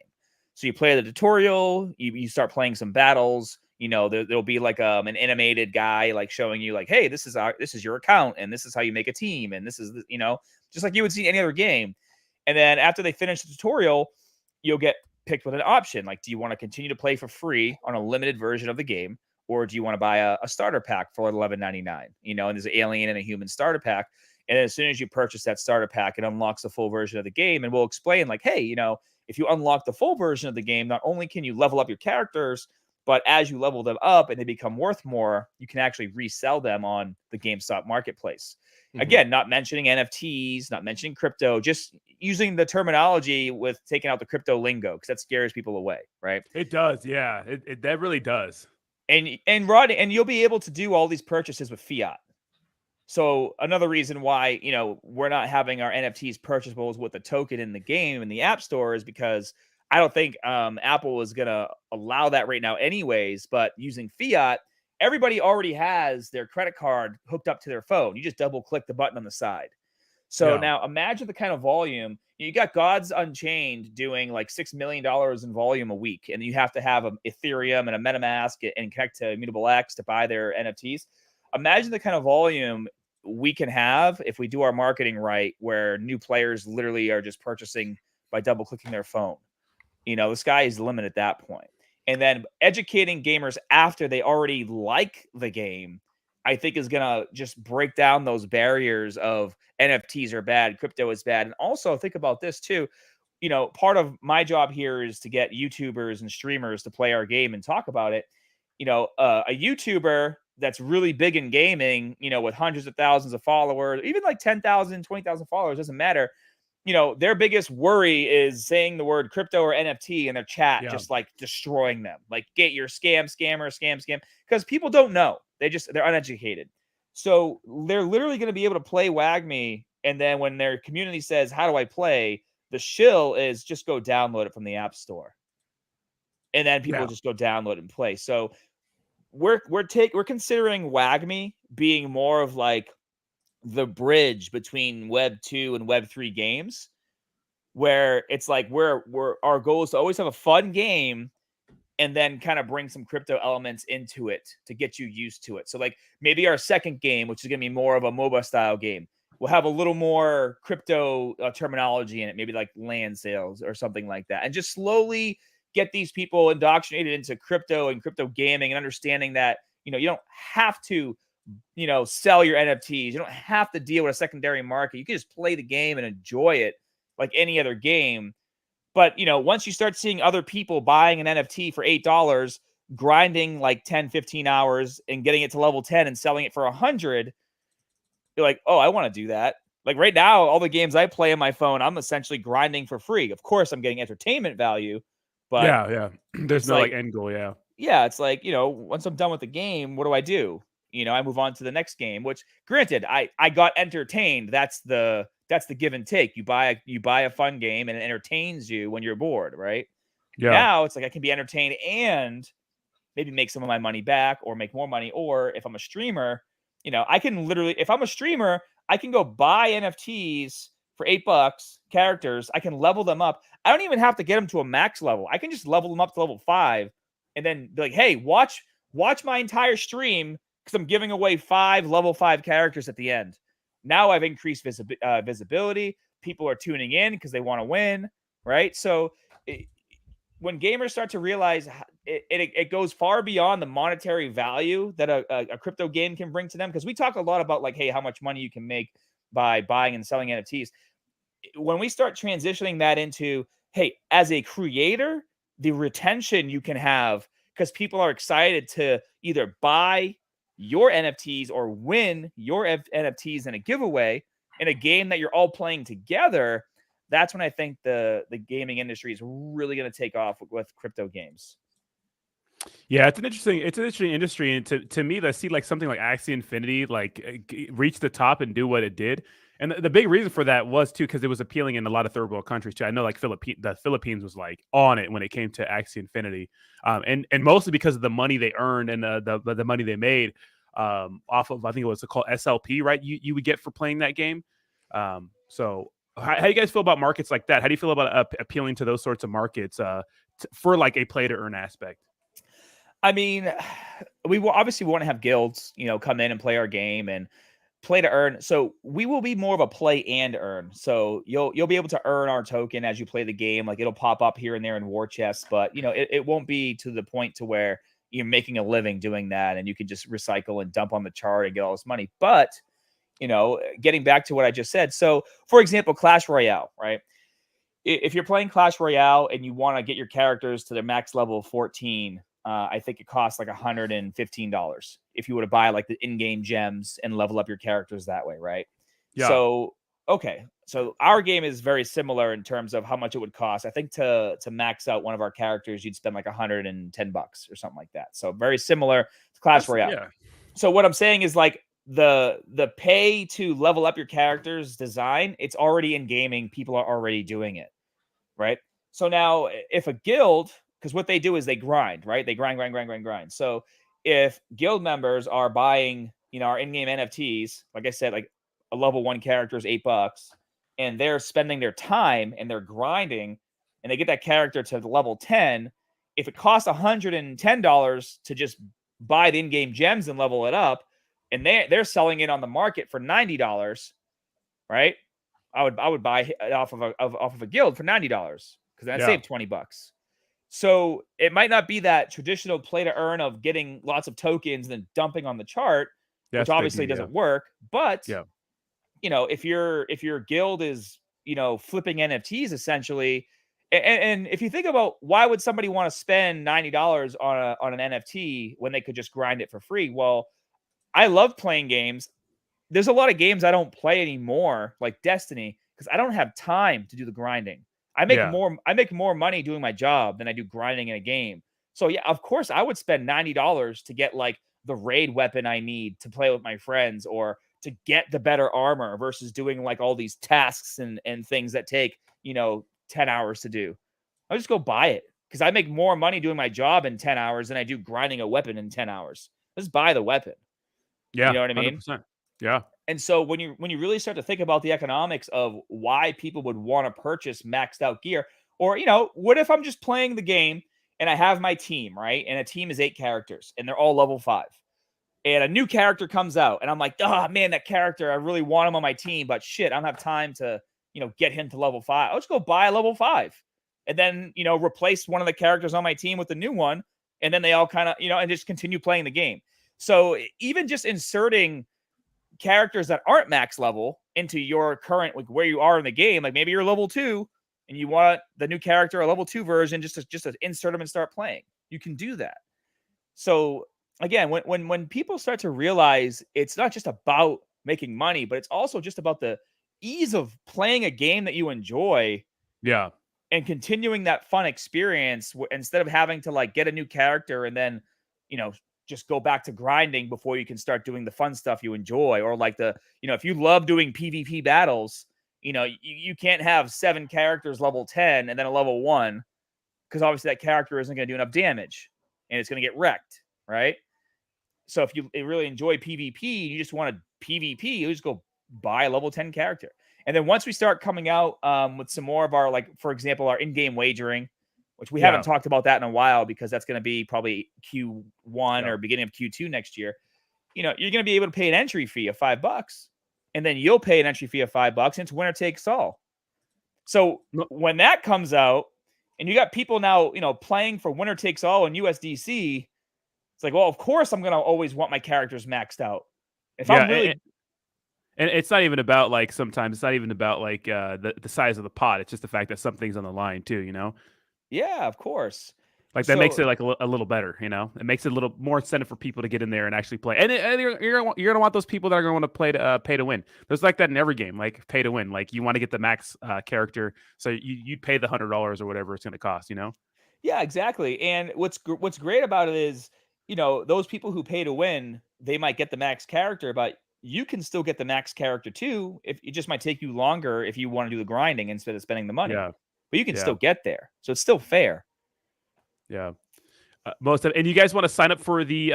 Speaker 7: So you play the tutorial, you start playing some battles. There'll be like an animated guy like showing you like, hey, this is your account and this is how you make a team. And this is, just like you would see any other game. And then after they finish the tutorial, you'll get picked with an option. Like, do you want to continue to play for free on a limited version of the game? Or do you want to buy a starter pack for $11.99? And there's an alien and a human starter pack. And as soon as you purchase that starter pack, it unlocks the full version of the game. And we'll explain like, hey, if you unlock the full version of the game, not only can you level up your characters, but as you level them up and they become worth more, you can actually resell them on the GameStop marketplace. Mm-hmm. Again, not mentioning NFTs, not mentioning crypto, just using the terminology with taking out the crypto lingo because that scares people away, right?
Speaker 1: It does, yeah. That really does.
Speaker 7: And Rod, and you'll be able to do all these purchases with fiat. So another reason why, we're not having our NFTs purchasable with the token in the game in the App Store is because I don't think Apple is going to allow that right now anyways, but using fiat, everybody already has their credit card hooked up to their phone. You just double click the button on the side. So
Speaker 1: Yeah.
Speaker 7: now imagine the kind of volume. You got Gods Unchained doing like $6 million in volume a week, and you have to have an Ethereum and a MetaMask and connect to Immutable X to buy their NFTs. Imagine the kind of volume we can have if we do our marketing right, where new players literally are just purchasing by double clicking their phone. The sky is the limit at that point. And then educating gamers after they already like the game, I think is going to just break down those barriers of NFTs are bad, crypto is bad. And also think about this too. Part of my job here is to get YouTubers and streamers to play our game and talk about it. A YouTuber that's really big in gaming, with hundreds of thousands of followers, even like 10,000, 20,000 followers, doesn't matter. Their biggest worry is saying the word crypto or NFT in their chat, just like destroying them. Like, get your scam, because people don't know. They're uneducated. So they're literally going to be able to play WAGMI. And then when their community says, how do I play? The shill is just go download it from the App Store. And then people just go download and play. So we're considering WAGMI being more of like the bridge between Web 2 and Web 3 games, where it's like our goal is to always have a fun game and then kind of bring some crypto elements into it to get you used to it. So like maybe our second game, which is going to be more of a MOBA style game, will have a little more crypto terminology in it, maybe like land sales or something like that, and just slowly get these people indoctrinated into crypto and crypto gaming and understanding that, you don't have to sell your NFTs. You don't have to deal with a secondary market. You can just play the game and enjoy it like any other game. But, once you start seeing other people buying an NFT for $8, grinding like 10, 15 hours and getting it to level 10 and selling it for 100, you're like, oh, I want to do that. Like right now, all the games I play on my phone, I'm essentially grinding for free. Of course, I'm getting entertainment value, but
Speaker 1: yeah. There's no like end goal.
Speaker 7: Yeah, it's like, once I'm done with the game, what do I do? I move on to the next game, which granted, I got entertained. That's the give and take. You buy a fun game and it entertains you when you're bored, right?
Speaker 1: Yeah.
Speaker 7: Now it's like I can be entertained and maybe make some of my money back or make more money. Or if I'm a streamer, I can literally, if I'm a streamer, I can go buy NFTs for $8, characters. I can level them up. I don't even have to get them to a max level. I can just level them up to level 5 and then be like, hey, watch my entire stream because I'm giving away 5 level 5 characters at the end. Now I've increased visibility. People are tuning in because they want to win, right? So when gamers start to realize it goes far beyond the monetary value that a crypto game can bring to them, because we talk a lot about like, hey, how much money you can make by buying and selling NFTs. When we start transitioning that into, hey, as a creator, the retention you can have because people are excited to either buy your NFTs or win your NFTs in a giveaway in a game that you're all playing together. That's when I think the gaming industry is really going to take off with crypto games.
Speaker 1: Yeah, it's an interesting industry, and to me, to see like something like Axie Infinity like reach the top and do what it did, and the big reason for that was too because it was appealing in a lot of third world countries too. I know like the Philippines was like on it when it came to Axie Infinity, and mostly because of the money they earned and the money they made off of, I think it was called SLP, right? You would get for playing that game. So how do you guys feel about markets like that? How do you feel about appealing to those sorts of markets for like a play to earn aspect?
Speaker 7: I mean, we will obviously want to have guilds, come in and play our game and play to earn. So we will be more of a play and earn. So you'll be able to earn our token as you play the game. Like it'll pop up here and there in war chests, but it won't be to the point to where you're making a living doing that and you can just recycle and dump on the chart and get all this money. But getting back to what I just said. So for example, Clash Royale, right? If you're playing Clash Royale and you want to get your characters to their max level of 14, I think it costs like $115 if you were to buy like the in-game gems and level up your characters that way, right? Yeah. So, okay. So our game is very similar in terms of how much it would cost. I think to max out one of our characters, you'd spend like $110 or something like that. So very similar to Clash Royale. Yeah. So what I'm saying is like the pay to level up your characters design, it's already in gaming. People are already doing it, right? So now if a guild, because what they do is they grind, right? They grind. So if guild members are buying, our in-game NFTs, like I said, like a level 1 character is $8 and they're spending their time and they're grinding and they get that character to the level 10, if it costs $110 to just buy the in-game gems and level it up, and they're selling it on the market for $90, right? I would buy it off of a guild for $90 because then I saved $20. So it might not be that traditional play to earn of getting lots of tokens and then dumping on the chart, which obviously doesn't work. But you know, if your guild is, you know, flipping NFTs essentially, and if you think about why would somebody want to spend $90 on an NFT when they could just grind it for free? Well, I love playing games. There's a lot of games I don't play anymore, like Destiny, because I don't have time to do the grinding. I make more money doing my job than I do grinding in a game. So yeah, of course I would spend $90 to get like the raid weapon I need to play with my friends, or to get the better armor versus doing like all these tasks and things that take, you know, 10 hours to do. I'll just go buy it because I make more money doing my job in 10 hours than I do grinding a weapon in 10 hours. Just buy the weapon.
Speaker 1: Yeah.
Speaker 7: You know what I mean?
Speaker 1: 100%. Yeah.
Speaker 7: And so when you really start to think about the economics of why people would want to purchase maxed out gear, or, you know, what if I'm just playing the game and I have my team, right? And a team is 8 characters and they're all level 5. And a new character comes out and I'm like, oh man, that character, I really want him on my team, but shit, I don't have time to, you know, get him to level 5. I'll just go buy a level 5 and then, you know, replace one of the characters on my team with the new one. And then they all kind of, you know, and just continue playing the game. So even just inserting characters that aren't max level into your current, like where you are in the game, like maybe you're level 2 and you want the new character, a level 2 version, just to insert them and start playing. You can do that. So again, when people start to realize it's not just about making money, but it's also just about the ease of playing a game that you enjoy.
Speaker 1: Yeah.
Speaker 7: And continuing that fun experience instead of having to like get a new character and then, you know, just go back to grinding before you can start doing the fun stuff you enjoy. Or like the, you know, if you love doing PvP battles, you know, you can't have 7 characters level 10 and then a level 1, because obviously that character isn't going to do enough damage and it's going to get wrecked, right? So if you really enjoy PvP, you just want to PvP, you just go buy a level 10 character. And then once we start coming out with some more of our, like, for example, our in-game wagering, which we haven't talked about that in a while because that's going to be probably Q1 or beginning of Q2 next year. You know, you're going to be able to pay an entry fee of $5, and then you'll pay an entry fee of $5, and it's winner takes all. So when that comes out and you got people now, you know, playing for winner takes all in USDC, it's like, well, of course I'm going to always want my characters maxed out. If I'm really...
Speaker 1: And it's not even about like, sometimes it's not even about like the size of the pot. It's just the fact that something's on the line too, you know?
Speaker 7: Yeah, of course.
Speaker 1: Like that makes it like a little better, you know? It makes it a little more incentive for people to get in there and actually play. And you're gonna want those people that are gonna want to play to pay to win. There's like that in every game, like pay to win. Like you want to get the max character, so you'd pay the $100 or whatever it's gonna cost, you know?
Speaker 7: Yeah, exactly. And what's great about it is, you know, those people who pay to win, they might get the max character, but you can still get the max character too. If it just might take you longer if you want to do the grinding instead of spending the money.
Speaker 1: Yeah.
Speaker 7: But you can still get there. So it's still fair.
Speaker 1: Yeah. And you guys want to sign up for the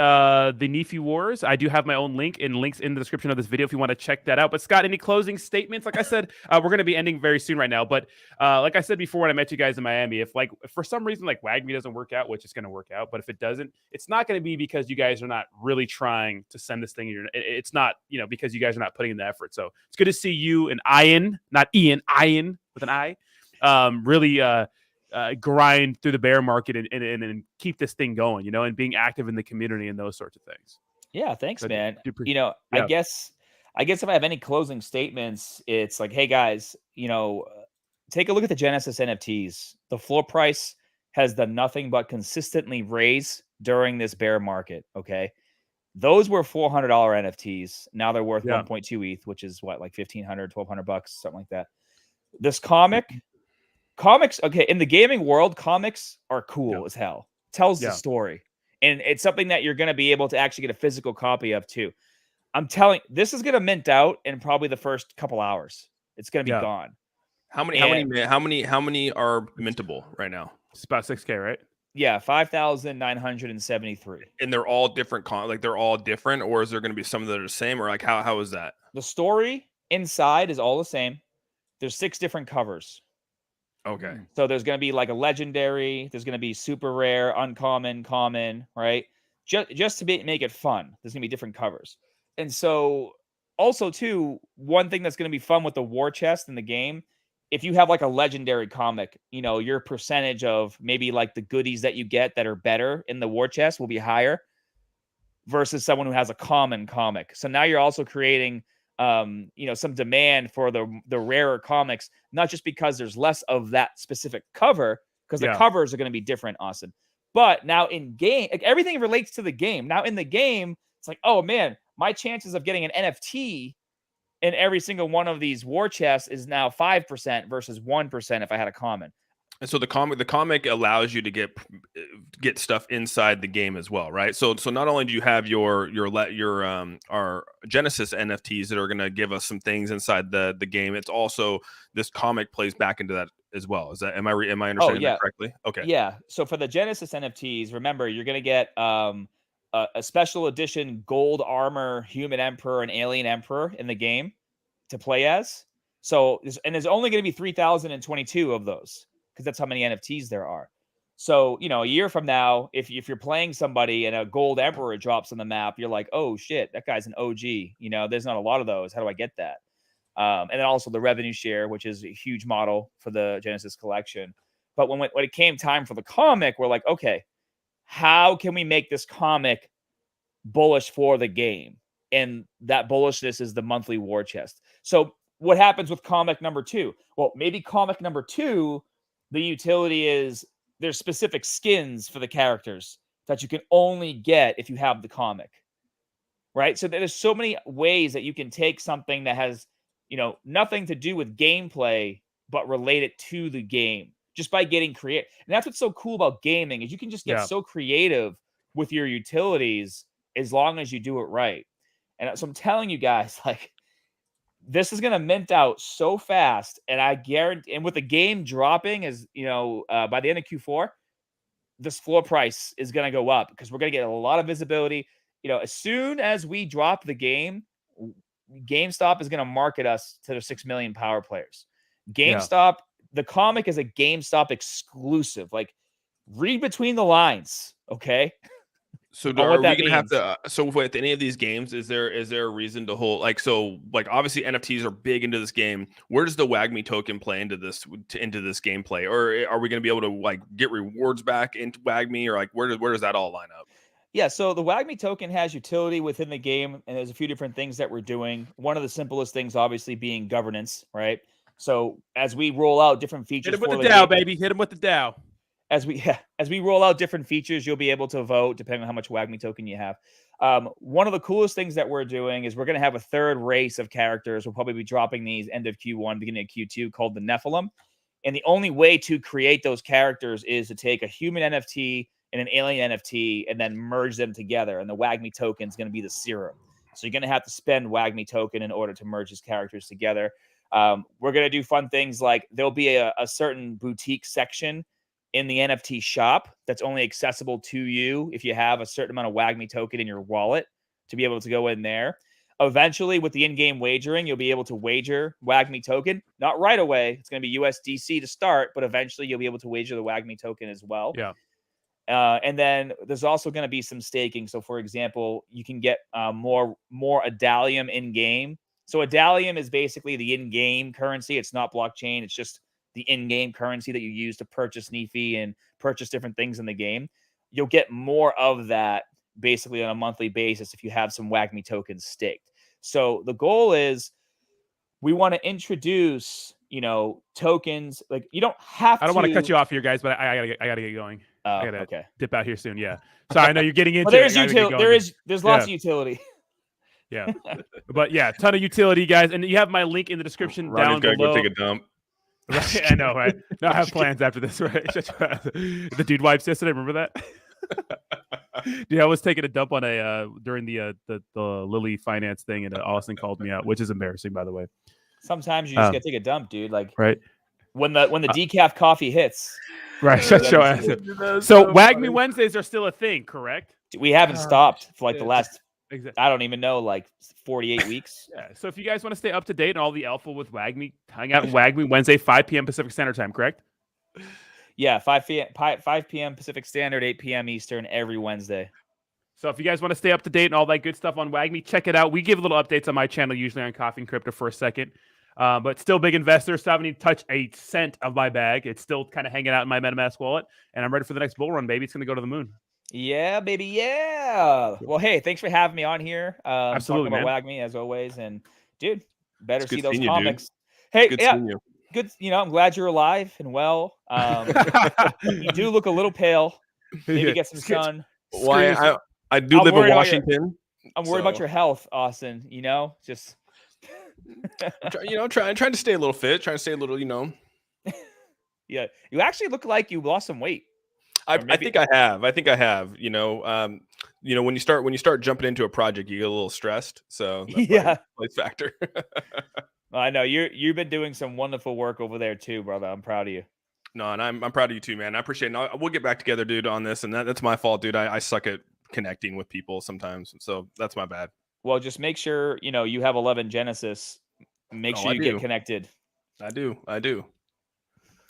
Speaker 1: Nephi Wars? I do have my own links in the description of this video if you want to check that out. But Scott, any closing statements? Like I said, we're going to be ending very soon right now. But like I said before when I met you guys in Miami, if for some reason like WAGMI doesn't work out, which is going to work out, but if it doesn't, it's not going to be because you guys are not really trying to send this thing. It's not, you know, because you guys are not putting in the effort. So it's good to see you and Ian, not Ian, Ian with an I, really grind through the bear market and keep this thing going, you know, and being active in the community and those sorts of things.
Speaker 7: Yeah, thanks,
Speaker 1: So
Speaker 7: man. You know, I guess if I have any closing statements, it's like, hey guys, you know, take a look at the Genesis NFTs. The floor price has done nothing but consistently raise during this bear market. Okay, those were $400 NFTs. Now they're worth 1.2 ETH, which is what, like $1,500, $1,200, something like that. This comics, okay, in the gaming world, comics are cool as hell. Tells the story. And it's something that you're going to be able to actually get a physical copy of too. I'm telling you, this is going to mint out in probably the first couple hours. It's going to be gone.
Speaker 2: How many are mintable right now?
Speaker 1: It's about 6K, right?
Speaker 7: Yeah, 5,973.
Speaker 2: And they're all different they're all different, or is there going to be some that are the same, or like how is that?
Speaker 7: The story inside is all the same. There's 6 different covers.
Speaker 2: Okay.
Speaker 7: So there's going to be like a legendary, there's going to be super rare, uncommon, common, right? Just to make it fun. There's going to be different covers. And so also too, one thing that's going to be fun with the war chest in the game, if you have like a legendary comic, you know, your percentage of maybe like the goodies that you get that are better in the war chest will be higher versus someone who has a common comic. So now you're also creating you know, some demand for the rarer comics, not just because there's less of that specific cover, because the covers are going to be different, Austin. But now in game, like everything relates to the game. Now in the game, it's like, oh man, my chances of getting an NFT in every single one of these war chests is now 5% versus 1% if I had a common.
Speaker 2: And so the comic allows you to get stuff inside the game as well, right? So not only do you have your our Genesis NFTs that are going to give us some things inside the game, it's also this comic plays back into that as well. Is that am I understanding that correctly? Okay.
Speaker 7: Yeah. So for the Genesis NFTs, remember you're going to get a special edition gold armor human emperor and alien emperor in the game to play as. So there's only going to be 3,022 of those, because that's how many NFTs there are. So, you know, a year from now, if you're playing somebody and a gold emperor drops on the map, you're like, oh shit, that guy's an OG. You know, there's not a lot of those. How do I get that? And then also the revenue share, which is a huge model for the Genesis collection. But when it came time for the comic, we're like, okay, how can we make this comic bullish for the game? And that bullishness is the monthly war chest. So what happens with comic number 2? Well, maybe comic number 2, the utility is there's specific skins for the characters that you can only get if you have the comic, right? So there's so many ways that you can take something that has, you know, nothing to do with gameplay, but relate it to the game just by getting creative. And that's what's so cool about gaming is you can just get so creative with your utilities as long as you do it right. And so I'm telling you guys, like, this is going to mint out so fast, and I guarantee, and with the game dropping, as you know, by the end of Q4, this floor price is going to go up because we're going to get a lot of visibility. You know, as soon as we drop the game, GameStop is going to market us to their 6 million power players. GameStop, the comic is a GameStop exclusive. Like, read between the lines, okay?
Speaker 2: So are we gonna have to? So with any of these games, is there a reason to hold like obviously NFTs are big into this game. Where does the WAGMI token play into this gameplay, or are we gonna be able to like get rewards back into WAGMI, or like where does that all line up?
Speaker 7: Yeah, so the WAGMI token has utility within the game, and there's a few different things that we're doing. One of the simplest things, obviously, being governance, right? So as we roll out different features,
Speaker 1: hit him with the DAO, baby. Hit him with the DAO.
Speaker 7: As we roll out different features, you'll be able to vote depending on how much WAGMI token you have. One of the coolest things that we're doing is we're going to have a third race of characters. We'll probably be dropping these end of Q1, beginning of Q2, called the Nephilim. And the only way to create those characters is to take a human NFT and an alien NFT and then merge them together. And the WAGMI token is going to be the serum. So you're going to have to spend WAGMI token in order to merge these characters together. We're going to do fun things like there'll be a certain boutique section in the NFT shop that's only accessible to you if you have a certain amount of WAGMI token in your wallet to be able to go in there. Eventually, with the in-game wagering, you'll be able to wager WAGMI token. Not right away. It's going to be USDC to start, but eventually you'll be able to wager the WAGMI token as well.
Speaker 1: Yeah.
Speaker 7: And then there's also going to be some staking. So, for example, you can get more Adalium in-game. So Adalium is basically the in-game currency. It's not blockchain. It's just the in-game currency that you use to purchase Nefi and purchase different things in the game. You'll get more of that basically on a monthly basis if you have some WAGMI tokens staked. So the goal is we want to introduce, you know, tokens. Like, you don't have to.
Speaker 1: I don't want to cut you off here, guys, but I gotta get going. I gotta dip out here soon. Yeah. Sorry, I know you're getting into
Speaker 7: there's lots of utility.
Speaker 1: Yeah. But yeah, ton of utility, guys. And you have my link in the description down below.
Speaker 2: Go take a dump.
Speaker 1: Right, I know, right? No, I have plans after this, right? The dude wipes yesterday, remember that? Dude, I was taking a dump on during the Lilly Finance thing, and Austin called me out, which is embarrassing, by the way.
Speaker 7: Sometimes you just gotta take a dump, dude. Like,
Speaker 1: right
Speaker 7: when the decaf coffee hits.
Speaker 1: Right. So WAGMI Wednesdays are still a thing, correct?
Speaker 7: We haven't stopped for like the last
Speaker 1: Exactly.
Speaker 7: I don't even know, like 48 weeks.
Speaker 1: Yeah. So if you guys want to stay up to date on all the alpha with WAGMI, hang out in WAGMI Wednesday, 5 p.m. Pacific Standard Time, correct?
Speaker 7: Yeah, 5 p.m. Pacific Standard, 8 p.m. Eastern every Wednesday.
Speaker 1: So if you guys want to stay up to date and all that good stuff on WAGMI, check it out. We give little updates on my channel, usually on Coffee and Crypto for a second. But still big investor, so I haven't even touched a cent of my bag. It's still kind of hanging out in my MetaMask wallet, and I'm ready for the next bull run, baby. It's going to go to the moon.
Speaker 7: Yeah, baby. Yeah. Well, hey, thanks for having me on here.
Speaker 1: Absolutely,
Speaker 7: talking about
Speaker 1: man.
Speaker 7: WAGMI as always. And dude, better
Speaker 2: It's
Speaker 7: see
Speaker 2: good
Speaker 7: those
Speaker 2: seeing you, dude.
Speaker 7: comics. Hey,
Speaker 2: Good
Speaker 7: yeah,
Speaker 2: seeing you.
Speaker 7: good. I'm glad you're alive and well. You do look a little pale. Maybe get some sun.
Speaker 2: Why I do
Speaker 7: I'm
Speaker 2: live in
Speaker 7: worried about
Speaker 2: Washington.
Speaker 7: I'm worried about your health, Austin. Just
Speaker 2: trying to stay a little fit, trying to stay a little,
Speaker 7: yeah. You actually look like you lost some weight.
Speaker 2: I think I have. When you start jumping into a project, you get a little stressed. So that's plays factor.
Speaker 7: I know you've been doing some wonderful work over there too, brother. I'm proud of you.
Speaker 2: No, and I'm proud of you too, man. I appreciate it. We'll get back together, dude, on this. And that's my fault, dude. I suck at connecting with people sometimes. So that's my bad.
Speaker 7: Well, just make sure, you have 11 Genesis. Make sure you get connected.
Speaker 2: I do.
Speaker 1: Oh,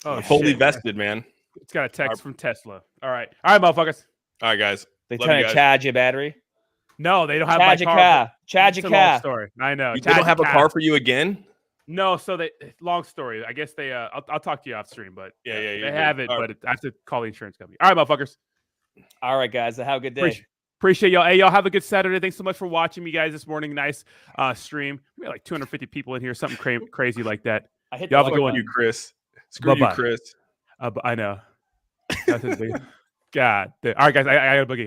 Speaker 2: I'm fully
Speaker 1: shit.
Speaker 2: vested, man.
Speaker 1: It's got a text from Tesla. All right, motherfuckers.
Speaker 2: All right, guys.
Speaker 7: They
Speaker 2: Love
Speaker 7: trying
Speaker 2: you
Speaker 7: to
Speaker 2: guys.
Speaker 7: charge your battery.
Speaker 1: No, they don't have my car.
Speaker 7: Charge
Speaker 1: It's
Speaker 7: your
Speaker 1: a long
Speaker 7: car.
Speaker 1: story. I know.
Speaker 2: They don't have a car for you again?
Speaker 1: No, so long story. I guess they. I'll talk to you off stream, but
Speaker 2: Yeah,
Speaker 1: they have it, but I have to call the insurance company. All right, motherfuckers.
Speaker 7: All right, guys. Have a good day.
Speaker 1: Appreciate y'all. Hey, y'all have a good Saturday. Thanks so much for watching me, guys, this morning. Nice stream. We had like 250 people in here, something crazy like that. Y'all have a good one.
Speaker 2: You, Chris. Screw you, Chris.
Speaker 1: I know. God. All right, guys. I got a boogie.